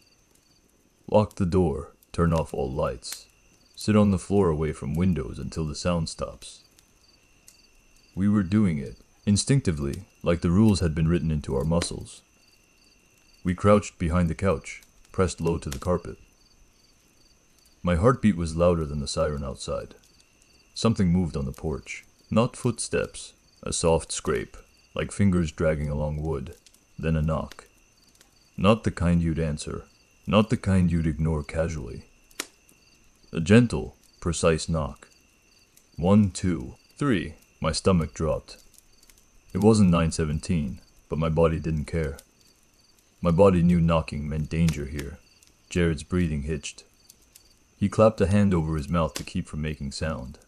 Lock the door, turn off all lights. Sit on the floor away from windows until the sound stops. We were doing it, instinctively, like the rules had been written into our muscles. We crouched behind the couch, pressed low to the carpet. My heartbeat was louder than the siren outside. Something moved on the porch. Not footsteps, a soft scrape, like fingers dragging along wood, then a knock. Not the kind you'd answer, not the kind you'd ignore casually. A gentle, precise knock. 1, 2, 3. My stomach dropped. It wasn't 9:17, but my body didn't care. My body knew knocking meant danger here. Jared's breathing hitched. He clapped a hand over his mouth to keep from making sound.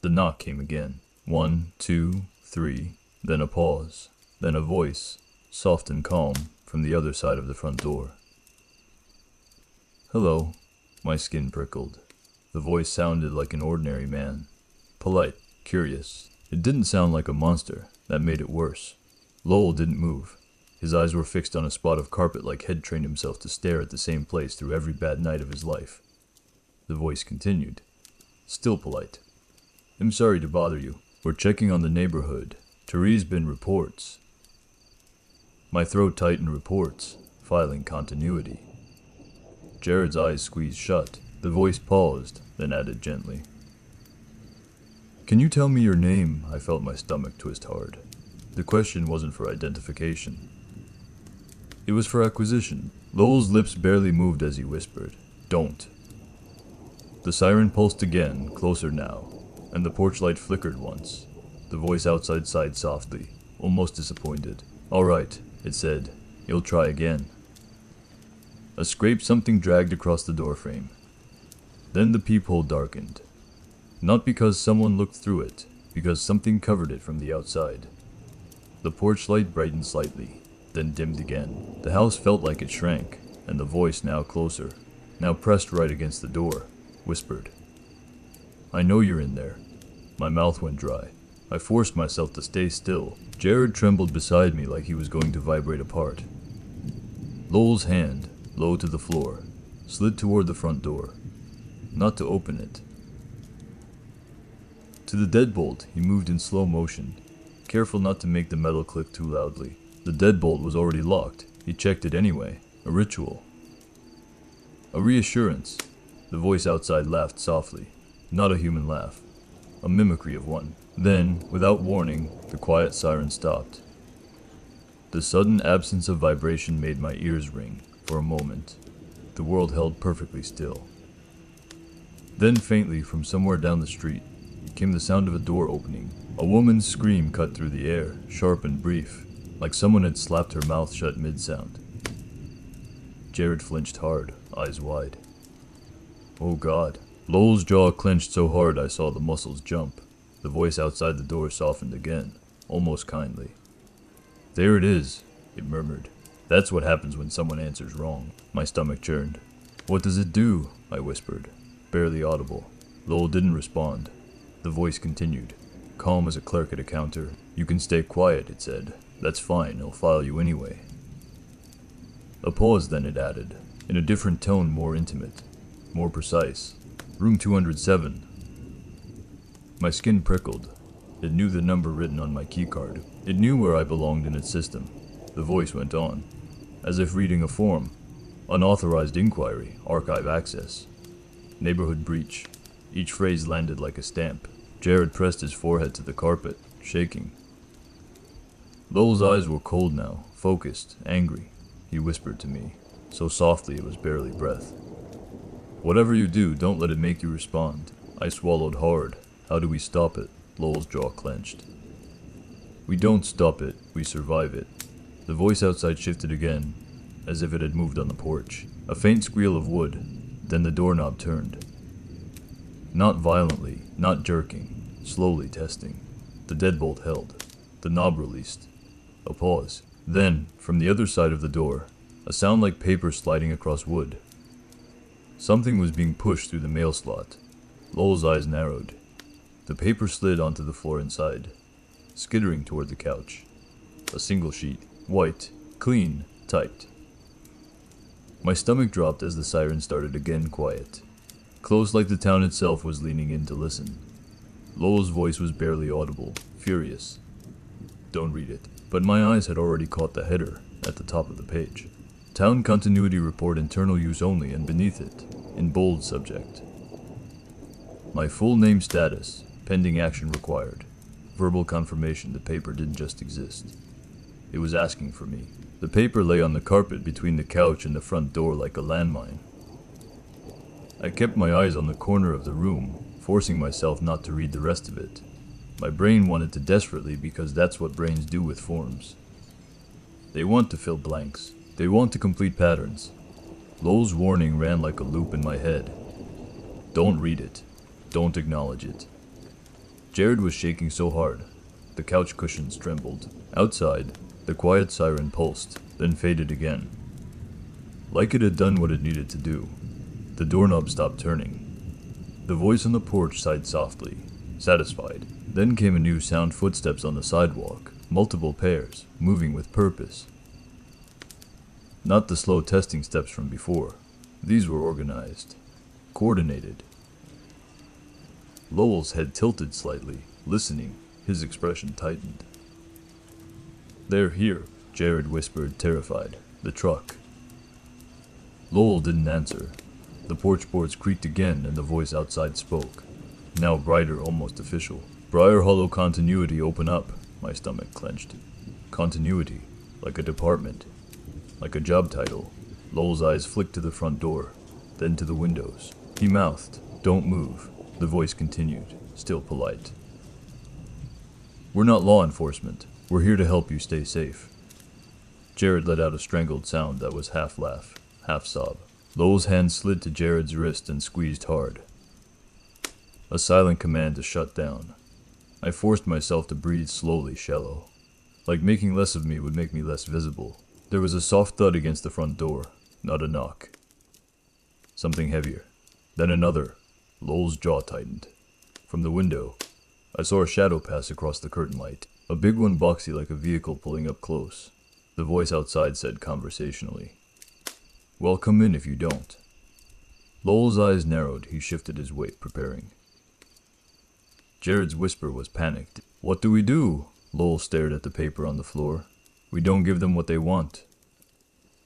The knock came again. 1, 2, 3, then a pause, then a voice, soft and calm, from the other side of the front door. "Hello." My skin prickled. The voice sounded like an ordinary man. Polite, curious. It didn't sound like a monster. That made it worse. Lowell didn't move. His eyes were fixed on a spot of carpet like he'd trained himself to stare at the same place through every bad night of his life. The voice continued. Still polite. "I'm sorry to bother you. We're checking on the neighborhood. Therese been reports." My throat tightened. Reports. Filing continuity. Jared's eyes squeezed shut. The voice paused, then added gently. "Can you tell me your name?" I felt my stomach twist hard. The question wasn't for identification. It was for acquisition. Lowell's lips barely moved as he whispered, "Don't." The siren pulsed again, closer now, and the porch light flickered once. The voice outside sighed softly, almost disappointed. "All right," it said. "You'll try again." A scrape something dragged across the doorframe. Then the peephole darkened. Not because someone looked through it, because something covered it from the outside. The porch light brightened slightly, then dimmed again. The house felt like it shrank, and the voice, now closer, now pressed right against the door, whispered, "I know you're in there." My mouth went dry. I forced myself to stay still. Jared trembled beside me like he was going to vibrate apart. Lowell's hand, low to the floor, slid toward the front door, not to open it. To the deadbolt, he moved in slow motion, careful not to make the metal click too loudly. The deadbolt was already locked. He checked it anyway. A ritual. A reassurance. The voice outside laughed softly. Not a human laugh. A mimicry of one. Then, without warning, the quiet siren stopped. The sudden absence of vibration made my ears ring. For a moment, the world held perfectly still. Then faintly, from somewhere down the street, came the sound of a door opening. A woman's scream cut through the air, sharp and brief, like someone had slapped her mouth shut mid-sound. Jared flinched hard, eyes wide. Oh God. Lowell's jaw clenched so hard I saw the muscles jump. The voice outside the door softened again, almost kindly. "There it is," it murmured. "That's what happens when someone answers wrong." My stomach churned. "What does it do?" I whispered, barely audible. Lowell didn't respond. The voice continued, calm as a clerk at a counter. "You can stay quiet," it said. "That's fine, I'll file you anyway." A pause, then it added, in a different tone, more intimate, more precise. "Room 207. My skin prickled. It knew the number written on my keycard. It knew where I belonged in its system. The voice went on, as if reading a form. Unauthorized inquiry, archive access. Neighborhood breach. Each phrase landed like a stamp. Jared pressed his forehead to the carpet, shaking. Lowell's eyes were cold now, focused, angry. He whispered to me, so softly it was barely breath. "Whatever you do, don't let it make you respond." I swallowed hard. "How do we stop it?" Lowell's jaw clenched. "We don't stop it, we survive it." The voice outside shifted again, as if it had moved on the porch. A faint squeal of wood, then the doorknob turned. Not violently, not jerking, slowly testing. The deadbolt held. The knob released. A pause. Then, from the other side of the door, a sound like paper sliding across wood. Something was being pushed through the mail slot. Lowell's eyes narrowed. The paper slid onto the floor inside, skittering toward the couch. A single sheet, white, clean, typed. My stomach dropped as the siren started again, quiet. Close, like the town itself was leaning in to listen. Lowell's voice was barely audible, furious. "Don't read it." But my eyes had already caught the header, at the top of the page. Town Continuity Report, internal use only, and beneath it, in bold subject, my full name, status, pending action required. Verbal confirmation the paper didn't just exist. It was asking for me. The paper lay on the carpet between the couch and the front door like a landmine. I kept my eyes on the corner of the room, forcing myself not to read the rest of it. My brain wanted to desperately, because that's what brains do with forms. They want to fill blanks. They want to complete patterns. Lowell's warning ran like a loop in my head. Don't read it. Don't acknowledge it. Jared was shaking so hard. The couch cushions trembled. Outside, the quiet siren pulsed, then faded again. Like it had done what it needed to do. The doorknob stopped turning. The voice on the porch sighed softly, satisfied. Then came a new sound: footsteps on the sidewalk, multiple pairs, moving with purpose. Not the slow testing steps from before. These were organized, coordinated. Lowell's head tilted slightly, listening. His expression tightened. "They're here," Jared whispered, terrified. "The truck." Lowell didn't answer. The porch boards creaked again, and the voice outside spoke, now brighter, almost official. "Briar Hollow continuity, open up." My stomach clenched. Continuity, like a department, like a job title. Lowell's eyes flicked to the front door, then to the windows. He mouthed, "Don't move." The voice continued, still polite. "We're not law enforcement. We're here to help you stay safe." Jared let out a strangled sound that was half laugh, half sob. Lowell's hand slid to Jared's wrist and squeezed hard. A silent command to shut down. I forced myself to breathe slowly, shallow. Like making less of me would make me less visible. There was a soft thud against the front door, not a knock. Something heavier. Then another. Lowell's jaw tightened. From the window, I saw a shadow pass across the curtain light. A big one, boxy like a vehicle pulling up close. The voice outside said conversationally, "Well, come in if you don't." Lowell's eyes narrowed. He shifted his weight, preparing. Jared's whisper was panicked. "What do we do?" Lowell stared at the paper on the floor. "We don't give them what they want."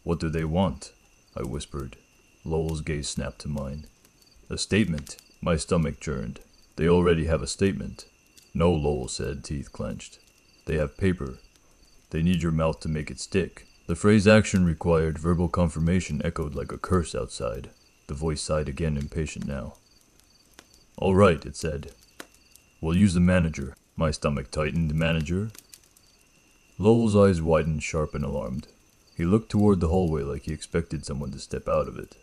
"What do they want?" I whispered. Lowell's gaze snapped to mine. "A statement." My stomach churned. "They already have a statement." "No," Lowell said, teeth clenched. "They have paper. They need your mouth to make it stick." The phrase "action required" verbal confirmation echoed like a curse outside. The voice sighed again, impatient now. "All right," it said. "We'll use the manager." My stomach tightened. "Manager?" Lowell's eyes widened, sharp and alarmed. He looked toward the hallway like he expected someone to step out of it.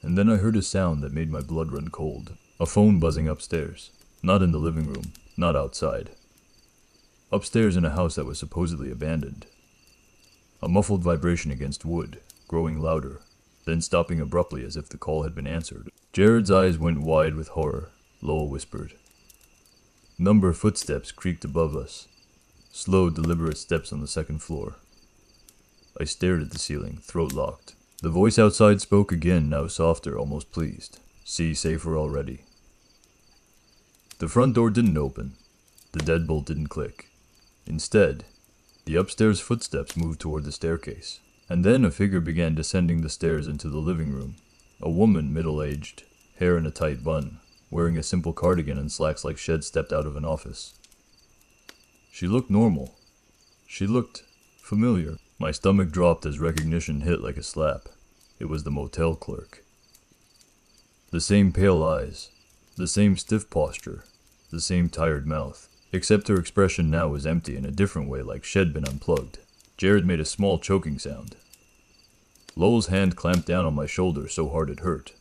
And then I heard a sound that made my blood run cold. A phone buzzing upstairs. Not in the living room. Not outside. Upstairs in a house that was supposedly abandoned. A muffled vibration against wood, growing louder, then stopping abruptly as if the call had been answered. Jared's eyes went wide with horror. Lowell whispered. Number footsteps creaked above us. Slow, deliberate steps on the second floor. I stared at the ceiling, throat locked. The voice outside spoke again, now softer, almost pleased. "See, safer already." The front door didn't open. The deadbolt didn't click. Instead, the upstairs footsteps moved toward the staircase. And then a figure began descending the stairs into the living room. A woman, middle-aged, hair in a tight bun, wearing a simple cardigan and slacks like she'd stepped out of an office. She looked normal. She looked familiar. My stomach dropped as recognition hit like a slap. It was the motel clerk. The same pale eyes, the same stiff posture, the same tired mouth, except her expression now was empty in a different way, like she'd been unplugged. Jared made a small choking sound. Lowell's hand clamped down on my shoulder so hard it hurt.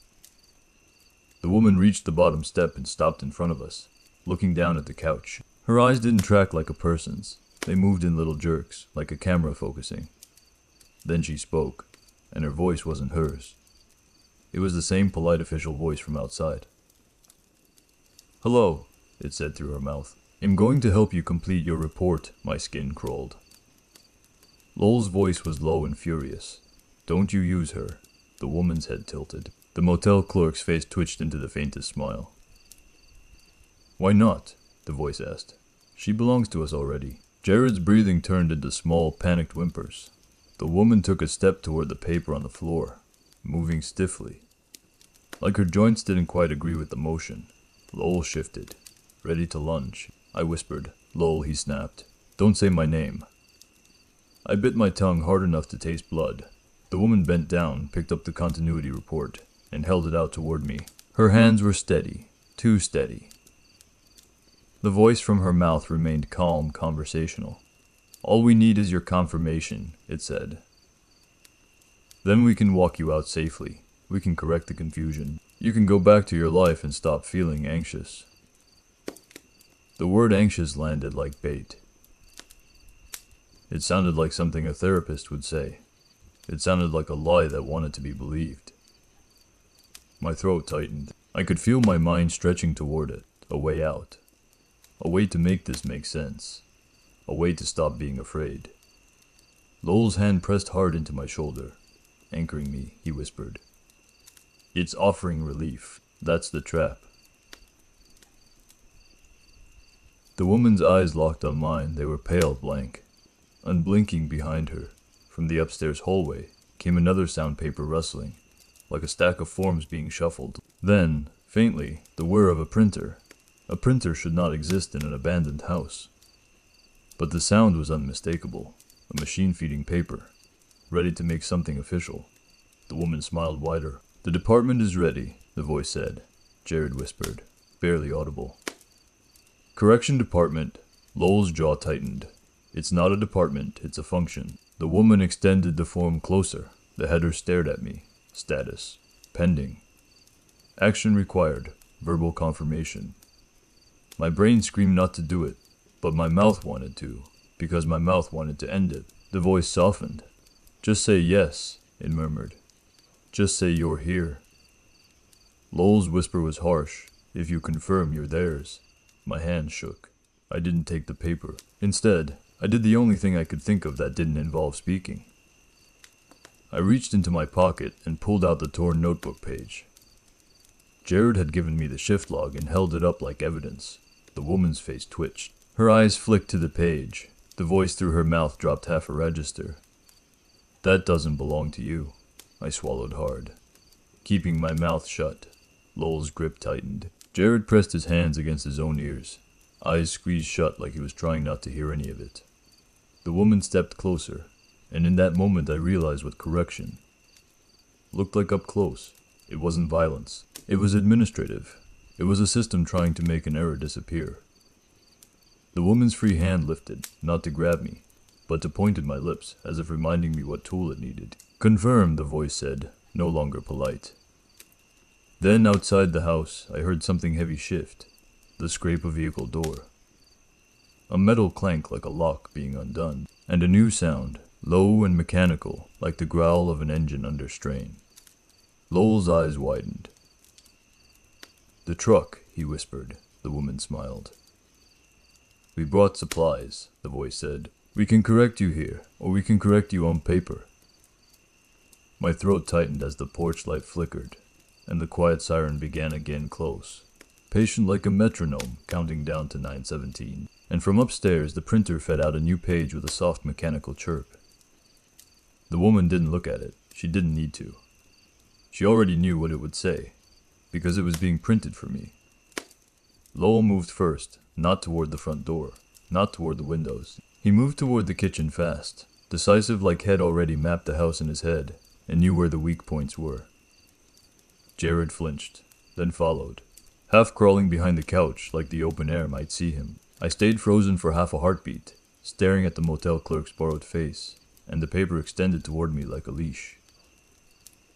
The woman reached the bottom step and stopped in front of us, looking down at the couch. Her eyes didn't track like a person's. They moved in little jerks, like a camera focusing. Then she spoke, and her voice wasn't hers. It was the same polite official voice from outside. "Hello," it said through her mouth. "I'm going to help you complete your report." My skin crawled. Lowell's voice was low and furious. "Don't you use her." The woman's head tilted. The motel clerk's face twitched into the faintest smile. "Why not?" the voice asked. "She belongs to us already." Jared's breathing turned into small, panicked whimpers. The woman took a step toward the paper on the floor, moving stiffly. Like her joints didn't quite agree with the motion. Lowell shifted, ready to lunge. I whispered. "Lowell," he snapped. "Don't say my name." I bit my tongue hard enough to taste blood. The woman bent down, picked up the continuity report, and held it out toward me. Her hands were steady, too steady. The voice from her mouth remained calm, conversational. "All we need is your confirmation," it said. "Then we can walk you out safely. We can correct the confusion. You can go back to your life and stop feeling anxious." The word anxious landed like bait. It sounded like something a therapist would say. It sounded like a lie that wanted to be believed. My throat tightened. I could feel my mind stretching toward it, a way out. A way to make this make sense. A way to stop being afraid. Lowell's hand pressed hard into my shoulder. "Anchoring me," he whispered. "It's offering relief. That's the trap." The woman's eyes locked on mine. They were pale, blank. Unblinking behind her, from the upstairs hallway, came another sound, paper rustling, like a stack of forms being shuffled. Then, faintly, the whir of a printer. A printer should not exist in an abandoned house. But the sound was unmistakable. A machine feeding paper, ready to make something official. The woman smiled wider. "The department is ready," the voice said. Jared whispered, barely audible. "Correction department." Lowell's jaw tightened. "It's not a department, it's a function." The woman extended the form closer. The header stared at me. Status. Pending. Action required. Verbal confirmation. My brain screamed not to do it, but my mouth wanted to. because my mouth wanted to end it. The voice softened. "Just say yes," it murmured. "Just say you're here." Lowell's whisper was harsh. "If you confirm you're theirs." My hand shook. I didn't take the paper. Instead, I did the only thing I could think of that didn't involve speaking. I reached into my pocket and pulled out the torn notebook page. Jared had given me the shift log and held it up like evidence. The woman's face twitched. Her eyes flicked to the page. The voice through her mouth dropped half a register. "That doesn't belong to you." I swallowed hard. Keeping my mouth shut, Lowell's grip tightened. Jared pressed his hands against his own ears, eyes squeezed shut like he was trying not to hear any of it. The woman stepped closer, and in that moment I realized what correction looked like up close. It wasn't violence. It was administrative. It was a system trying to make an error disappear. The woman's free hand lifted, not to grab me, but to point at my lips, as if reminding me what tool it needed. "Confirm," the voice said, no longer polite. Then, outside the house, I heard something heavy shift, the scrape of a vehicle door. A metal clank like a lock being undone, and a new sound, low and mechanical, like the growl of an engine under strain. Lowell's eyes widened. "The truck," he whispered. The woman smiled. "We brought supplies," the voice said. "We can correct you here, or we can correct you on paper." My throat tightened as the porch light flickered, and the quiet siren began again close, patient like a metronome, counting down to 9:17. And from upstairs the printer fed out a new page with a soft mechanical chirp. The woman didn't look at it. She didn't need to. She already knew what it would say, because it was being printed for me. Lowell moved first, not toward the front door, not toward the windows. He moved toward the kitchen fast, decisive like he'd already mapped the house in his head, and knew where the weak points were. Jared flinched, then followed, half crawling behind the couch like the open air might see him. I stayed frozen for half a heartbeat, staring at the motel clerk's borrowed face, and the paper extended toward me like a leash.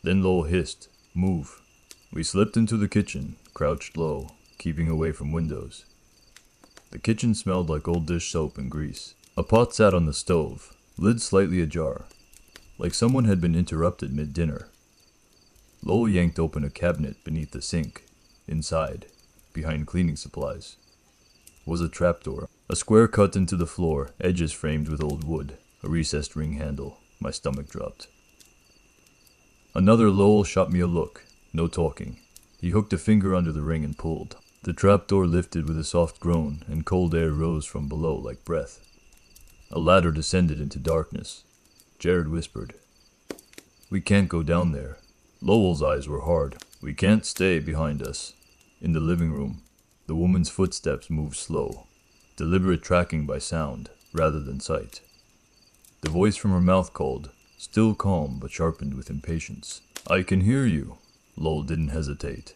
Then Lowell hissed, "Move." We slipped into the kitchen, crouched low, keeping away from windows. The kitchen smelled like old dish soap and grease. A pot sat on the stove, lid slightly ajar, like someone had been interrupted mid-dinner. Lowell yanked open a cabinet beneath the sink. Inside, behind cleaning supplies, was a trapdoor, a square cut into the floor, edges framed with old wood, a recessed ring handle. My stomach dropped. Another Lowell shot me a look, no talking. He hooked a finger under the ring and pulled. The trapdoor lifted with a soft groan, and cold air rose from below like breath. A ladder descended into darkness. Jared whispered, "We can't go down there." Lowell's eyes were hard. "We can't stay behind us." In the living room, the woman's footsteps moved slow, deliberate tracking by sound rather than sight. The voice from her mouth called, still calm but sharpened with impatience. "I can hear you." Lowell didn't hesitate.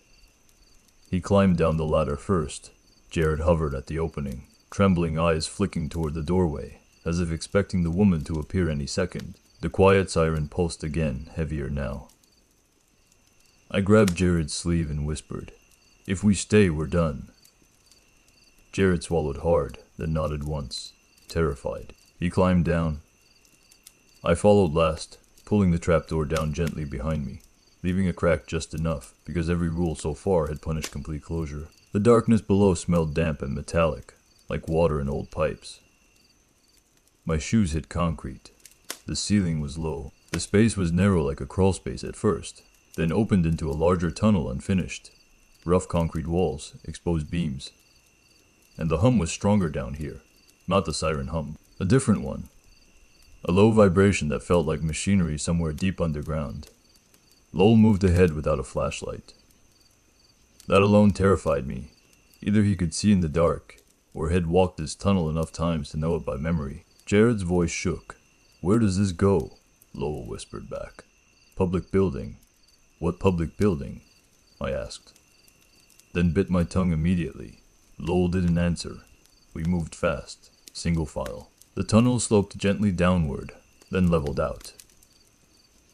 He climbed down the ladder first. Jared hovered at the opening, trembling eyes flicking toward the doorway, as if expecting the woman to appear any second. The quiet siren pulsed again, heavier now. I grabbed Jared's sleeve and whispered, "If we stay, we're done." Jared swallowed hard, then nodded once, terrified. He climbed down. I followed last, pulling the trapdoor down gently behind me, leaving a crack just enough, because every rule so far had punished complete closure. The darkness below smelled damp and metallic, like water in old pipes. My shoes hit concrete. The ceiling was low. The space was narrow like a crawl space at first, then opened into a larger tunnel unfinished. Rough concrete walls, exposed beams. And the hum was stronger down here. Not the siren hum. A different one. A low vibration that felt like machinery somewhere deep underground. Lowell moved ahead without a flashlight. That alone terrified me. Either he could see in the dark, or had walked this tunnel enough times to know it by memory. Jared's voice shook. "Where does this go?" Lowell whispered back. "Public building." "What public building?" I asked. Then bit my tongue immediately. Lowell didn't answer. We moved fast, single file. The tunnel sloped gently downward, then leveled out.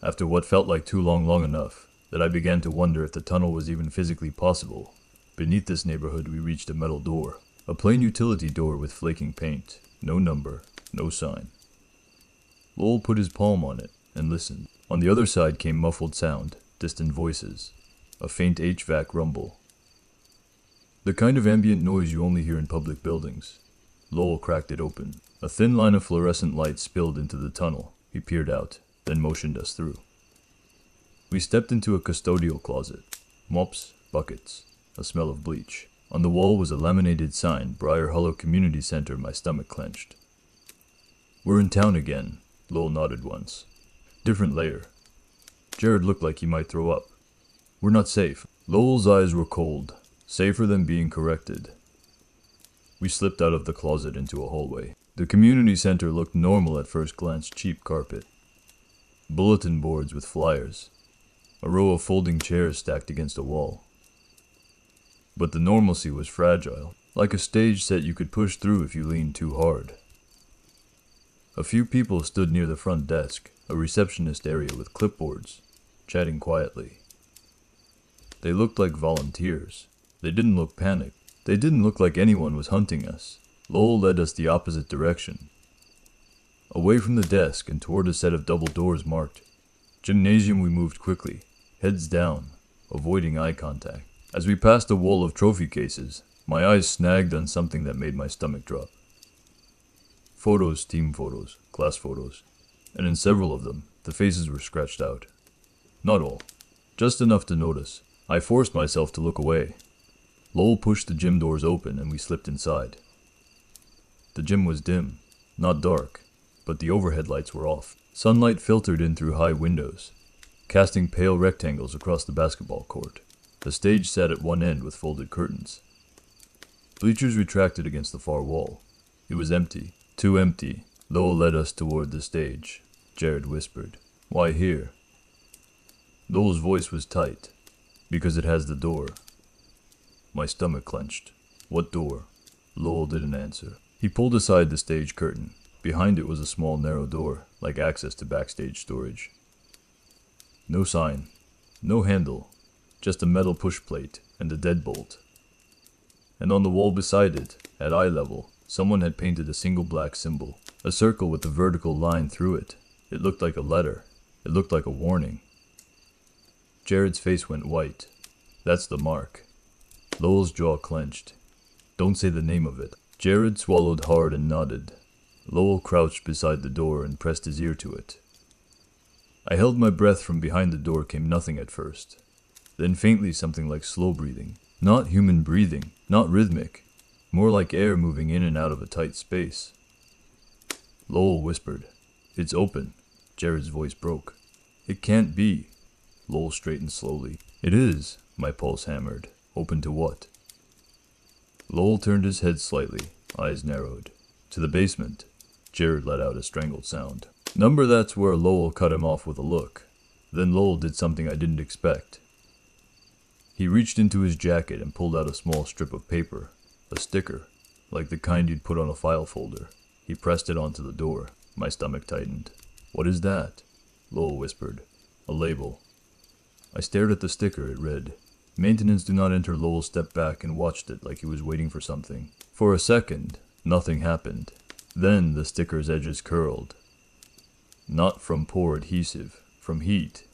After what felt like too long enough, that I began to wonder if the tunnel was even physically possible. Beneath this neighborhood we reached a metal door. A plain utility door with flaking paint. No number. No sign. Lowell put his palm on it and listened. On the other side came muffled sound, distant voices, a faint HVAC rumble. The kind of ambient noise you only hear in public buildings. Lowell cracked it open. A thin line of fluorescent light spilled into the tunnel. He peered out, then motioned us through. We stepped into a custodial closet. Mops, buckets, a smell of bleach. On the wall was a laminated sign, Briar Hollow Community Center. My stomach clenched. We're in town again, Lowell nodded once. Different layer. Jared looked like he might throw up. We're not safe. Lowell's eyes were cold, safer than being corrected. We slipped out of the closet into a hallway. The community center looked normal at first glance. Cheap carpet, bulletin boards with flyers, a row of folding chairs stacked against a wall. But the normalcy was fragile, like a stage set you could push through if you leaned too hard. A few people stood near the front desk, a receptionist area with clipboards, chatting quietly. They looked like volunteers. They didn't look panicked. They didn't look like anyone was hunting us. Lowell led us the opposite direction, away from the desk and toward a set of double doors marked Gymnasium. We moved quickly, heads down, avoiding eye contact. As we passed a wall of trophy cases, my eyes snagged on something that made my stomach drop. Photos, team photos, class photos, and in several of them, the faces were scratched out. Not all, just enough to notice. I forced myself to look away. Lowell pushed the gym doors open and we slipped inside. The gym was dim, not dark, but the overhead lights were off. Sunlight filtered in through high windows, casting pale rectangles across the basketball court. The stage sat at one end with folded curtains. Bleachers retracted against the far wall. It was empty, too empty. Lowell led us toward the stage. Jared whispered, "Why here?" Lowell's voice was tight, "Because it has the door." My stomach clenched. "What door?" Lowell didn't answer. He pulled aside the stage curtain. Behind it was a small narrow door, like access to backstage storage. No sign, no handle, just a metal push plate and a deadbolt. And on the wall beside it, at eye level, someone had painted a single black symbol, a circle with a vertical line through it. It looked like a letter. It looked like a warning. Jared's face went white. "That's the mark." Lowell's jaw clenched. "Don't say the name of it." Jared swallowed hard and nodded. Lowell crouched beside the door and pressed his ear to it. I held my breath. From behind the door came nothing at first. Then faintly something like slow breathing. Not human breathing, not rhythmic. More like air moving in and out of a tight space. Lowell whispered, "It's open." Jared's voice broke. "It can't be." Lowell straightened slowly. "It is," my pulse hammered. "Open to what?" Lowell turned his head slightly, eyes narrowed. "To the basement." Jared let out a strangled sound. Number that's where Lowell cut him off with a look. Then Lowell did something I didn't expect. He reached into his jacket and pulled out a small strip of paper, a sticker, like the kind you'd put on a file folder. He pressed it onto the door. My stomach tightened. "What is that?" Lowell whispered. "A label." I stared at the sticker. It read, "Maintenance do not enter." Lowell stepped back and watched it like he was waiting for something. For a second, nothing happened. Then the sticker's edges curled. Not from poor adhesive, from heat.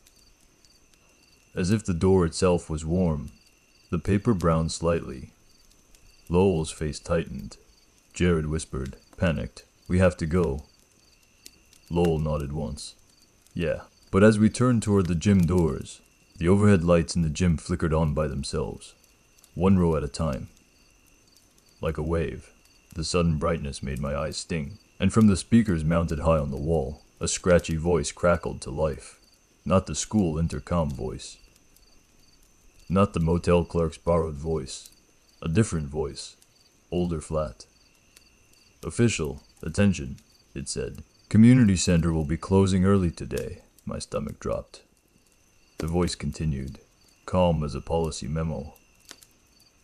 As if the door itself was warm. The paper browned slightly. Lowell's face tightened. Jared whispered, panicked, "We have to go." Lowell nodded once. "Yeah." But as we turned toward the gym doors, the overhead lights in the gym flickered on by themselves, one row at a time. Like a wave, the sudden brightness made my eyes sting, and from the speakers mounted high on the wall, a scratchy voice crackled to life. Not the school intercom voice. Not the motel clerk's borrowed voice. A different voice, older flat. "Official, attention," it said. "Community center will be closing early today." My stomach dropped. The voice continued, calm as a policy memo.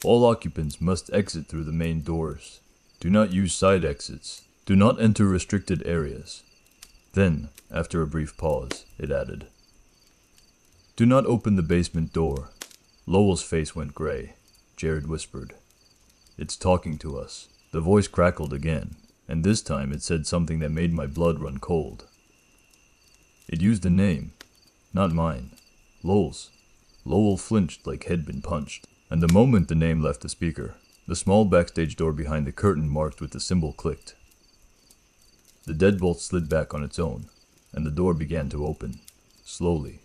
"All occupants must exit through the main doors. Do not use side exits. Do not enter restricted areas." Then, after a brief pause, it added, "Do not open the basement door." Lowell's face went gray. Jared whispered, "It's talking to us." The voice crackled again. and this time it said something that made my blood run cold. It used a name, not mine, Lowell's. Lowell flinched like he'd been punched, and the moment the name left the speaker, the small backstage door behind the curtain marked with the symbol clicked. The deadbolt slid back on its own, and the door began to open, slowly,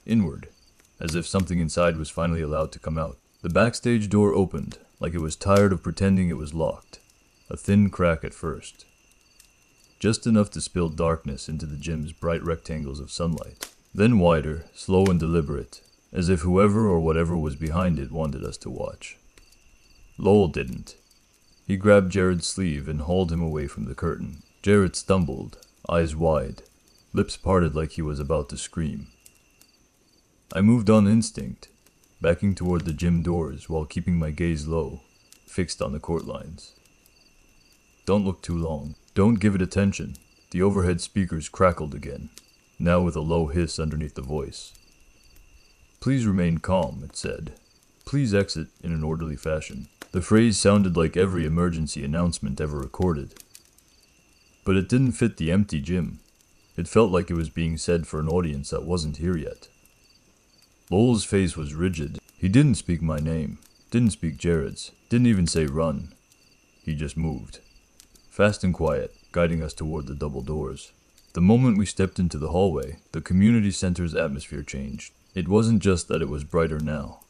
inward, as if something inside was finally allowed to come out. The backstage door opened, like it was tired of pretending it was locked, a thin crack at first, just enough to spill darkness into the gym's bright rectangles of sunlight, then wider, slow and deliberate, as if whoever or whatever was behind it wanted us to watch. Lowell didn't. He grabbed Jared's sleeve and hauled him away from the curtain. Jared stumbled, eyes wide, lips parted like he was about to scream. I moved on instinct, backing toward the gym doors while keeping my gaze low, fixed on the court lines. Don't look too long. Don't give it attention. The overhead speakers crackled again, now with a low hiss underneath the voice. Please remain calm, it said. Please exit in an orderly fashion. The phrase sounded like every emergency announcement ever recorded. But it didn't fit the empty gym. It felt like it was being said for an audience that wasn't here yet. Lowell's face was rigid. He didn't speak my name, didn't speak Jared's, didn't even say run. He just moved, fast and quiet, guiding us toward the double doors. The moment we stepped into the hallway, the community center's atmosphere changed. It wasn't just that it was brighter now,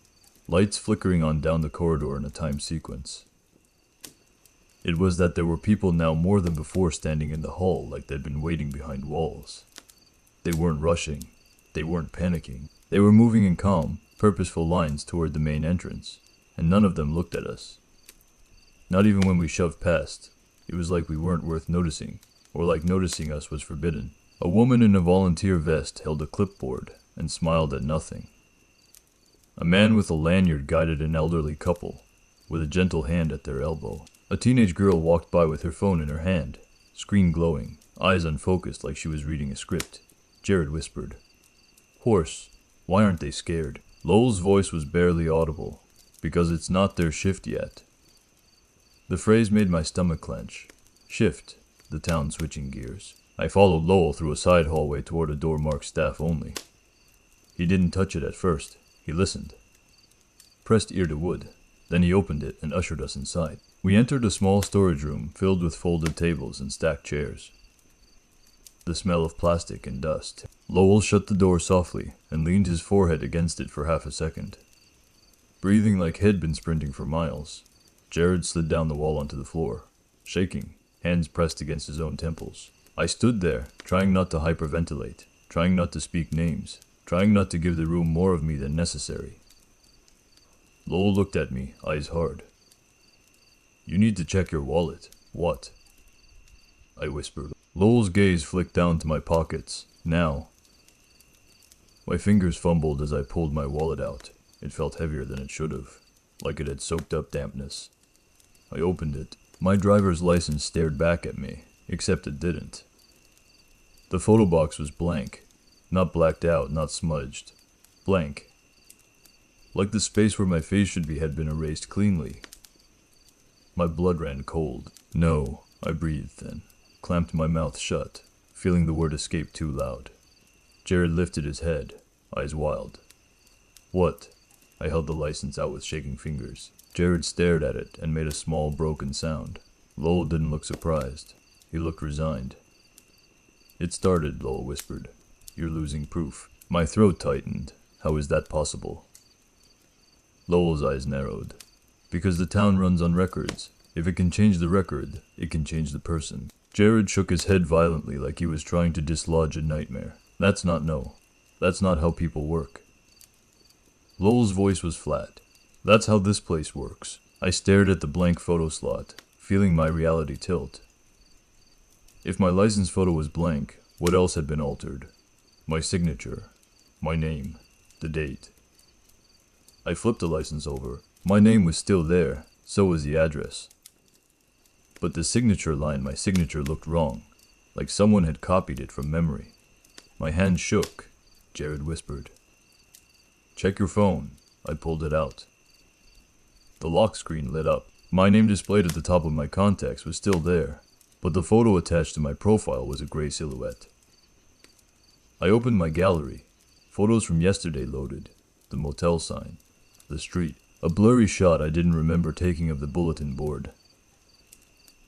lights flickering on down the corridor in a time sequence. It was that there were people now more than before standing in the hall like they'd been waiting behind walls. They weren't rushing. They weren't panicking. They were moving in calm, purposeful lines toward the main entrance, and none of them looked at us. Not even when we shoved past. It was like we weren't worth noticing, or like noticing us was forbidden. A woman in a volunteer vest held a clipboard and smiled at nothing. A man with a lanyard guided an elderly couple, with a gentle hand at their elbow. A teenage girl walked by with her phone in her hand, screen glowing, eyes unfocused like she was reading a script. Jared whispered, "Horse, why aren't they scared?" Lowell's voice was barely audible, because it's not their shift yet. The phrase made my stomach clench. Shift, the town switching gears. I followed Lowell through a side hallway toward a door marked staff only. He didn't touch it at first. He listened. Pressed ear to wood. Then he opened it and ushered us inside. We entered a small storage room filled with folded tables and stacked chairs. The smell of plastic and dust. Lowell shut the door softly and leaned his forehead against it for half a second. Breathing like he'd been sprinting for miles, Jared slid down the wall onto the floor, shaking, hands pressed against his own temples. I stood there, trying not to hyperventilate, trying not to speak names, trying not to give the room more of me than necessary. Lowell looked at me, eyes hard. "You need to check your wallet." "What?" I whispered. Lowell's gaze flicked down to my pockets. "Now." My fingers fumbled as I pulled my wallet out. It felt heavier than it should have, like it had soaked up dampness. I opened it. My driver's license stared back at me, except it didn't. The photo box was blank. Not blacked out, not smudged. Blank. Like the space where my face should be had been erased cleanly. My blood ran cold. "No," I breathed then, clamped my mouth shut, feeling the word escape too loud. Jared lifted his head, eyes wild. "What?" I held the license out with shaking fingers. Jared stared at it and made a small broken sound. Lowell didn't look surprised. He looked resigned. "It started," Lowell whispered. "You're losing proof." My throat tightened. How is that possible? Lowell's eyes narrowed. "Because the town runs on records. If it can change the record, it can change the person." Jared shook his head violently like he was trying to dislodge a nightmare. "That's not no. That's not how people work." Lowell's voice was flat. "That's how this place works." I stared at the blank photo slot, feeling my reality tilt. If my license photo was blank, what else had been altered? My signature, my name, the date. I flipped the license over. My name was still there, so was the address. But the signature line, my signature looked wrong, like someone had copied it from memory. My hand shook. Jared whispered, "Check your phone." I pulled it out. The lock screen lit up. My name displayed at the top of my contacts was still there. but the photo attached to my profile was a gray silhouette. I opened my gallery. Photos from yesterday loaded. The motel sign. The street. A blurry shot I didn't remember taking of the bulletin board.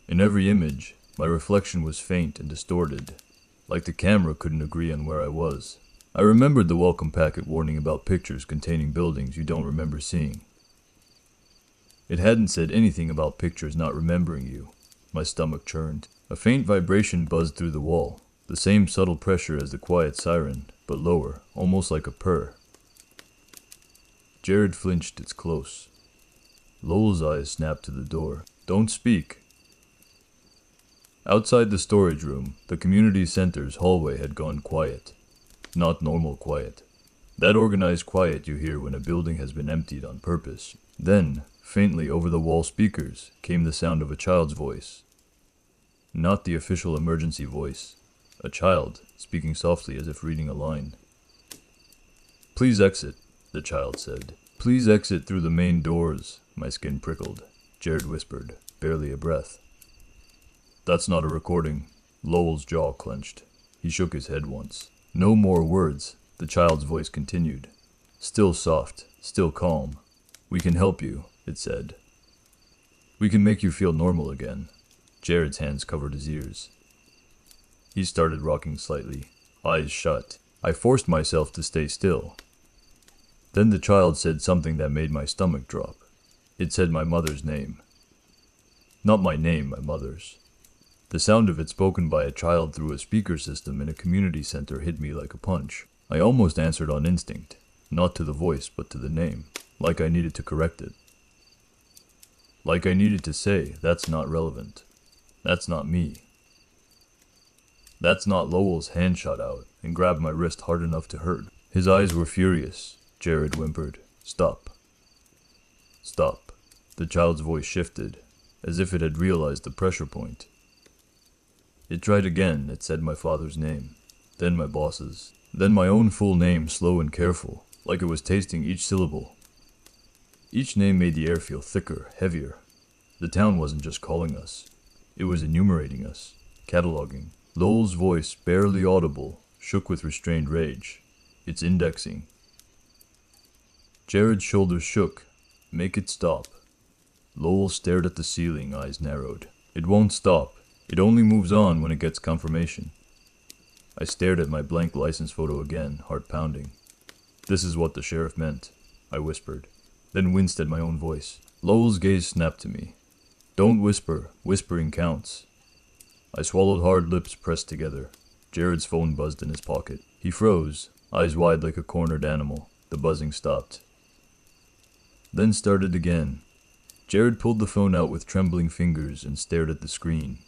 In every image, my reflection was faint and distorted, like the camera couldn't agree on where I was. I remembered the welcome packet warning about pictures containing buildings you don't remember seeing. It hadn't said anything about pictures not remembering you. My stomach churned. A faint vibration buzzed through the wall, the same subtle pressure as the quiet siren, but lower, almost like a purr. Jared flinched. It's close. Lowell's eyes snapped to the door. Don't speak. Outside the storage room, the community center's hallway had gone quiet. Not normal quiet. That organized quiet you hear when a building has been emptied on purpose. Then, faintly over the wall speakers, came the sound of a child's voice. Not the official emergency voice. A child, speaking softly as if reading a line. Please exit, the child said. Please exit through the main doors. My skin prickled. Jared whispered, barely a breath. That's not a recording. Lowell's jaw clenched. He shook his head once. No more words, the child's voice continued. Still soft, still calm. We can help you, it said. We can make you feel normal again. Jared's hands covered his ears. He started rocking slightly, eyes shut. I forced myself to stay still. Then the child said something that made my stomach drop. It said my mother's name. Not my name, my mother's. The sound of it spoken by a child through a speaker system in a community center hit me like a punch. I almost answered on instinct, not to the voice but to the name, like I needed to correct it. Like I needed to say, that's not relevant. That's not me. That's not. Lowell's hand shot out and grabbed my wrist hard enough to hurt. His eyes were furious. Jared whimpered, Stop. Stop. The child's voice shifted, as if it had realized the pressure point. It tried again. It said my father's name, then my boss's, then my own full name, slow and careful, like it was tasting each syllable. Each name made the air feel thicker, heavier. The town wasn't just calling us. It was enumerating us, cataloging. Lowell's voice, barely audible, shook with restrained rage. It's indexing. Jared's shoulders shook. Make it stop. Lowell stared at the ceiling, eyes narrowed. It won't stop. It only moves on when it gets confirmation. I stared at my blank license photo again, heart pounding. This is what the sheriff meant, I whispered, then winced at my own voice. Lowell's gaze snapped to me. Don't whisper. Whispering counts. I swallowed hard, lips pressed together. Jared's phone buzzed in his pocket. He froze, eyes wide like a cornered animal. The buzzing stopped. Then started again. Jared pulled the phone out with trembling fingers and stared at the screen.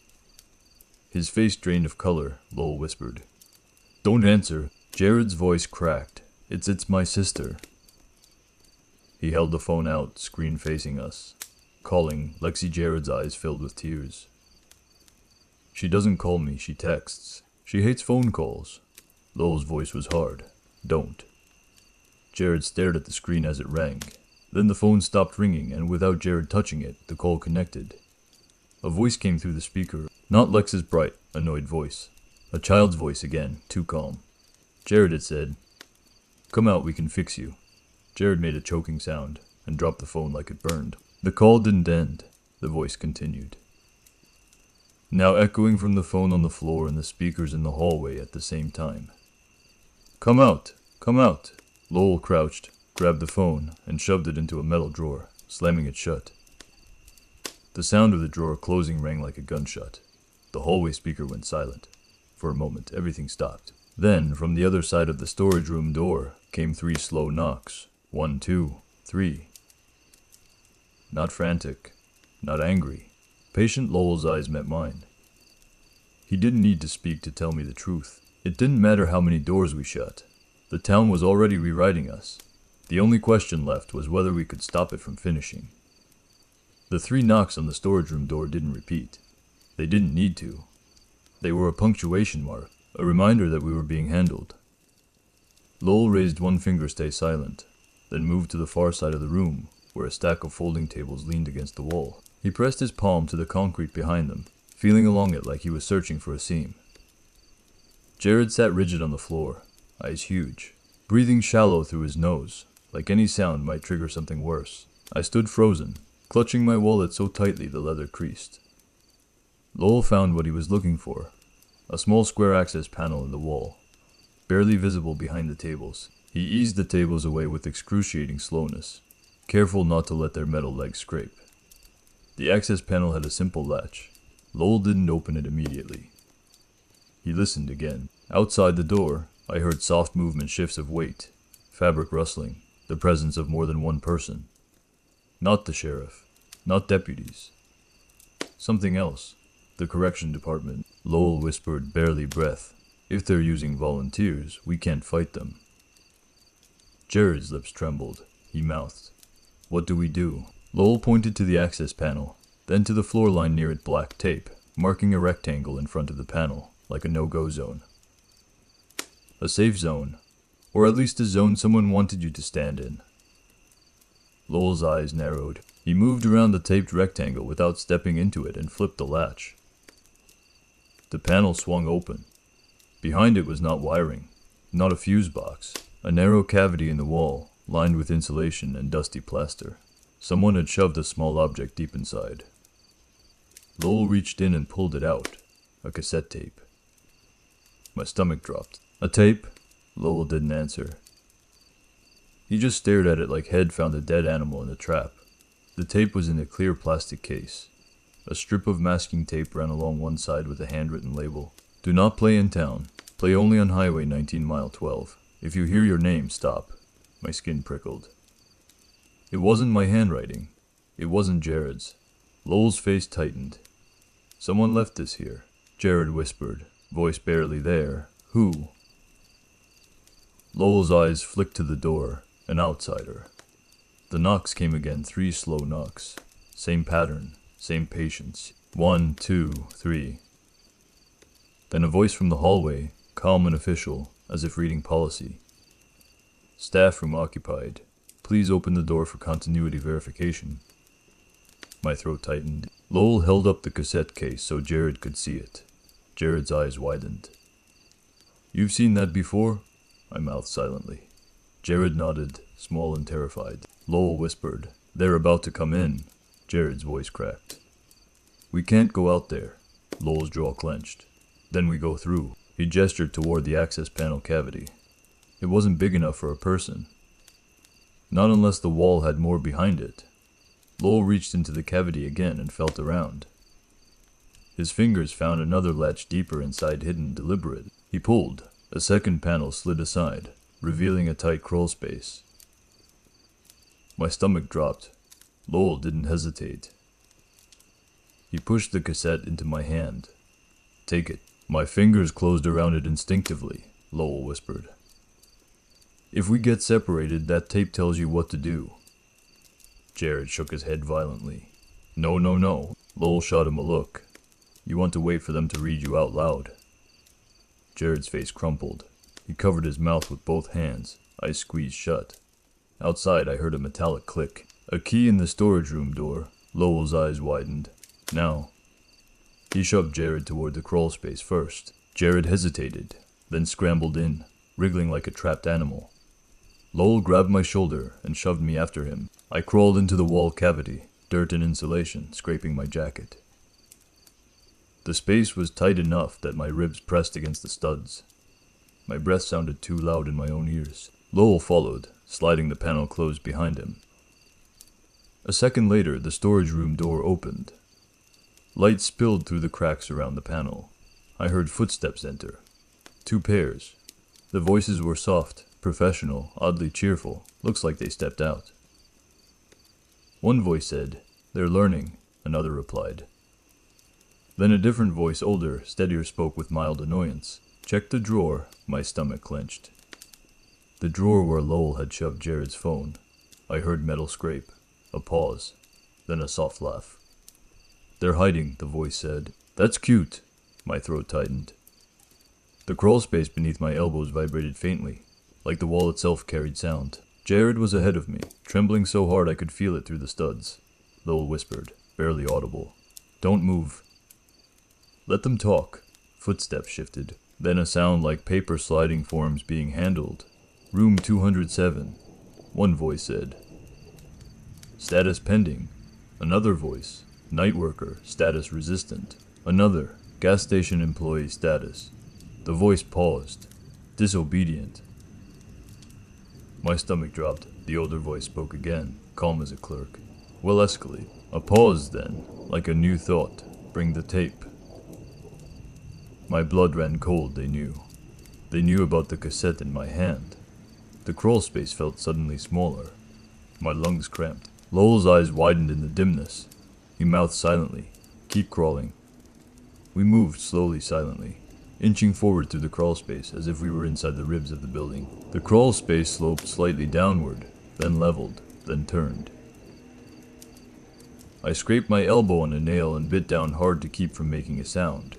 His face drained of color, Lowell whispered. Don't answer. Jared's voice cracked. It's my sister. He held the phone out, screen facing us. Calling, Lexi. Jared's eyes filled with tears. She doesn't call me, she texts. She hates phone calls. Lowell's voice was hard. Don't. Jared stared at the screen as it rang. Then the phone stopped ringing, and without Jared touching it, the call connected. A voice came through the speaker. Not Lex's bright, annoyed voice. A child's voice again, too calm. Jared had said, Come out, we can fix you. Jared made a choking sound, and dropped the phone like it burned. The call didn't end. The voice continued. Now echoing from the phone on the floor and the speakers in the hallway at the same time. Come out! Come out! Lowell crouched, grabbed the phone, and shoved it into a metal drawer, slamming it shut. The sound of the drawer closing rang like a gunshot. The hallway speaker went silent. For a moment, everything stopped. Then, from the other side of the storage room door, came 3 slow knocks. 1, 2, 3. Not frantic, not angry. Patient. Lowell's eyes met mine. He didn't need to speak to tell me the truth. It didn't matter how many doors we shut. The town was already rewriting us. The only question left was whether we could stop it from finishing. The 3 knocks on the storage room door didn't repeat. They didn't need to. They were a punctuation mark, a reminder that we were being handled. Lowell raised one finger, stay silent, then moved to the far side of the room, where a stack of folding tables leaned against the wall. He pressed his palm to the concrete behind them, feeling along it like he was searching for a seam. Jared sat rigid on the floor, eyes huge, breathing shallow through his nose, like any sound might trigger something worse. I stood frozen, clutching my wallet so tightly the leather creased. Lowell found what he was looking for, a small square access panel in the wall, barely visible behind the tables. He eased the tables away with excruciating slowness, careful not to let their metal legs scrape. The access panel had a simple latch. Lowell didn't open it immediately. He listened again. Outside the door, I heard soft movement, shifts of weight, fabric rustling, the presence of more than one person. Not the sheriff, not deputies. Something else. The correction department. Lowell whispered, barely breath. If they're using volunteers, we can't fight them. Jared's lips trembled. He mouthed, "What do we do?" Lowell pointed to the access panel, then to the floor line near it, black tape, marking a rectangle in front of the panel, like a no-go zone. A safe zone, or at least a zone someone wanted you to stand in. Lowell's eyes narrowed. He moved around the taped rectangle without stepping into it and flipped the latch. The panel swung open. Behind it was not wiring, not a fuse box, a narrow cavity in the wall, lined with insulation and dusty plaster. Someone had shoved a small object deep inside. Lowell reached in and pulled it out, a cassette tape. My stomach dropped. "A tape?" Lowell didn't answer. He just stared at it like Head found a dead animal in a trap. The tape was in a clear plastic case. A strip of masking tape ran along one side with a handwritten label. "Do not play in town. Play only on Highway 19 Mile 12. If you hear your name, stop." My skin prickled. It wasn't my handwriting. It wasn't Jared's. Lowell's face tightened. "Someone left this here," Jared whispered, voice barely there. "Who?" Lowell's eyes flicked to the door. An outsider. The knocks came again, 3 slow knocks. Same pattern, same patience. 1, 2, 3. Then a voice from the hallway, calm and official, as if reading policy. "Staff room occupied. Please open the door for continuity verification." My throat tightened. Lowell held up the cassette case so Jared could see it. Jared's eyes widened. "You've seen that before?" I mouthed silently. Jared nodded, small and terrified. Lowell whispered, "They're about to come in." Jared's voice cracked. "We can't go out there." Lowell's jaw clenched. "Then we go through." He gestured toward the access panel cavity. It wasn't big enough for a person. Not unless the wall had more behind it. Lowell reached into the cavity again and felt around. His fingers found another latch deeper inside, hidden, deliberate. He pulled. A second panel slid aside, revealing a tight crawl space. My stomach dropped. Lowell didn't hesitate. He pushed the cassette into my hand. "Take it." My fingers closed around it instinctively, Lowell whispered. "If we get separated, that tape tells you what to do." Jared shook his head violently. "No, no, no." Lowell shot him a look. "You want to wait for them to read you out loud." Jared's face crumpled. He covered his mouth with both hands, eyes squeezed shut. Outside, I heard a metallic click. A key in the storage room door. Lowell's eyes widened. "Now." He shoved Jared toward the crawl space first. Jared hesitated, then scrambled in, wriggling like a trapped animal. Lowell grabbed my shoulder and shoved me after him. I crawled into the wall cavity, dirt and insulation scraping my jacket. The space was tight enough that my ribs pressed against the studs. My breath sounded too loud in my own ears. Lowell followed, sliding the panel closed behind him. A second later, the storage room door opened. Light spilled through the cracks around the panel. I heard footsteps enter. 2 pairs. The voices were soft, professional, oddly cheerful. Looks like they stepped out. One voice said, "They're learning," another replied. Then a different voice, older, steadier, spoke with mild annoyance. "Check the drawer." My stomach clenched. The drawer where Lowell had shoved Jared's phone. I heard metal scrape. A pause. Then a soft laugh. "They're hiding," the voice said. "That's cute." My throat tightened. The crawl space beneath my elbows vibrated faintly, like the wall itself carried sound. Jared was ahead of me, trembling so hard I could feel it through the studs. Lowell whispered, barely audible, "Don't move." Let them talk. Footsteps shifted. Then a sound like paper sliding forms being handled. Room 207. One voice said. Status pending. Another voice. Night worker, status resistant. Another. Gas station employee status. The voice paused. Disobedient. My stomach dropped. The older voice spoke again, calm as a clerk. We'll escalate. A pause then, like a new thought. Bring the tape. My blood ran cold, they knew. They knew about the cassette in my hand. The crawl space felt suddenly smaller. My lungs cramped. Lowell's eyes widened in the dimness. He mouthed silently. Keep crawling. We moved slowly, silently, inching forward through the crawl space as if we were inside the ribs of the building. The crawl space sloped slightly downward, then leveled, then turned. I scraped my elbow on a nail and bit down hard to keep from making a sound.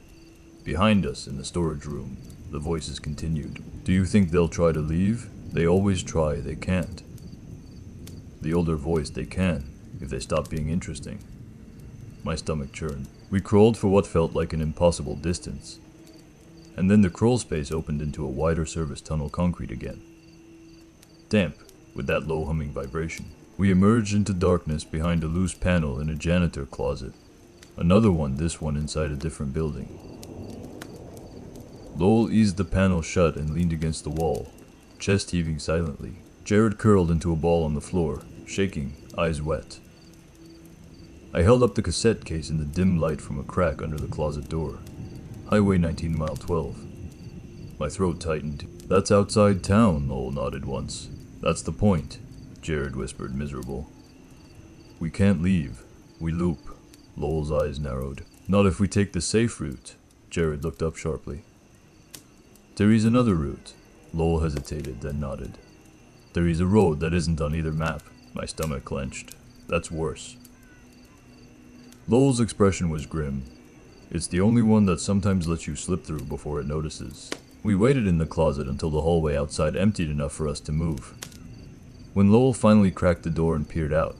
Behind us, in the storage room, the voices continued. Do you think they'll try to leave? They always try, they can't. The older voice, they can, if they stop being interesting. My stomach churned. We crawled for what felt like an impossible distance. And then the crawl space opened into a wider service tunnel concrete again. Damp, with that low humming vibration. We emerged into darkness behind a loose panel in a janitor closet. Another one, this one inside a different building. Lowell eased the panel shut and leaned against the wall, chest heaving silently. Jared curled into a ball on the floor, shaking, eyes wet. I held up the cassette case in the dim light from a crack under the closet door. Highway 19 Mile 12. My throat tightened. That's outside town, Lowell nodded once. That's the point, Jared whispered, miserable. We can't leave. We loop. Lowell's eyes narrowed. Not if we take the safe route. Jared looked up sharply. There is another route. Lowell hesitated, then nodded. There is a road that isn't on either map. My stomach clenched. That's worse. Lowell's expression was grim. It's the only one that sometimes lets you slip through before it notices. We waited in the closet until the hallway outside emptied enough for us to move. When Lowell finally cracked the door and peered out,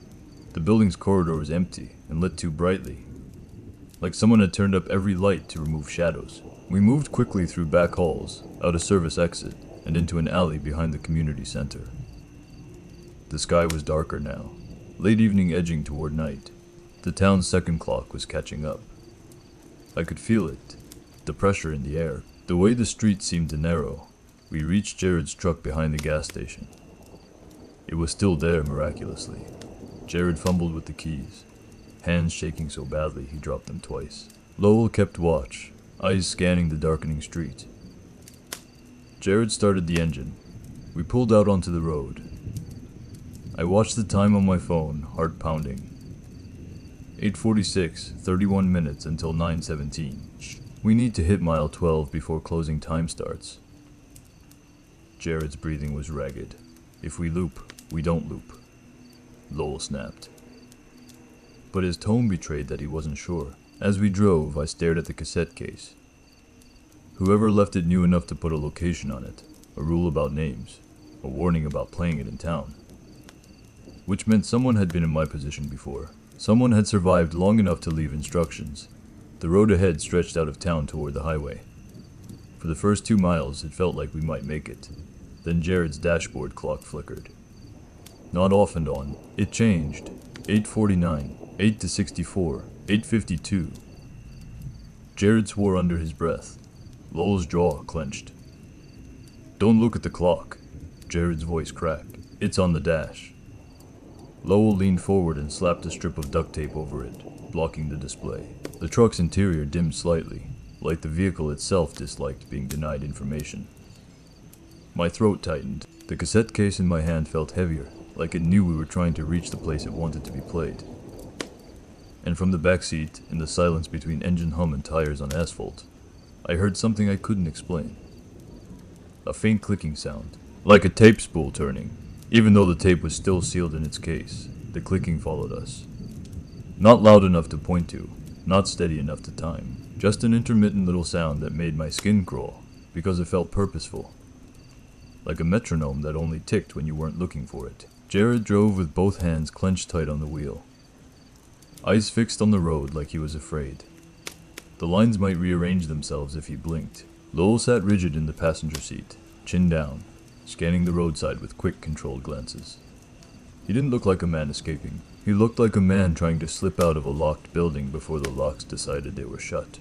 the building's corridor was empty and lit too brightly, like someone had turned up every light to remove shadows. We moved quickly through back halls, out a service exit, and into an alley behind the community center. The sky was darker now, late evening edging toward night. The town's second clock was catching up. I could feel it, the pressure in the air, the way the street seemed to narrow. We reached Jared's truck behind the gas station. It was still there miraculously. Jared fumbled with the keys, hands shaking so badly he dropped them twice. Lowell kept watch, eyes scanning the darkening street. Jared started the engine. We pulled out onto the road. I watched the time on my phone, heart pounding. 8:46, 31 minutes until 9:17. We need to hit mile 12 before closing time starts. Jared's breathing was ragged. If we loop, we don't loop. Lowell snapped. But his tone betrayed that he wasn't sure. As we drove, I stared at the cassette case. Whoever left it knew enough to put a location on it, a rule about names, a warning about playing it in town. Which meant someone had been in my position before. Someone had survived long enough to leave instructions. The road ahead stretched out of town toward the highway. For the first 2 miles, it felt like we might make it. Then Jared's dashboard clock flickered. Not off and on. It changed. 8:49, 8 to 64, 8:52. Jared swore under his breath. Lowell's jaw clenched. Don't look at the clock. Jared's voice cracked. It's on the dash. Lowell leaned forward and slapped a strip of duct tape over it, blocking the display. The truck's interior dimmed slightly, like the vehicle itself disliked being denied information. My throat tightened. The cassette case in my hand felt heavier, like it knew we were trying to reach the place it wanted to be played. And from the back seat, in the silence between engine hum and tires on asphalt, I heard something I couldn't explain. A faint clicking sound, like a tape spool turning. Even though the tape was still sealed in its case, the clicking followed us. Not loud enough to point to, not steady enough to time, just an intermittent little sound that made my skin crawl, because it felt purposeful. Like a metronome that only ticked when you weren't looking for it. Jared drove with both hands clenched tight on the wheel. Eyes fixed on the road like he was afraid. The lines might rearrange themselves if he blinked. Lowell sat rigid in the passenger seat, chin down, scanning the roadside with quick, controlled glances. He didn't look like a man escaping. He looked like a man trying to slip out of a locked building before the locks decided they were shut.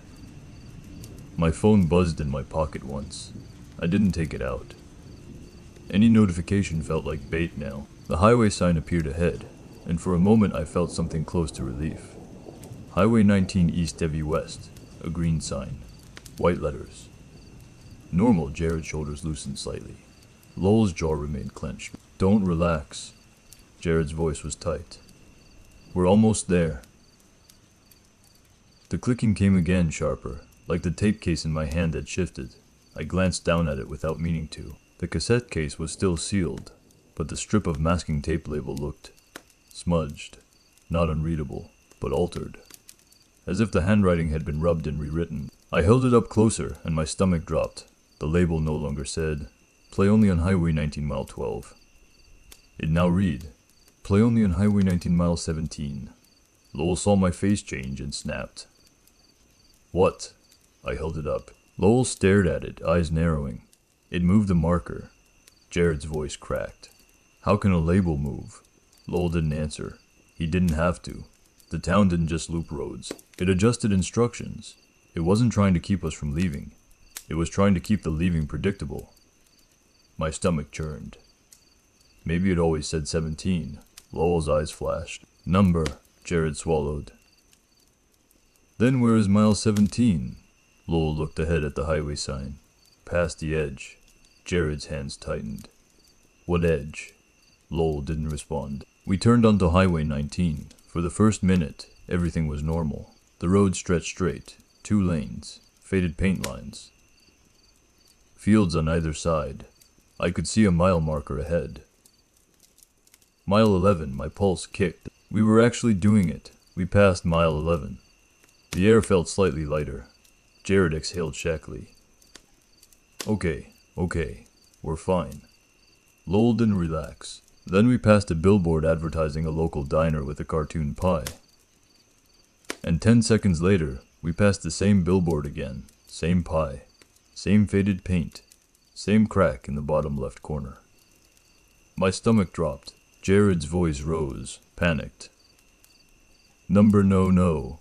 My phone buzzed in my pocket once. I didn't take it out. Any notification felt like bait now. The highway sign appeared ahead, and for a moment I felt something close to relief. Highway 19 East Devi West, a green sign, white letters. Normal. Jared's shoulders loosened slightly. Lowell's jaw remained clenched. Don't relax. Jared's voice was tight. We're almost there. The clicking came again, sharper, like the tape case in my hand had shifted. I glanced down at it without meaning to. The cassette case was still sealed, but the strip of masking tape label looked smudged, not unreadable, but altered, as if the handwriting had been rubbed and rewritten. I held it up closer, and my stomach dropped. The label no longer said, "Play only on Highway 19 Mile 12. It now read, "Play only on Highway 19 Mile 17. Lowell saw my face change and snapped. "What?" I held it up. Lowell stared at it, eyes narrowing. It moved the marker. Jared's voice cracked. "How can a label move?" Lowell didn't answer. He didn't have to. The town didn't just loop roads. It adjusted instructions. It wasn't trying to keep us from leaving. It was trying to keep the leaving predictable. My stomach churned. Maybe it always said 17. Lowell's eyes flashed. "Number," Jared swallowed. "Then where is mile 17? Lowell looked ahead at the highway sign. "Past the edge." Jared's hands tightened. "What edge?" Lowell didn't respond. We turned onto Highway 19. For the first minute, everything was normal. The road stretched straight, 2 lanes, faded paint lines. Fields on either side. I could see a mile marker ahead. Mile 11, my pulse kicked. We were actually doing it. We passed mile 11. The air felt slightly lighter. Jared exhaled shakily. Okay, we're fine." Lowell didn't relax. Then we passed a billboard advertising a local diner with a cartoon pie. And 10 seconds later, we passed the same billboard again, same pie, same faded paint, same crack in the bottom left corner. My stomach dropped. Jared's voice rose, panicked. "Number no."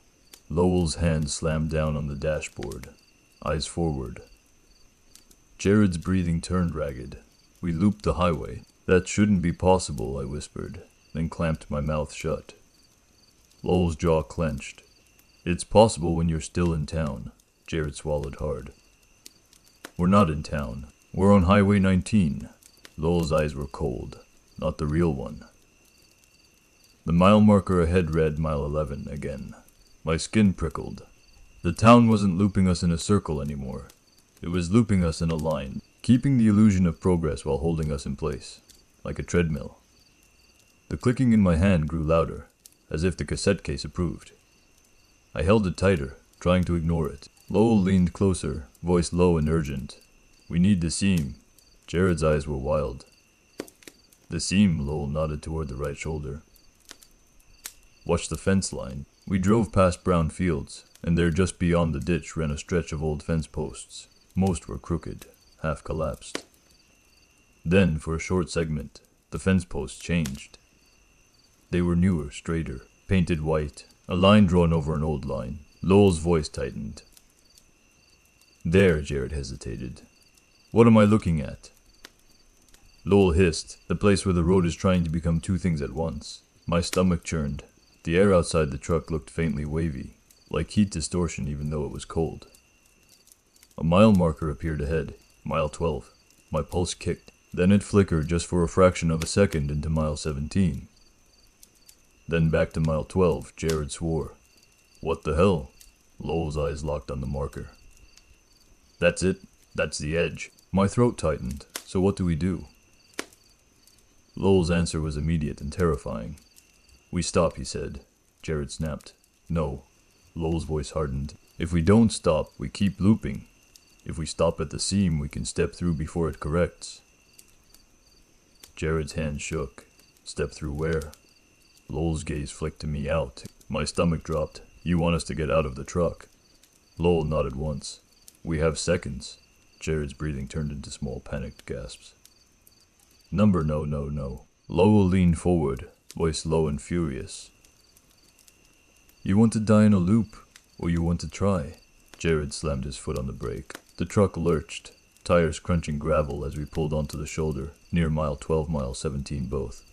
Lowell's hand slammed down on the dashboard, eyes forward. Jared's breathing turned ragged. We looped the highway. "That shouldn't be possible," I whispered, then clamped my mouth shut. Lowell's jaw clenched. "It's possible when you're still in town." Jared swallowed hard. "We're not in town. We're on Highway 19. Lowell's eyes were cold, not the real one. The mile marker ahead read mile 11 again. My skin prickled. The town wasn't looping us in a circle anymore. It was looping us in a line, keeping the illusion of progress while holding us in place, like a treadmill. The clicking in my hand grew louder, as if the cassette case approved. I held it tighter, trying to ignore it. Lowell leaned closer, voice low and urgent. "We need the seam." Jared's eyes were wild. "The seam," Lowell nodded toward the right shoulder. "Watch the fence line." We drove past brown fields, and there just beyond the ditch ran a stretch of old fence posts. Most were crooked, half collapsed. Then, for a short segment, the fence posts changed. They were newer, straighter, painted white, a line drawn over an old line. Lowell's voice tightened. "There," Jared hesitated. "What am I looking at?" Lowell hissed, "The place where the road is trying to become 2 things at once." My stomach churned. The air outside the truck looked faintly wavy, like heat distortion even though it was cold. A mile marker appeared ahead, mile 12. My pulse kicked. Then it flickered just for a fraction of a second into mile 17. Then back to mile 12, Jared swore. "What the hell?" Lowell's eyes locked on the marker. "That's it. That's the edge." My throat tightened. "So what do we do?" Lowell's answer was immediate and terrifying. "We stop," he said. Jared snapped. "No." Lowell's voice hardened. "If we don't stop, we keep looping. If we stop at the seam, we can step through before it corrects." Jared's hand shook. "Step through where?" Lowell's gaze flicked to me out. My stomach dropped. "You want us to get out of the truck?" Lowell nodded once. We have seconds. Jared's breathing turned into small panicked gasps. Number no. Lowell leaned forward, voice low and furious. You want to die in a loop, or you want to try? Jared slammed his foot on the brake. The truck lurched, tires crunching gravel as we pulled onto the shoulder, near mile 12, mile 17 both.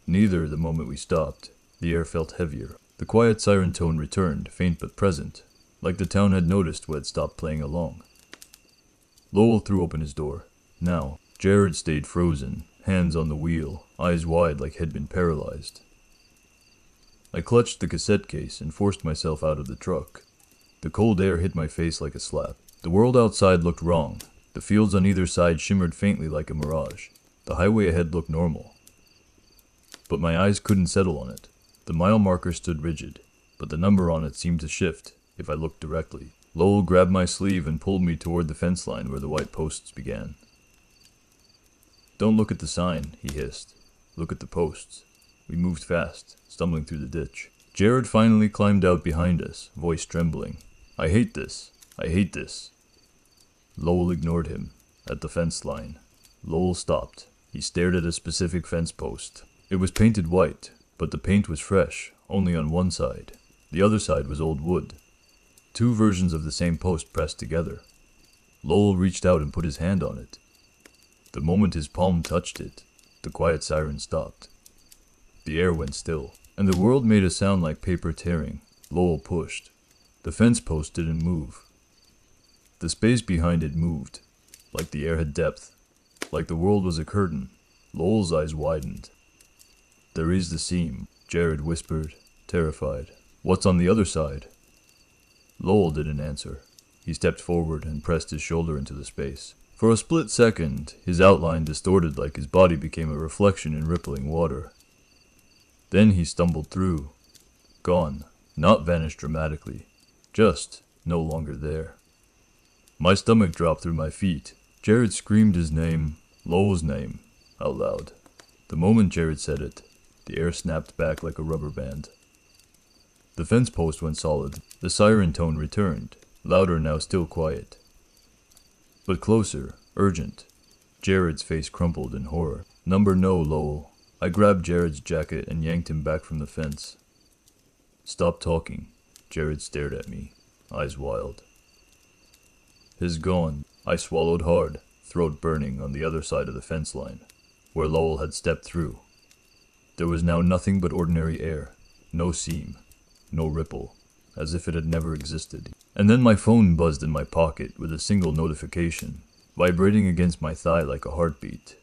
Neither the moment we stopped. The air felt heavier. The quiet siren tone returned, faint but present, like the town had noticed we had stopped playing along. Lowell threw open his door. Now, Jared stayed frozen, hands on the wheel, eyes wide like he'd been paralyzed. I clutched the cassette case and forced myself out of the truck. The cold air hit my face like a slap. The world outside looked wrong. The fields on either side shimmered faintly like a mirage. The highway ahead looked normal. But my eyes couldn't settle on it. The mile marker stood rigid, but the number on it seemed to shift if I looked directly. Lowell grabbed my sleeve and pulled me toward the fence line where the white posts began. Don't look at the sign, he hissed. Look at the posts. We moved fast, stumbling through the ditch. Jared finally climbed out behind us, voice trembling. I hate this. I hate this. Lowell ignored him. At the fence line. Lowell stopped. He stared at a specific fence post. It was painted white, but the paint was fresh, only on one side. The other side was old wood. Two versions of the same post pressed together. Lowell reached out and put his hand on it. The moment his palm touched it, the quiet siren stopped. The air went still, and the world made a sound like paper tearing. Lowell pushed. The fence post didn't move. The space behind it moved, like the air had depth, like the world was a curtain. Lowell's eyes widened. There is the seam, Jared whispered, terrified. What's on the other side? Lowell didn't answer. He stepped forward and pressed his shoulder into the space. For a split second, his outline distorted like his body became a reflection in rippling water. Then he stumbled through. Gone. Not vanished dramatically. Just no longer there. My stomach dropped through my feet. Jared screamed his name, Lowell's name, out loud. The moment Jared said it, the air snapped back like a rubber band. The fence post went solid. The siren tone returned, louder now, still quiet. But closer, urgent. Jared's face crumpled in horror. Number no, Lowell. I grabbed Jared's jacket and yanked him back from the fence. Stop talking. Jared stared at me, eyes wild. His gone. I swallowed hard, throat burning on the other side of the fence line, where Lowell had stepped through. There was now nothing but ordinary air, no seam, no ripple, as if it had never existed. And then my phone buzzed in my pocket with a single notification, vibrating against my thigh like a heartbeat.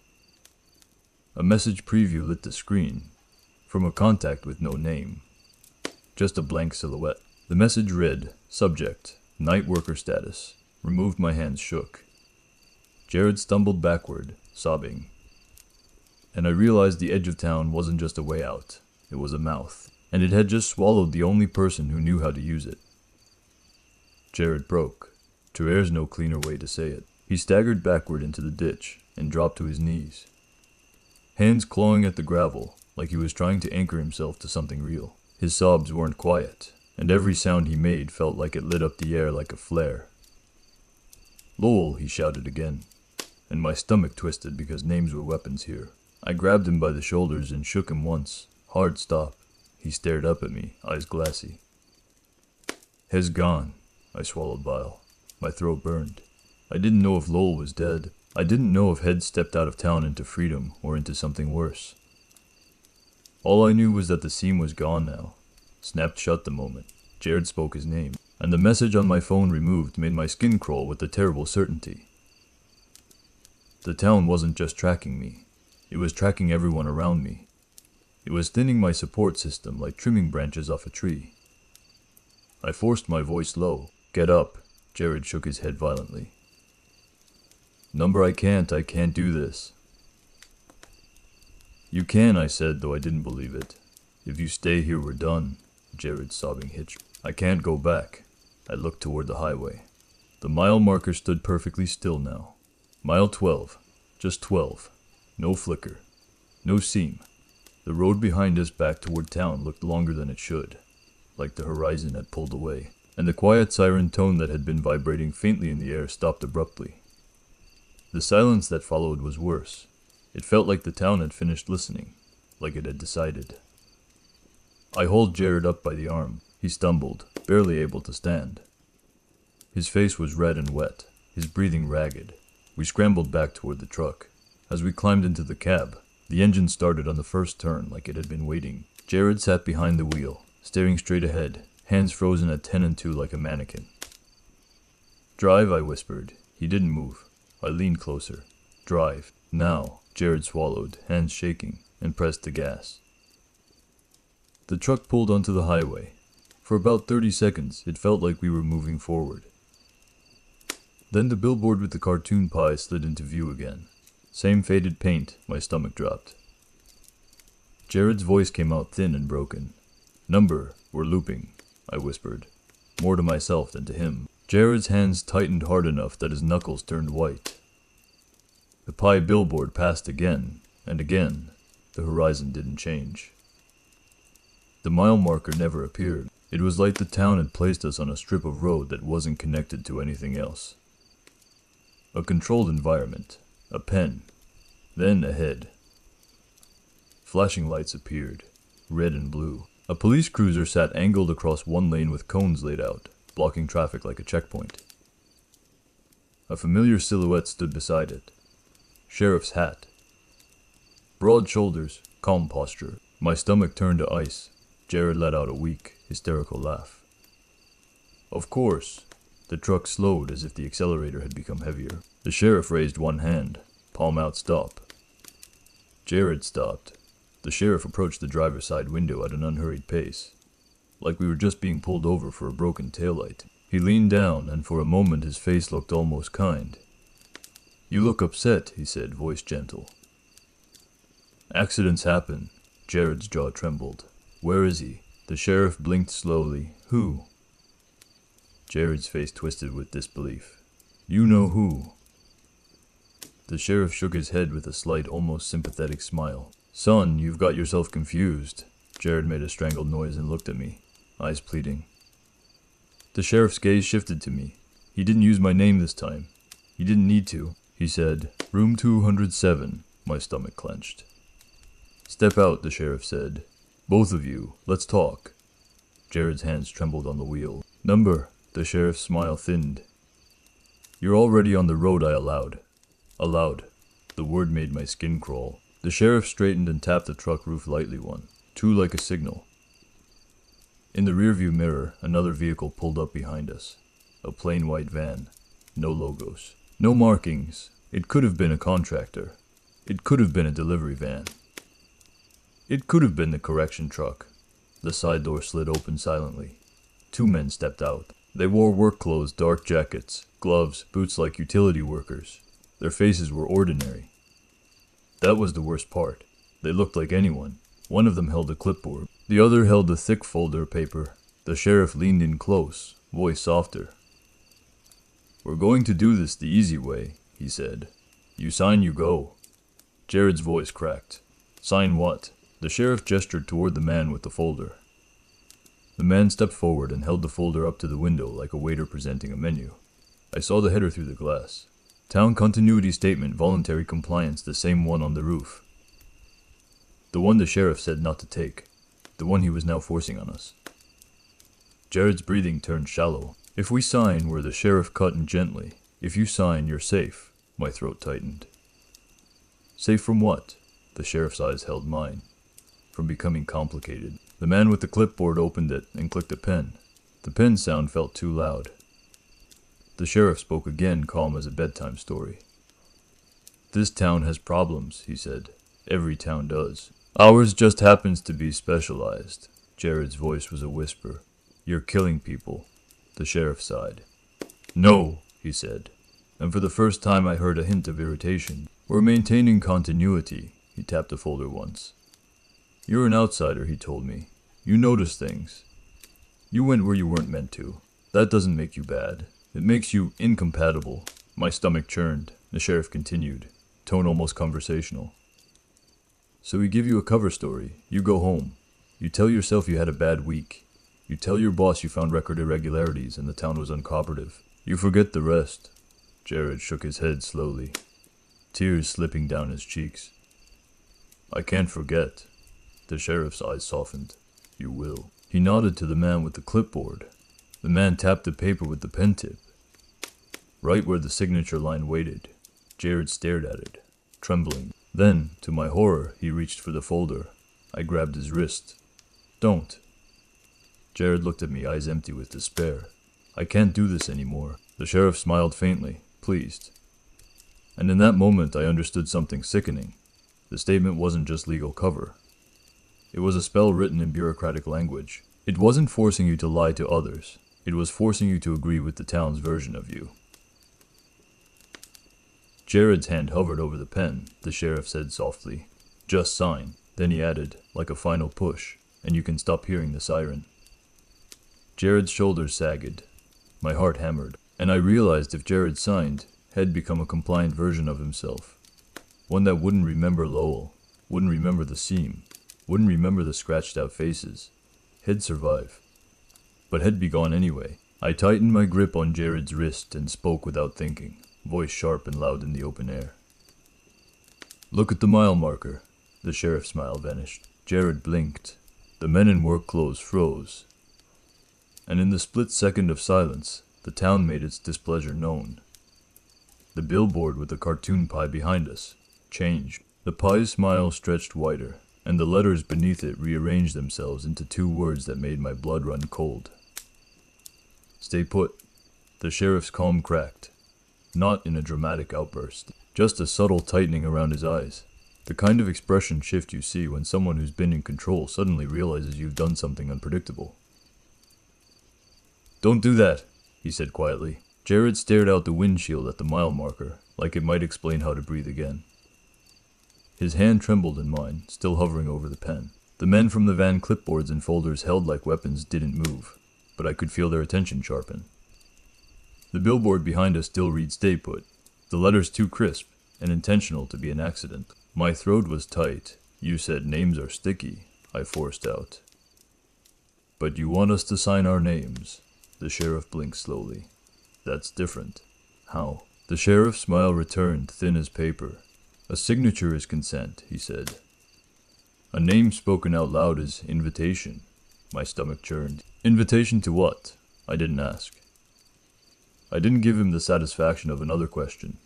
A message preview lit the screen, from a contact with no name. Just a blank silhouette. The message read, Subject, Night Worker Status. Removed. My hands shook. Jared stumbled backward, sobbing. And I realized the edge of town wasn't just a way out. It was a mouth. And it had just swallowed the only person who knew how to use it. Jared broke. There's no cleaner way to say it. He staggered backward into the ditch and dropped to his knees. Hands clawing at the gravel, like he was trying to anchor himself to something real. His sobs weren't quiet, and every sound he made felt like it lit up the air like a flare. Lowell, he shouted again, and my stomach twisted because names were weapons here. I grabbed him by the shoulders and shook him once. Hard stop. He stared up at me, eyes glassy. Has gone. I swallowed bile. My throat burned. I didn't know if Lowell was dead. I didn't know if Head stepped out of town into freedom or into something worse. All I knew was that the seam was gone now. Snapped shut the moment. Jared spoke his name, and the message on my phone removed made my skin crawl with a terrible certainty. The town wasn't just tracking me. It was tracking everyone around me. It was thinning my support system like trimming branches off a tree. I forced my voice low. Get up. Jared shook his head violently. Number, I can't do this. You can, I said, though I didn't believe it. If you stay here, we're done. Jared's sobbing hitched. I can't go back. I looked toward the highway. The mile marker stood perfectly still now. Mile 12. Just 12. No flicker. No seam. The road behind us back toward town looked longer than it should, like the horizon had pulled away. and the quiet siren tone that had been vibrating faintly in the air stopped abruptly. The silence that followed was worse. It felt like the town had finished listening, like it had decided. I hauled Jared up by the arm. He stumbled, barely able to stand. His face was red and wet, his breathing ragged. We scrambled back toward the truck. As we climbed into the cab, the engine started on the first turn like it had been waiting. Jared sat behind the wheel, staring straight ahead, hands frozen at 10 and 2 like a mannequin. "Drive," I whispered. He didn't move. I leaned closer. "Drive. Now." Jared swallowed, hands shaking, and pressed the gas. The truck pulled onto the highway. For about 30 seconds, it felt like we were moving forward. Then the billboard with the cartoon pie slid into view again. Same faded paint, my stomach dropped. Jared's voice came out thin and broken. "Number, we're looping," I whispered, more to myself than to him. Jared's hands tightened hard enough that his knuckles turned white. The pie billboard passed again, and again. The horizon didn't change. The mile marker never appeared. It was like the town had placed us on a strip of road that wasn't connected to anything else. A controlled environment. A pen. Then ahead. Flashing lights appeared, red and blue. A police cruiser sat angled across one lane with cones laid out, blocking traffic like a checkpoint. A familiar silhouette stood beside it. Sheriff's hat. Broad shoulders, calm posture. My stomach turned to ice. Jared let out a weak, hysterical laugh. "Of course." The truck slowed as if the accelerator had become heavier. The sheriff raised one hand, palm out, "Stop." Jared stopped. The sheriff approached the driver's side window at an unhurried pace, like we were just being pulled over for a broken taillight. He leaned down, and for a moment his face looked almost kind. "You look upset," he said, voice gentle. "Accidents happen." Jared's jaw trembled. "Where is he?" The sheriff blinked slowly. "Who?" Jared's face twisted with disbelief. "You know who." The sheriff shook his head with a slight, almost sympathetic smile. "Son, you've got yourself confused." Jared made a strangled noise and looked at me, eyes pleading. The sheriff's gaze shifted to me. He didn't use my name this time. He didn't need to. He said, "Room 207. My stomach clenched. "Step out," the sheriff said. "Both of you, let's talk." Jared's hands trembled on the wheel. "Number," the sheriff's smile thinned. "You're already on the road," I allowed. Allowed. The word made my skin crawl. The sheriff straightened and tapped the truck roof lightly one, two like a signal. In the rearview mirror, another vehicle pulled up behind us. A plain white van. No logos. No markings. It could have been a contractor. It could have been a delivery van. It could have been the correction truck. The side door slid open silently. Two men stepped out. They wore work clothes, dark jackets, gloves, boots like utility workers. Their faces were ordinary. That was the worst part. They looked like anyone. One of them held a clipboard. The other held a thick folder of paper. The sheriff leaned in close, voice softer. "We're going to do this the easy way," he said. "You sign, you go." Jared's voice cracked. "Sign what?" The sheriff gestured toward the man with the folder. The man stepped forward and held the folder up to the window like a waiter presenting a menu. I saw the header through the glass. Town Continuity Statement, Voluntary Compliance, the same one on the roof. The one the sheriff said not to take. The one he was now forcing on us. Jared's breathing turned shallow. "If we sign," where the sheriff cut in gently. "If you sign, you're safe." My throat tightened. Safe from what? The sheriff's eyes held mine. From becoming complicated. The man with the clipboard opened it and clicked a pen. The pen sound felt too loud. The sheriff spoke again, calm as a bedtime story. "This town has problems," he said. "Every town does. Ours just happens to be specialized." Jared's voice was a whisper. "You're killing people." The sheriff sighed. "No," he said, and for the first time I heard a hint of irritation. "We're maintaining continuity." He tapped the folder once. "You're an outsider," he told me. "You notice things. You went where you weren't meant to. That doesn't make you bad. It makes you incompatible." My stomach churned. The sheriff continued, tone almost conversational. "So we give you a cover story. You go home. You tell yourself you had a bad week. You tell your boss you found record irregularities and the town was uncooperative. You forget the rest. Jared shook his head slowly, tears slipping down his cheeks. I can't forget. The sheriff's eyes softened. You will. He nodded to the man with the clipboard. The man tapped the paper with the pen tip. Right where the signature line waited. Jared stared at it, trembling. Then, to my horror, he reached for the folder. I grabbed his wrist. Don't. Jared looked at me, eyes empty with despair. I can't do this anymore. The sheriff smiled faintly, pleased. And in that moment, I understood something sickening. The statement wasn't just legal cover. It was a spell written in bureaucratic language. It wasn't forcing you to lie to others. It was forcing you to agree with the town's version of you. Jared's hand hovered over the pen. The sheriff said softly, "Just sign." Then he added, like a final push, "And you can stop hearing the siren." Jared's shoulders sagged. My heart hammered, and I realized if Jared signed, He'd become a compliant version of himself. One that wouldn't remember Lowell, wouldn't remember the seam, wouldn't remember the scratched out faces. He'd survive. But he'd be gone anyway. I tightened my grip on Jared's wrist and spoke without thinking, voice sharp and loud in the open air. "Look at the mile marker." The sheriff's smile vanished. Jared blinked. The men in work clothes froze. And in the split second of silence, the town made its displeasure known. The billboard with the cartoon pie behind us changed. The pie's smile stretched wider, and the letters beneath it rearranged themselves into two words that made my blood run cold. "Stay put." The sheriff's calm cracked. Not in a dramatic outburst, just a subtle tightening around his eyes. The kind of expression shift you see when someone who's been in control suddenly realizes you've done something unpredictable. "Don't do that," he said quietly. Jared stared out the windshield at the mile marker, like it might explain how to breathe again. His hand trembled in mine, still hovering over the pen. The men from the van clipboards and folders held like weapons didn't move, but I could feel their attention sharpen. The billboard behind us still read "Stay put," the letters too crisp and intentional to be an accident. My throat was tight. "You said names are sticky," I forced out. "But you want us to sign our names?" The sheriff blinked slowly. "That's different." "How?" The sheriff's smile returned, thin as paper. "A signature is consent," he said. "A name spoken out loud is invitation." My stomach churned. "Invitation to what?" I didn't ask. I didn't give him the satisfaction of another question.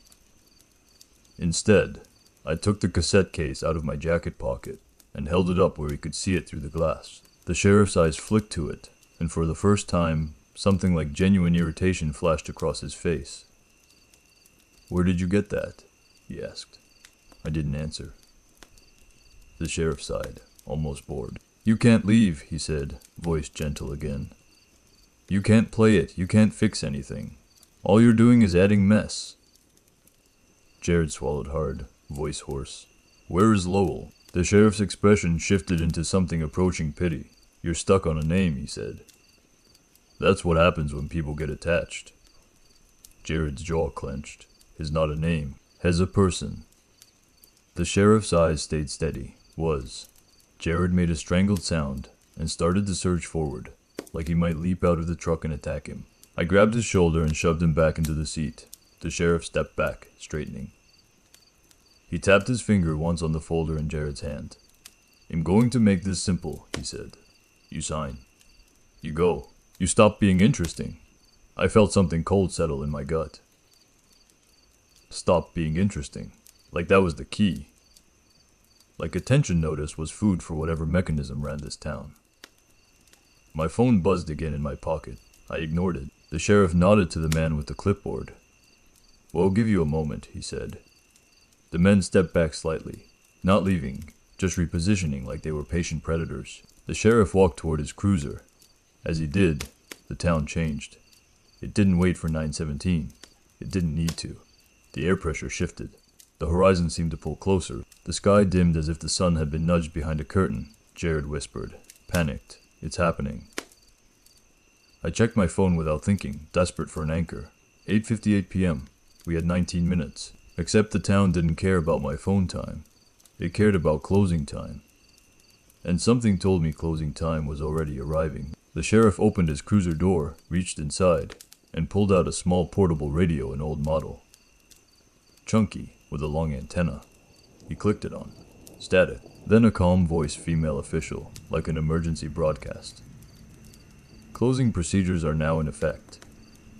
Instead, I took the cassette case out of my jacket pocket and held it up where he could see it through the glass. The sheriff's eyes flicked to it, and for the first time, something like genuine irritation flashed across his face. "Where did you get that?" he asked. I didn't answer. The sheriff sighed, almost bored. "You can't leave," he said, voice gentle again. "You can't play it. You can't fix anything. All you're doing is adding mess." Jared swallowed hard, voice hoarse. "Where is Lowell?" The sheriff's expression shifted into something approaching pity. "You're stuck on a name," he said. "That's what happens when people get attached." Jared's jaw clenched. "Is not a name. Has a person." The sheriff's eyes stayed steady. Was. Jared made a strangled sound and started to surge forward, like he might leap out of the truck and attack him. I grabbed his shoulder and shoved him back into the seat. The sheriff stepped back, straightening. He tapped his finger once on the folder in Jared's hand. "I'm going to make this simple," he said. "You sign. You go. You stop being interesting." I felt something cold settle in my gut. Stop being interesting. Like that was the key. Like attention notice was food for whatever mechanism ran this town. My phone buzzed again in my pocket. I ignored it. The sheriff nodded to the man with the clipboard. "Well, I'll give you a moment," he said. The men stepped back slightly, not leaving, just repositioning like they were patient predators. The sheriff walked toward his cruiser. As he did, the town changed. It didn't wait for 917. It didn't need to. The air pressure shifted. The horizon seemed to pull closer. The sky dimmed as if the sun had been nudged behind a curtain. Jared whispered, panicked. "It's happening." I checked my phone without thinking, desperate for an anchor. 8:58 p.m. We had 19 minutes. Except the town didn't care about my phone time. It cared about closing time. And something told me closing time was already arriving. The sheriff opened his cruiser door, reached inside, and pulled out a small portable radio, an old model. Chunky, with a long antenna. He clicked it on. Static. Then a calm-voiced female official, like an emergency broadcast. Closing procedures are now in effect.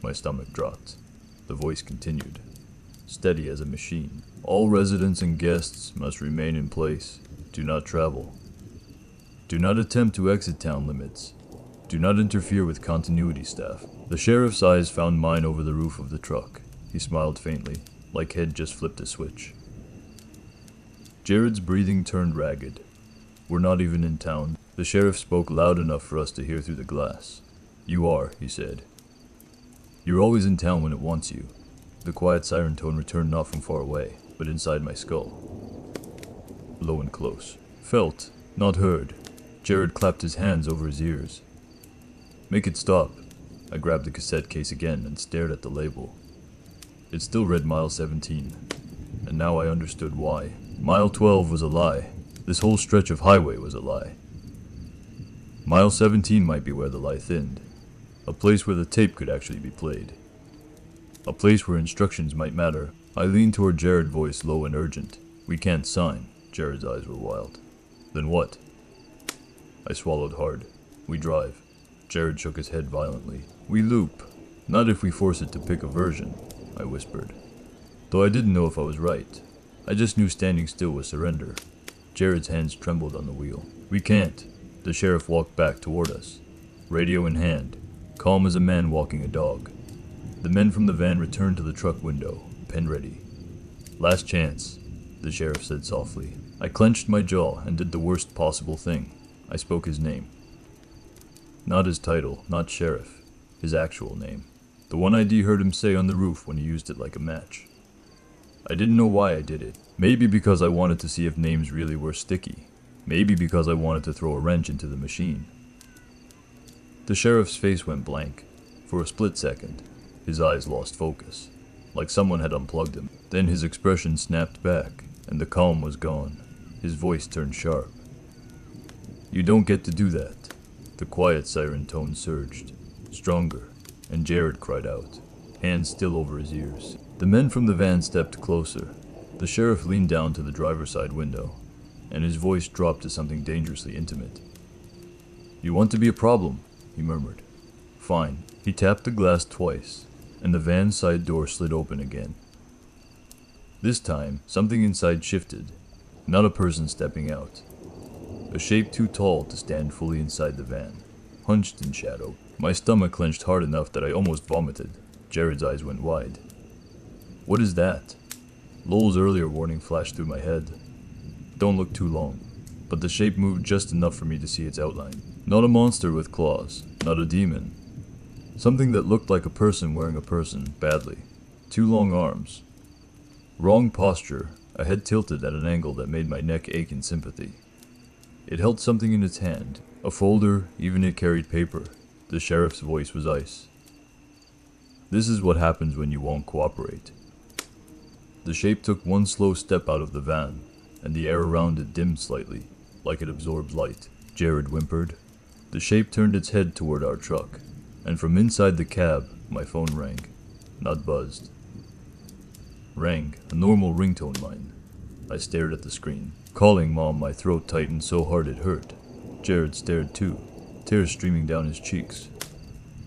My stomach dropped. The voice continued, steady as a machine. All residents and guests must remain in place. Do not travel. Do not attempt to exit town limits. Do not interfere with continuity staff. The sheriff's eyes found mine over the roof of the truck. He smiled faintly, like he'd just flipped a switch. Jared's breathing turned ragged. We're not even in town. The sheriff spoke loud enough for us to hear through the glass. You are, he said. You're always in town when it wants you. The quiet siren tone returned not from far away, but inside my skull. Low and close. Felt, not heard. Jared clapped his hands over his ears. Make it stop. I grabbed the cassette case again and stared at the label. It still read Mile 17, and now I understood why. Mile 12 was a lie. This whole stretch of highway was a lie. Mile 17 might be where the lie thinned. A place where the tape could actually be played. A place where instructions might matter. I leaned toward Jared, voice low and urgent. We can't sign. Jared's eyes were wild. Then what? I swallowed hard. We drive. Jared shook his head violently. We loop. Not if we force it to pick a version, I whispered. Though I didn't know if I was right. I just knew standing still was surrender. Jared's hands trembled on the wheel. We can't. The sheriff walked back toward us, radio in hand, calm as a man walking a dog. The men from the van returned to the truck window, pen ready. Last chance, the sheriff said softly. I clenched my jaw and did the worst possible thing. I spoke his name. Not his title, not sheriff, his actual name. The one ID heard him say on the roof when he used it like a match. I didn't know why I did it. Maybe because I wanted to see if names really were sticky. Maybe because I wanted to throw a wrench into the machine. The sheriff's face went blank. For a split second, his eyes lost focus, like someone had unplugged him. Then his expression snapped back, and the calm was gone. His voice turned sharp. You don't get to do that. The quiet siren tone surged, stronger, and Jared cried out, hands still over his ears. The men from the van stepped closer. The sheriff leaned down to the driver's side window, and his voice dropped to something dangerously intimate. You want to be a problem, he murmured. Fine. He tapped the glass twice, and the van's side door slid open again. This time, something inside shifted, not a person stepping out. A shape too tall to stand fully inside the van, hunched in shadow. My stomach clenched hard enough that I almost vomited. Jared's eyes went wide. What is that? Lowell's earlier warning flashed through my head. Don't look too long. But the shape moved just enough for me to see its outline. Not a monster with claws, not a demon. Something that looked like a person wearing a person, badly. 2 long arms. Wrong posture, a head tilted at an angle that made my neck ache in sympathy. It held something in its hand, a folder, even it carried paper. The sheriff's voice was ice. This is what happens when you won't cooperate. The shape took one slow step out of the van, and the air around it dimmed slightly, like it absorbed light. Jared whimpered. The shape turned its head toward our truck, and from inside the cab, my phone rang. Not buzzed. Rang, a normal ringtone line. I stared at the screen. Calling Mom, my throat tightened so hard it hurt. Jared stared too, tears streaming down his cheeks.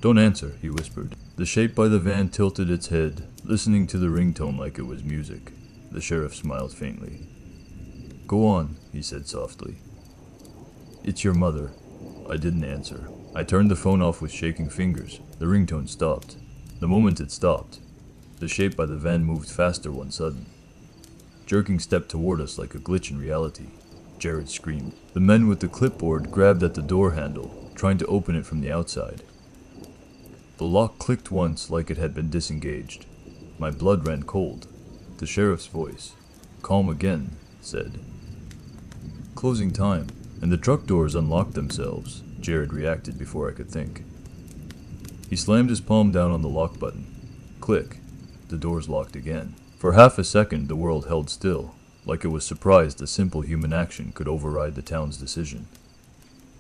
Don't answer, he whispered. The shape by the van tilted its head, listening to the ringtone like it was music. The sheriff smiled faintly. Go on, he said softly. It's your mother. I didn't answer. I turned the phone off with shaking fingers. The ringtone stopped. The moment it stopped, the shape by the van moved faster one sudden, jerking step toward us like a glitch in reality. Jared screamed. The men with the clipboard grabbed at the door handle, trying to open it from the outside. The lock clicked once like it had been disengaged. My blood ran cold. The sheriff's voice, calm again, said, Closing time, and the truck doors unlocked themselves. Jared reacted before I could think. He slammed his palm down on the lock button. Click. The doors locked again. For half a second the world held still, like it was surprised a simple human action could override the town's decision.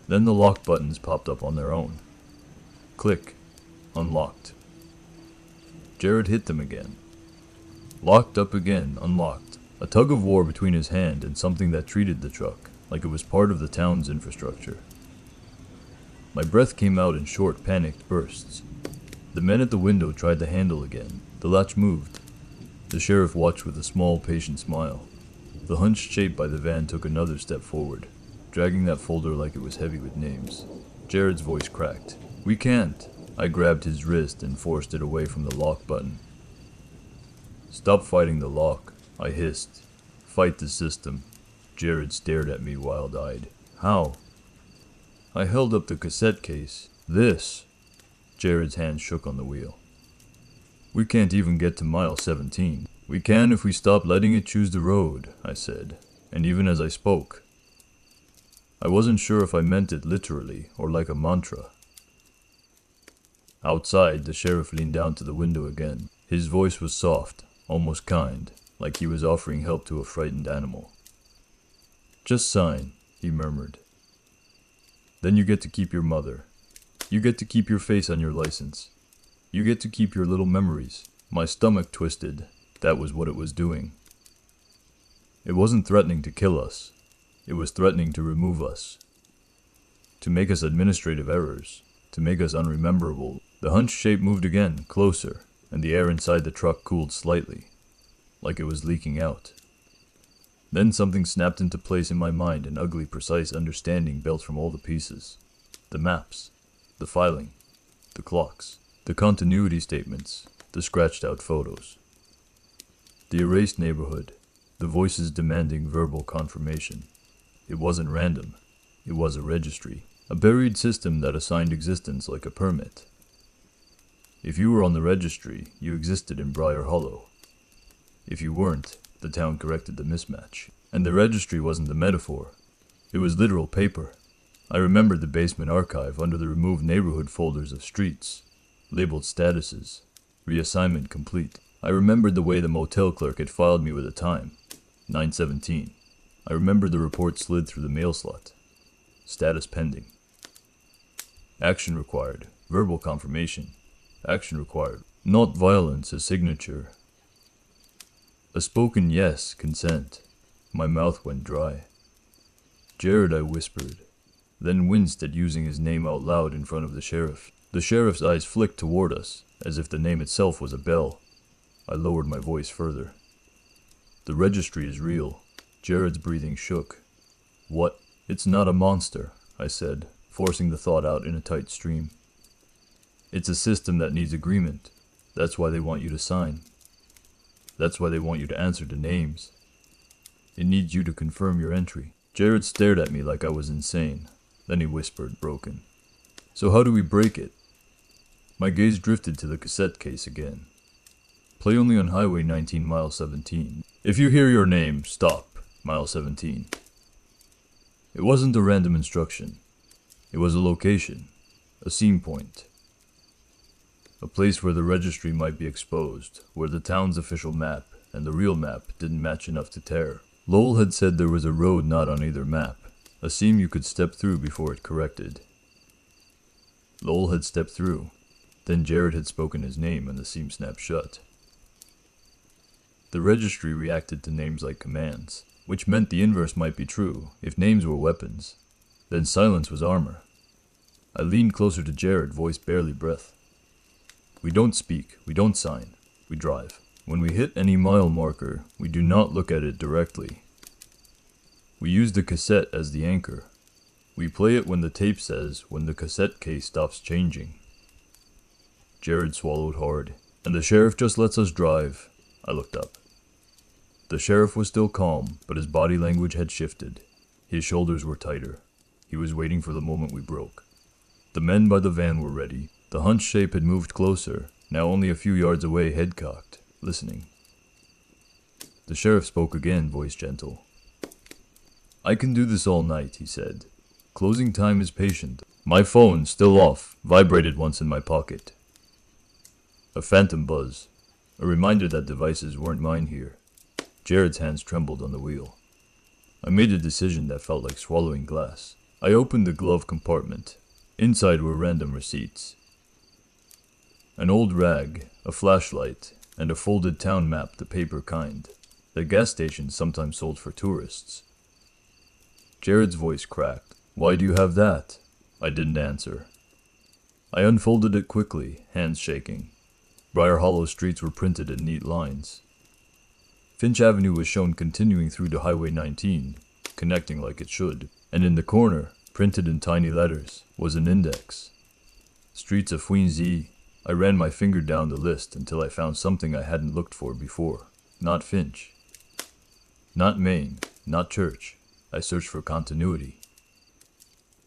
Then the lock buttons popped up on their own. Click. Unlocked. Jared hit them again. Locked up again, unlocked. A tug of war between his hand and something that treated the truck like it was part of the town's infrastructure. My breath came out in short, panicked bursts. The men at the window tried the handle again. The latch moved. The sheriff watched with a small, patient smile. The hunched shape by the van took another step forward, dragging that folder like it was heavy with names. Jared's voice cracked. "We can't." I grabbed his wrist and forced it away from the lock button. "Stop fighting the lock," I hissed. "Fight the system." Jared stared at me wild-eyed. "How?" I held up the cassette case. "This." Jared's hand shook on the wheel. "We can't even get to mile 17. We can if we stop letting it choose the road," I said, and even as I spoke, I wasn't sure if I meant it literally or like a mantra. Outside, the sheriff leaned down to the window again. His voice was soft, almost kind, like he was offering help to a frightened animal. "Just sign," he murmured. "Then you get to keep your mother. You get to keep your face on your license. You get to keep your little memories." My stomach twisted. That was what it was doing. It wasn't threatening to kill us. It was threatening to remove us. To make us administrative errors. To make us unrememberable. The hunched shape moved again, closer, and the air inside the truck cooled slightly, like it was leaking out. Then something snapped into place in my mind, an ugly, precise understanding built from all the pieces. The maps, the filing, the clocks, the continuity statements, the scratched-out photos. The erased neighborhood, the voices demanding verbal confirmation. It wasn't random. It was a registry, a buried system that assigned existence like a permit. If you were on the registry, you existed in Briar Hollow. If you weren't, the town corrected the mismatch. And the registry wasn't a metaphor. It was literal paper. I remembered the basement archive under the removed neighborhood folders of streets, labeled statuses, reassignment complete. I remembered the way the motel clerk had filed me with a time, 9:17. I remembered the report slid through the mail slot. Status pending. Action required. Verbal confirmation. Action required. Not violence, a signature. A spoken yes, consent. My mouth went dry. "Jared," I whispered, then winced at using his name out loud in front of the sheriff. The sheriff's eyes flicked toward us, as if the name itself was a bell. I lowered my voice further. "The registry is real." Jared's breathing shook. "What?" "It's not a monster," I said, forcing the thought out in a tight stream. "It's a system that needs agreement. That's why they want you to sign. That's why they want you to answer to names. It needs you to confirm your entry." Jared stared at me like I was insane. Then he whispered, broken, "So how do we break it?" My gaze drifted to the cassette case again. "Play only on Highway 19, mile 17. If you hear your name, stop, mile 17. It wasn't a random instruction. It was a location, a scene point. A place where the registry might be exposed, where the town's official map and the real map didn't match enough to tear. Lowell had said there was a road not on either map, a seam you could step through before it corrected. Lowell had stepped through. Then Jared had spoken his name and the seam snapped shut. The registry reacted to names like commands, which meant the inverse might be true if names were weapons. Then silence was armor. I leaned closer to Jared, voice barely breath. "We don't speak, we don't sign, we drive. When we hit any mile marker, we do not look at it directly. We use the cassette as the anchor. We play it when the tape says, when the cassette case stops changing." Jared swallowed hard. "And the sheriff just lets us drive." I looked up. The sheriff was still calm, but his body language had shifted. His shoulders were tighter. He was waiting for the moment we broke. The men by the van were ready. The hunched shape had moved closer, now only a few yards away, head cocked, listening. The sheriff spoke again, voice gentle. "I can do this all night," he said. "Closing time is patient." My phone, still off, vibrated once in my pocket. A phantom buzz, a reminder that devices weren't mine here. Jared's hands trembled on the wheel. I made a decision that felt like swallowing glass. I opened the glove compartment. Inside were random receipts. An old rag, a flashlight, and a folded town map, the paper kind, that gas stations sometimes sold for tourists. Jared's voice cracked. "Why do you have that?" I didn't answer. I unfolded it quickly, hands shaking. Briar Hollow streets were printed in neat lines. Finch Avenue was shown continuing through to Highway 19, connecting like it should, and in the corner, printed in tiny letters, was an index. Streets of Queensy. I ran my finger down the list until I found something I hadn't looked for before. Not Finch. Not Main. Not Church. I searched for continuity.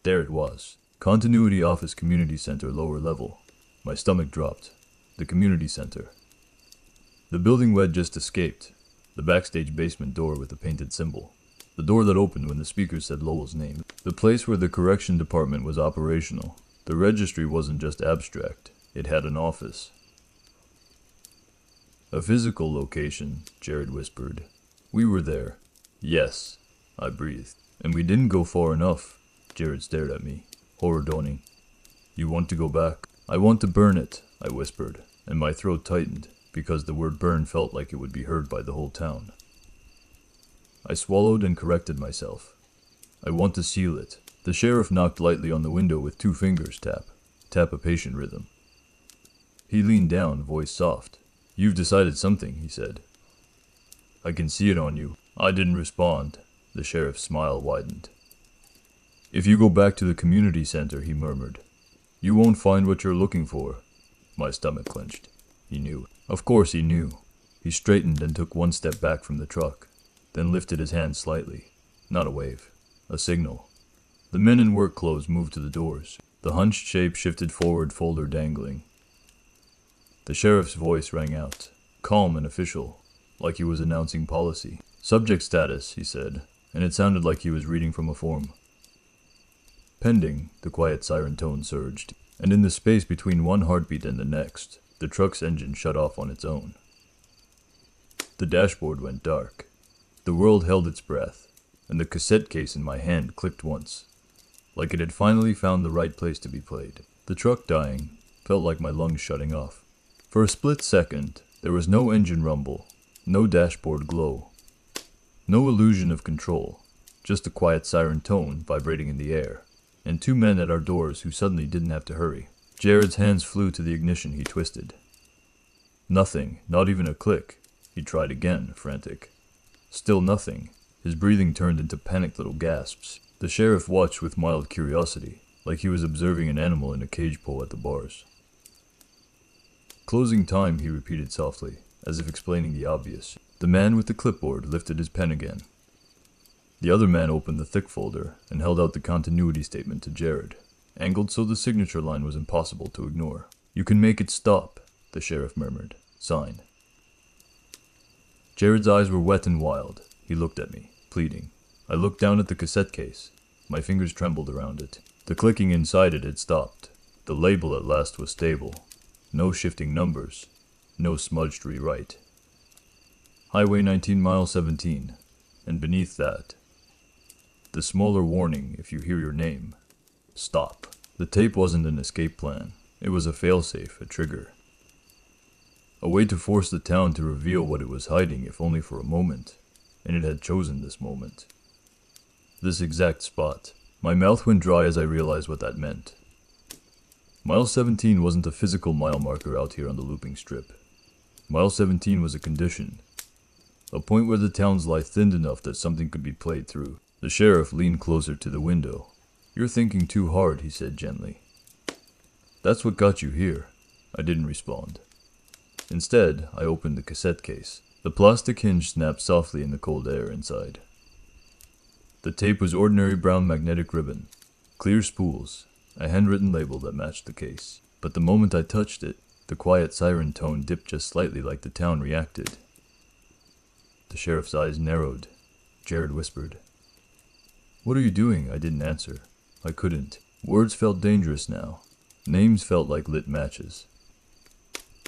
There it was. Continuity Office Community Center, lower level. My stomach dropped. The community center. The building we'd just escaped. The backstage basement door with the painted symbol. The door that opened when the speaker said Lowell's name. The place where the correction department was operational. The registry wasn't just abstract. It had an office. "A physical location," Jared whispered. "We were there." "Yes," I breathed. "And we didn't go far enough." Jared stared at me, horror dawning. "You want to go back?" "I want to burn it," I whispered, and my throat tightened, because the word burn felt like it would be heard by the whole town. I swallowed and corrected myself. "I want to seal it." The sheriff knocked lightly on the window with 2 fingers. Tap a patient rhythm. He leaned down, voice soft. "You've decided something," he said. "I can see it on you." I didn't respond. The sheriff's smile widened. "If you go back to the community center," he murmured, "you won't find what you're looking for." My stomach clenched. He knew. Of course he knew. He straightened and took 1 step back from the truck, then lifted his hand slightly. Not a wave. A signal. The men in work clothes moved to the doors. The hunched shape shifted forward, folder dangling. The sheriff's voice rang out, calm and official, like he was announcing policy. "Subject status," he said, and it sounded like he was reading from a form. "Pending," the quiet siren tone surged, and in the space between one heartbeat and the next, the truck's engine shut off on its own. The dashboard went dark. The world held its breath, and the cassette case in my hand clicked once, like it had finally found the right place to be played. The truck dying felt like my lungs shutting off. For a split second, there was no engine rumble, no dashboard glow, no illusion of control, just a quiet siren tone vibrating in the air, and 2 men at our doors who suddenly didn't have to hurry. Jared's hands flew to the ignition he twisted. Nothing, not even a click. He tried again, frantic. Still nothing. His breathing turned into panicked little gasps. The sheriff watched with mild curiosity, like he was observing an animal in a cage pole at the bars. "Closing time," he repeated softly, as if explaining the obvious. The man with the clipboard lifted his pen again. The other man opened the thick folder and held out the continuity statement to Jared, angled so the signature line was impossible to ignore. "You can make it stop," the sheriff murmured. "Sign." Jared's eyes were wet and wild. He looked at me, pleading. I looked down at the cassette case. My fingers trembled around it. The clicking inside it had stopped. The label at last was stable. No shifting numbers. No smudged rewrite. Highway 19 mile 17. And beneath that, the smaller warning if you hear your name. Stop. The tape wasn't an escape plan. It was a failsafe, a trigger. A way to force the town to reveal what it was hiding, if only for a moment. And it had chosen this moment. This exact spot. My mouth went dry as I realized what that meant. Mile 17 wasn't a physical mile marker out here on the looping strip. Mile 17 was a condition. A point where the town's lie thinned enough that something could be played through. The sheriff leaned closer to the window. "You're thinking too hard," he said gently. "That's what got you here." I didn't respond. Instead, I opened the cassette case. The plastic hinge snapped softly in the cold air inside. The tape was ordinary brown magnetic ribbon. Clear spools. A handwritten label that matched the case. But the moment I touched it, the quiet siren tone dipped just slightly like the town reacted. The sheriff's eyes narrowed. Jared whispered. "What are you doing?" I didn't answer. I couldn't. Words felt dangerous now. Names felt like lit matches.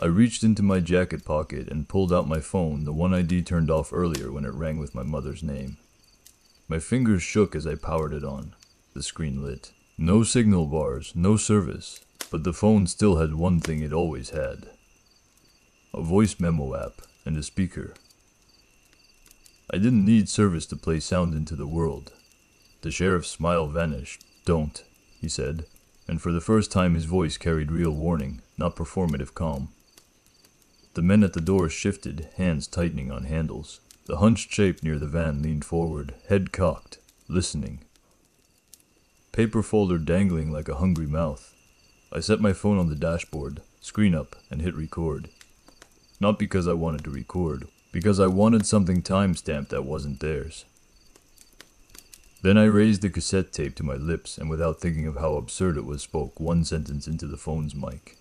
I reached into my jacket pocket and pulled out my phone, the one ID turned off earlier when it rang with my mother's name. My fingers shook as I powered it on. The screen lit. No signal bars, no service. But the phone still had one thing it always had. A voice memo app and a speaker. I didn't need service to play sound into the world. The sheriff's smile vanished. "Don't," he said, and for the first time his voice carried real warning, not performative calm. The men at the doors shifted, hands tightening on handles. The hunched shape near the van leaned forward, head cocked, listening. Paper folder dangling like a hungry mouth. I set my phone on the dashboard, screen up, and hit record. Not because I wanted to record, because I wanted something time-stamped that wasn't theirs. Then I raised the cassette tape to my lips and without thinking of how absurd it was spoke one sentence into the phone's mic.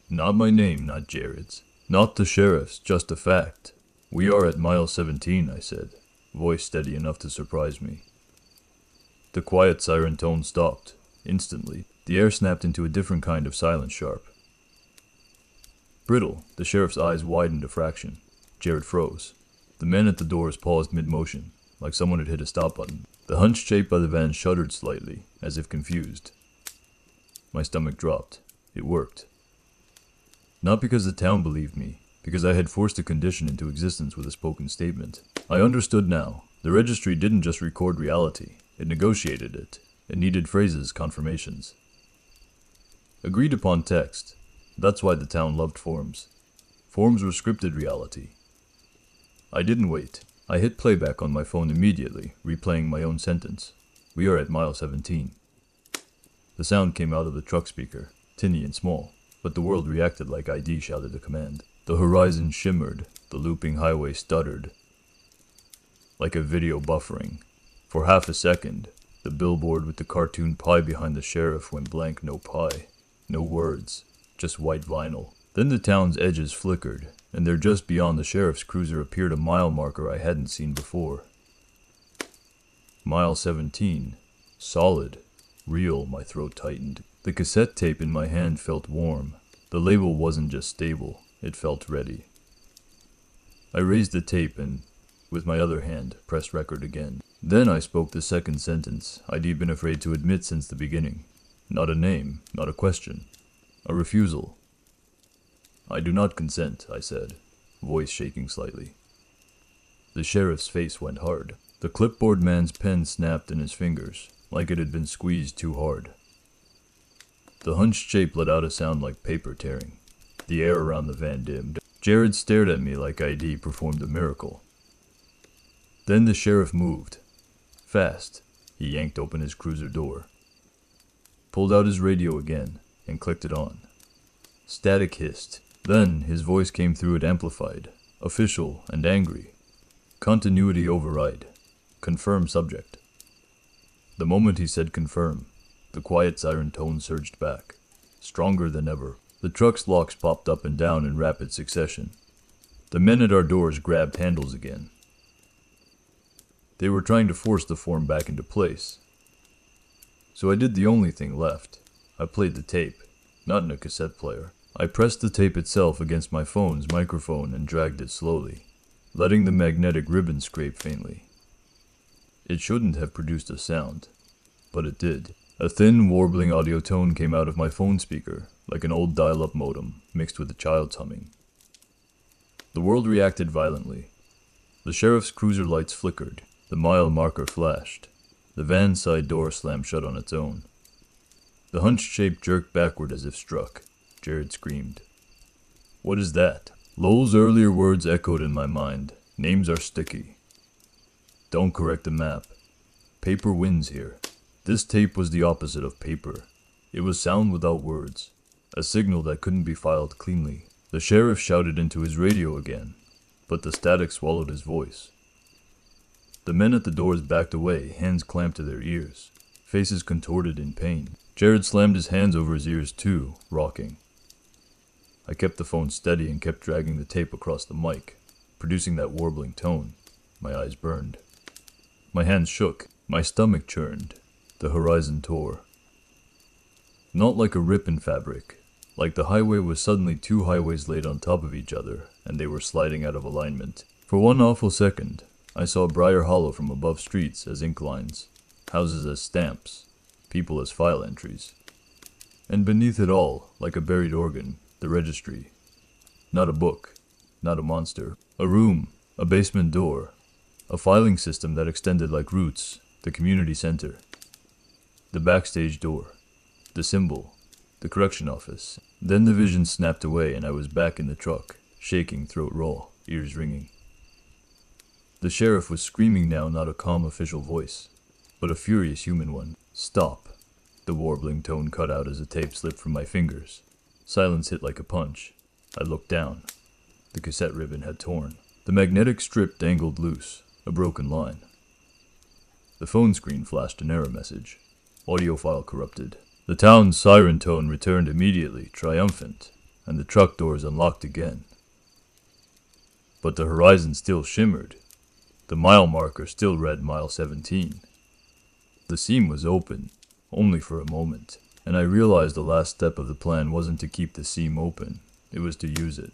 "Not my name, not Jared's. Not the sheriff's, just a fact. We are at mile 17, I said, voice steady enough to surprise me. The quiet siren tone stopped. Instantly, the air snapped into a different kind of silence sharp. Brittle, the sheriff's eyes widened a fraction. Jared froze. The men at the doors paused mid-motion, like someone had hit a stop button. The hunched shape by the van shuddered slightly, as if confused. My stomach dropped. It worked. Not because the town believed me, because I had forced a condition into existence with a spoken statement. I understood now. The registry didn't just record reality. It negotiated it. It needed phrases, confirmations. Agreed upon text. That's why the town loved forms. Forms were scripted reality. I didn't wait. I hit playback on my phone immediately, replaying my own sentence. We are at mile 17. The sound came out of the truck speaker, tinny and small, but the world reacted like ID shouted the command. The horizon shimmered, the looping highway stuttered. Like a video buffering. For half a second, the billboard with the cartoon pie behind the sheriff went blank, no pie. No words, just white vinyl. Then the town's edges flickered, and there just beyond the sheriff's cruiser appeared a mile marker I hadn't seen before. Mile 17. Solid. Real, my throat tightened. The cassette tape in my hand felt warm. The label wasn't just stable, it felt ready. I raised the tape and, with my other hand, pressed record again. Then I spoke the second sentence I'd been afraid to admit since the beginning. Not a name, not a question. A refusal. "I do not consent," I said, voice shaking slightly. The sheriff's face went hard. The clipboard man's pen snapped in his fingers, like it had been squeezed too hard. The hunched shape let out a sound like paper tearing. The air around the van dimmed. Jared stared at me like ID performed a miracle. Then the sheriff moved. Fast. He yanked open his cruiser door. Pulled out his radio again, and clicked it on. Static hissed. Then his voice came through it amplified, official and angry. Continuity override. Confirm subject. The moment he said confirm, the quiet siren tone surged back, stronger than ever. The truck's locks popped up and down in rapid succession. The men at our doors grabbed handles again. They were trying to force the form back into place. So I did the only thing left. I played the tape, not in a cassette player. I pressed the tape itself against my phone's microphone and dragged it slowly, letting the magnetic ribbon scrape faintly. It shouldn't have produced a sound, but it did. A thin, warbling audio tone came out of my phone speaker, like an old dial-up modem, mixed with a child's humming. The world reacted violently. The sheriff's cruiser lights flickered. The mile marker flashed. The van's side door slammed shut on its own. The hunched shape jerked backward as if struck. Jared screamed. "What is that?" Lowell's earlier words echoed in my mind. Names are sticky. Don't correct the map. Paper wins here. This tape was the opposite of paper. It was sound without words. A signal that couldn't be filed cleanly. The sheriff shouted into his radio again, but the static swallowed his voice. The men at the doors backed away, hands clamped to their ears, faces contorted in pain. Jared slammed his hands over his ears too, rocking. I kept the phone steady and kept dragging the tape across the mic, producing that warbling tone. My eyes burned. My hands shook. My stomach churned. The horizon tore. Not like a rip in fabric. Like the highway was suddenly two highways laid on top of each other, and they were sliding out of alignment. For one awful second, I saw Briar Hollow from above, streets as ink lines, houses as stamps, people as file entries. And beneath it all, like a buried organ, the registry. Not a book, not a monster. A room, a basement door, a filing system that extended like roots, the community center. The backstage door, the symbol, the correction office. Then the vision snapped away and I was back in the truck, shaking, throat raw, ears ringing. The sheriff was screaming now, not a calm official voice, but a furious human one. Stop. The warbling tone cut out as the tape slipped from my fingers. Silence hit like a punch. I looked down. The cassette ribbon had torn. The magnetic strip dangled loose, a broken line. The phone screen flashed an error message. Audio file corrupted. The town's siren tone returned immediately, triumphant, and the truck doors unlocked again. But the horizon still shimmered. The mile marker still read mile 17. The seam was open, only for a moment, and I realized the last step of the plan wasn't to keep the seam open, it was to use it.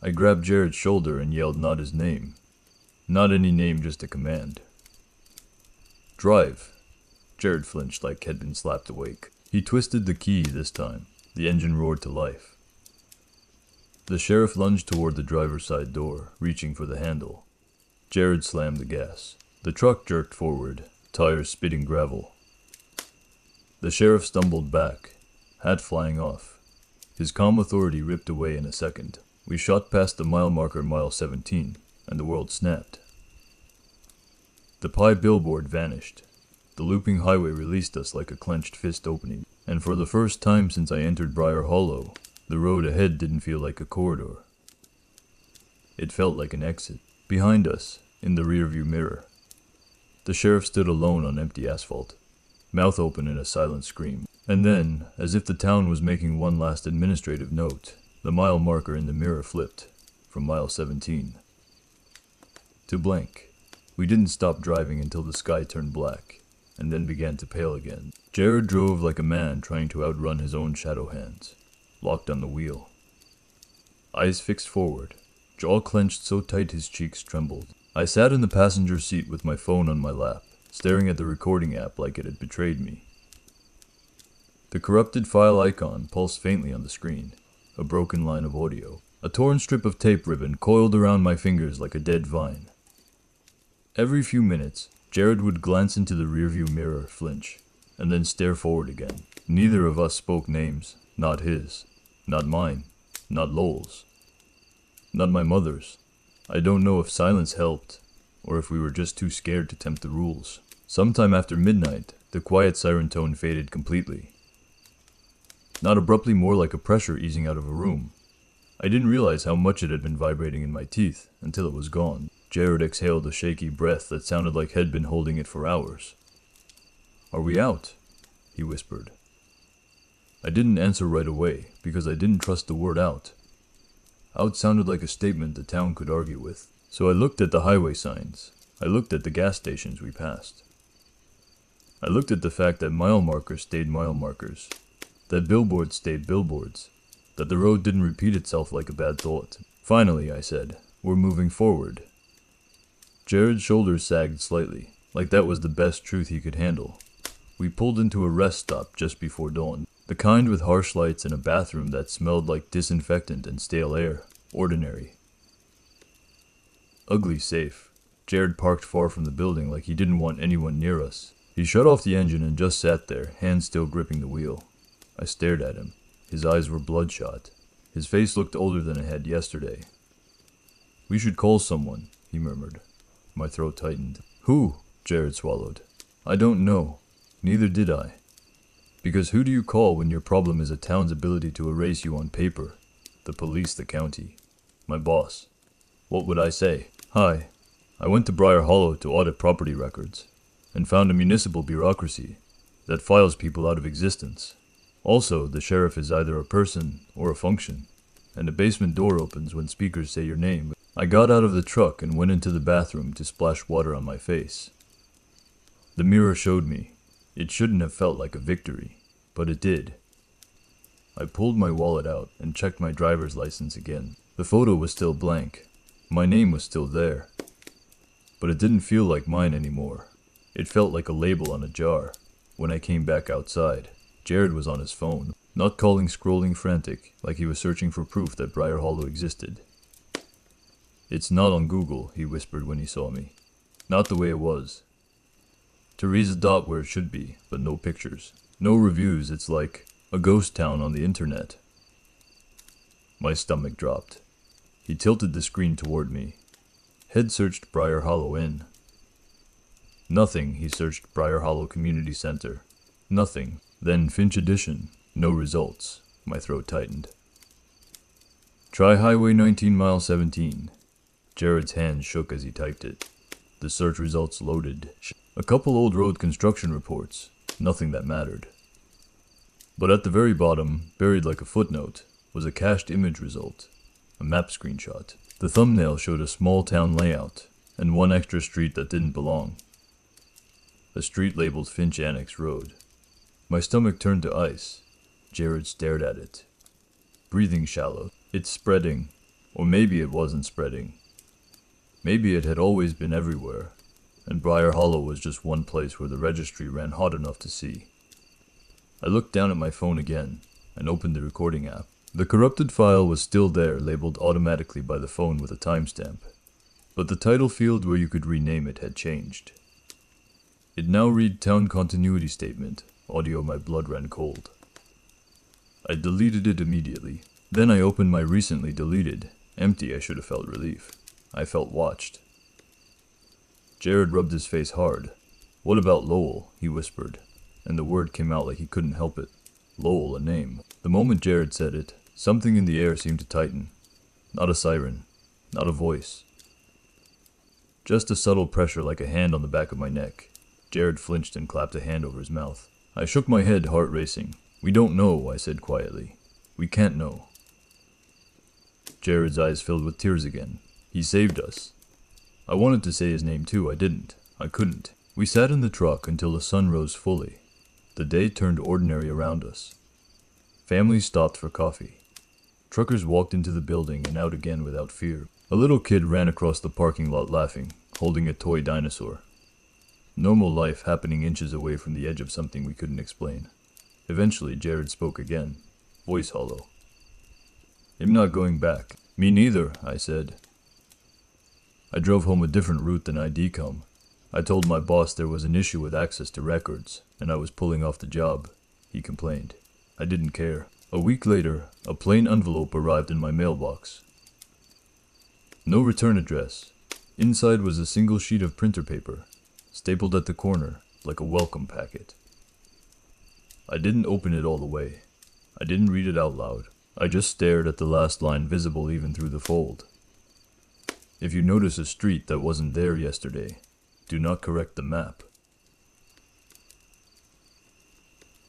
I grabbed Jared's shoulder and yelled not his name. Not any name, just a command. Drive. Jared flinched like he'd been slapped awake. He twisted the key this time. The engine roared to life. The sheriff lunged toward the driver's side door, reaching for the handle. Jared slammed the gas. The truck jerked forward, tires spitting gravel. The sheriff stumbled back, hat flying off. His calm authority ripped away in a second. We shot past the mile marker mile 17, and the world snapped. The pie billboard vanished. The looping highway released us like a clenched fist opening, and for the first time since I entered Briar Hollow, the road ahead didn't feel like a corridor. It felt like an exit. Behind us, in the rearview mirror, the sheriff stood alone on empty asphalt, mouth open in a silent scream. And then, as if the town was making one last administrative note, the mile marker in the mirror flipped, from mile 17 to blank. We didn't stop driving until the sky turned black, and then began to pale again. Jared drove like a man trying to outrun his own shadow hands, locked on the wheel. Eyes fixed forward, jaw clenched so tight his cheeks trembled. I sat in the passenger seat with my phone on my lap, staring at the recording app like it had betrayed me. The corrupted file icon pulsed faintly on the screen, a broken line of audio. A torn strip of tape ribbon coiled around my fingers like a dead vine. Every few minutes, Jared would glance into the rearview mirror, flinch, and then stare forward again. Neither of us spoke names, not his, not mine, not Lowell's, not my mother's. I don't know if silence helped, or if we were just too scared to tempt the rules. Sometime after midnight, the quiet siren tone faded completely. Not abruptly, more like a pressure easing out of a room. I didn't realize how much it had been vibrating in my teeth until it was gone. Jared exhaled a shaky breath that sounded like he'd been holding it for hours. "Are we out?" he whispered. I didn't answer right away because I didn't trust the word out. Out sounded like a statement the town could argue with. So I looked at the highway signs. I looked at the gas stations we passed. I looked at the fact that mile markers stayed mile markers, that billboards stayed billboards, that the road didn't repeat itself like a bad thought. Finally, I said, "We're moving forward." Jared's shoulders sagged slightly, like that was the best truth he could handle. We pulled into a rest stop just before dawn, the kind with harsh lights and a bathroom that smelled like disinfectant and stale air. Ordinary. Ugly safe. Jared parked far from the building like he didn't want anyone near us. He shut off the engine and just sat there, hands still gripping the wheel. I stared at him. His eyes were bloodshot. His face looked older than it had yesterday. "We should call someone," he murmured. My throat tightened. "Who?" Jared swallowed. "I don't know. Neither did I. Because who do you call when your problem is a town's ability to erase you on paper? The police, the county. My boss. What would I say? Hi. I went to Briar Hollow to audit property records, and found a municipal bureaucracy that files people out of existence. Also, the sheriff is either a person or a function, and the basement door opens when speakers say your name. I got out of the truck and went into the bathroom to splash water on my face. The mirror showed me. It shouldn't have felt like a victory, but it did. I pulled my wallet out and checked my driver's license again. The photo was still blank. My name was still there. But it didn't feel like mine anymore. It felt like a label on a jar. When I came back outside, Jared was on his phone, not calling, scrolling frantic, like he was searching for proof that Briar Hollow existed. "It's not on Google," he whispered when he saw me. "Not the way it was. Teresa dot where it should be, but no pictures. No reviews, it's like a ghost town on the internet." My stomach dropped. He tilted the screen toward me. Head searched Briar Hollow Inn. Nothing, he searched Briar Hollow Community Center. Nothing. Then Finch Edition. No results. My throat tightened. "Try Highway 19 Mile 17. Jared's hand shook as he typed it. The search results loaded. A couple old road construction reports. Nothing that mattered. But at the very bottom, buried like a footnote, was a cached image result. A map screenshot. The thumbnail showed a small town layout, and one extra street that didn't belong. A street labeled Finch Annex Road. My stomach turned to ice. Jared stared at it. Breathing shallow. "It's spreading." Or maybe it wasn't spreading. Maybe it had always been everywhere, and Briar Hollow was just one place where the registry ran hot enough to see. I looked down at my phone again, and opened the recording app. The corrupted file was still there, labeled automatically by the phone with a timestamp, but the title field where you could rename it had changed. It now read Town Continuity Statement. Audio my blood ran cold. I deleted it immediately. Then I opened my recently deleted. Empty, I should have felt relief. I felt watched. Jared rubbed his face hard. "What about Lowell?" he whispered, and the word came out like he couldn't help it. Lowell, a name. The moment Jared said it, something in the air seemed to tighten. Not a siren. Not a voice. Just a subtle pressure like a hand on the back of my neck. Jared flinched and clapped a hand over his mouth. I shook my head, heart racing. "We don't know," I said quietly. "We can't know." Jared's eyes filled with tears again. He saved us. I wanted to say his name too, I didn't. I couldn't. We sat in the truck until the sun rose fully. The day turned ordinary around us. Families stopped for coffee. Truckers walked into the building and out again without fear. A little kid ran across the parking lot laughing, holding a toy dinosaur. Normal life happening inches away from the edge of something we couldn't explain. Eventually, Jared spoke again, voice hollow. "I'm not going back." "Me neither," I said. I drove home a different route than ID come. I told my boss there was an issue with access to records, and I was pulling off the job. He complained. I didn't care. A week later, a plain envelope arrived in my mailbox. No return address. Inside was a single sheet of printer paper, stapled at the corner, like a welcome packet. I didn't open it all the way. I didn't read it out loud. I just stared at the last line visible even through the fold. "If you notice a street that wasn't there yesterday, do not correct the map."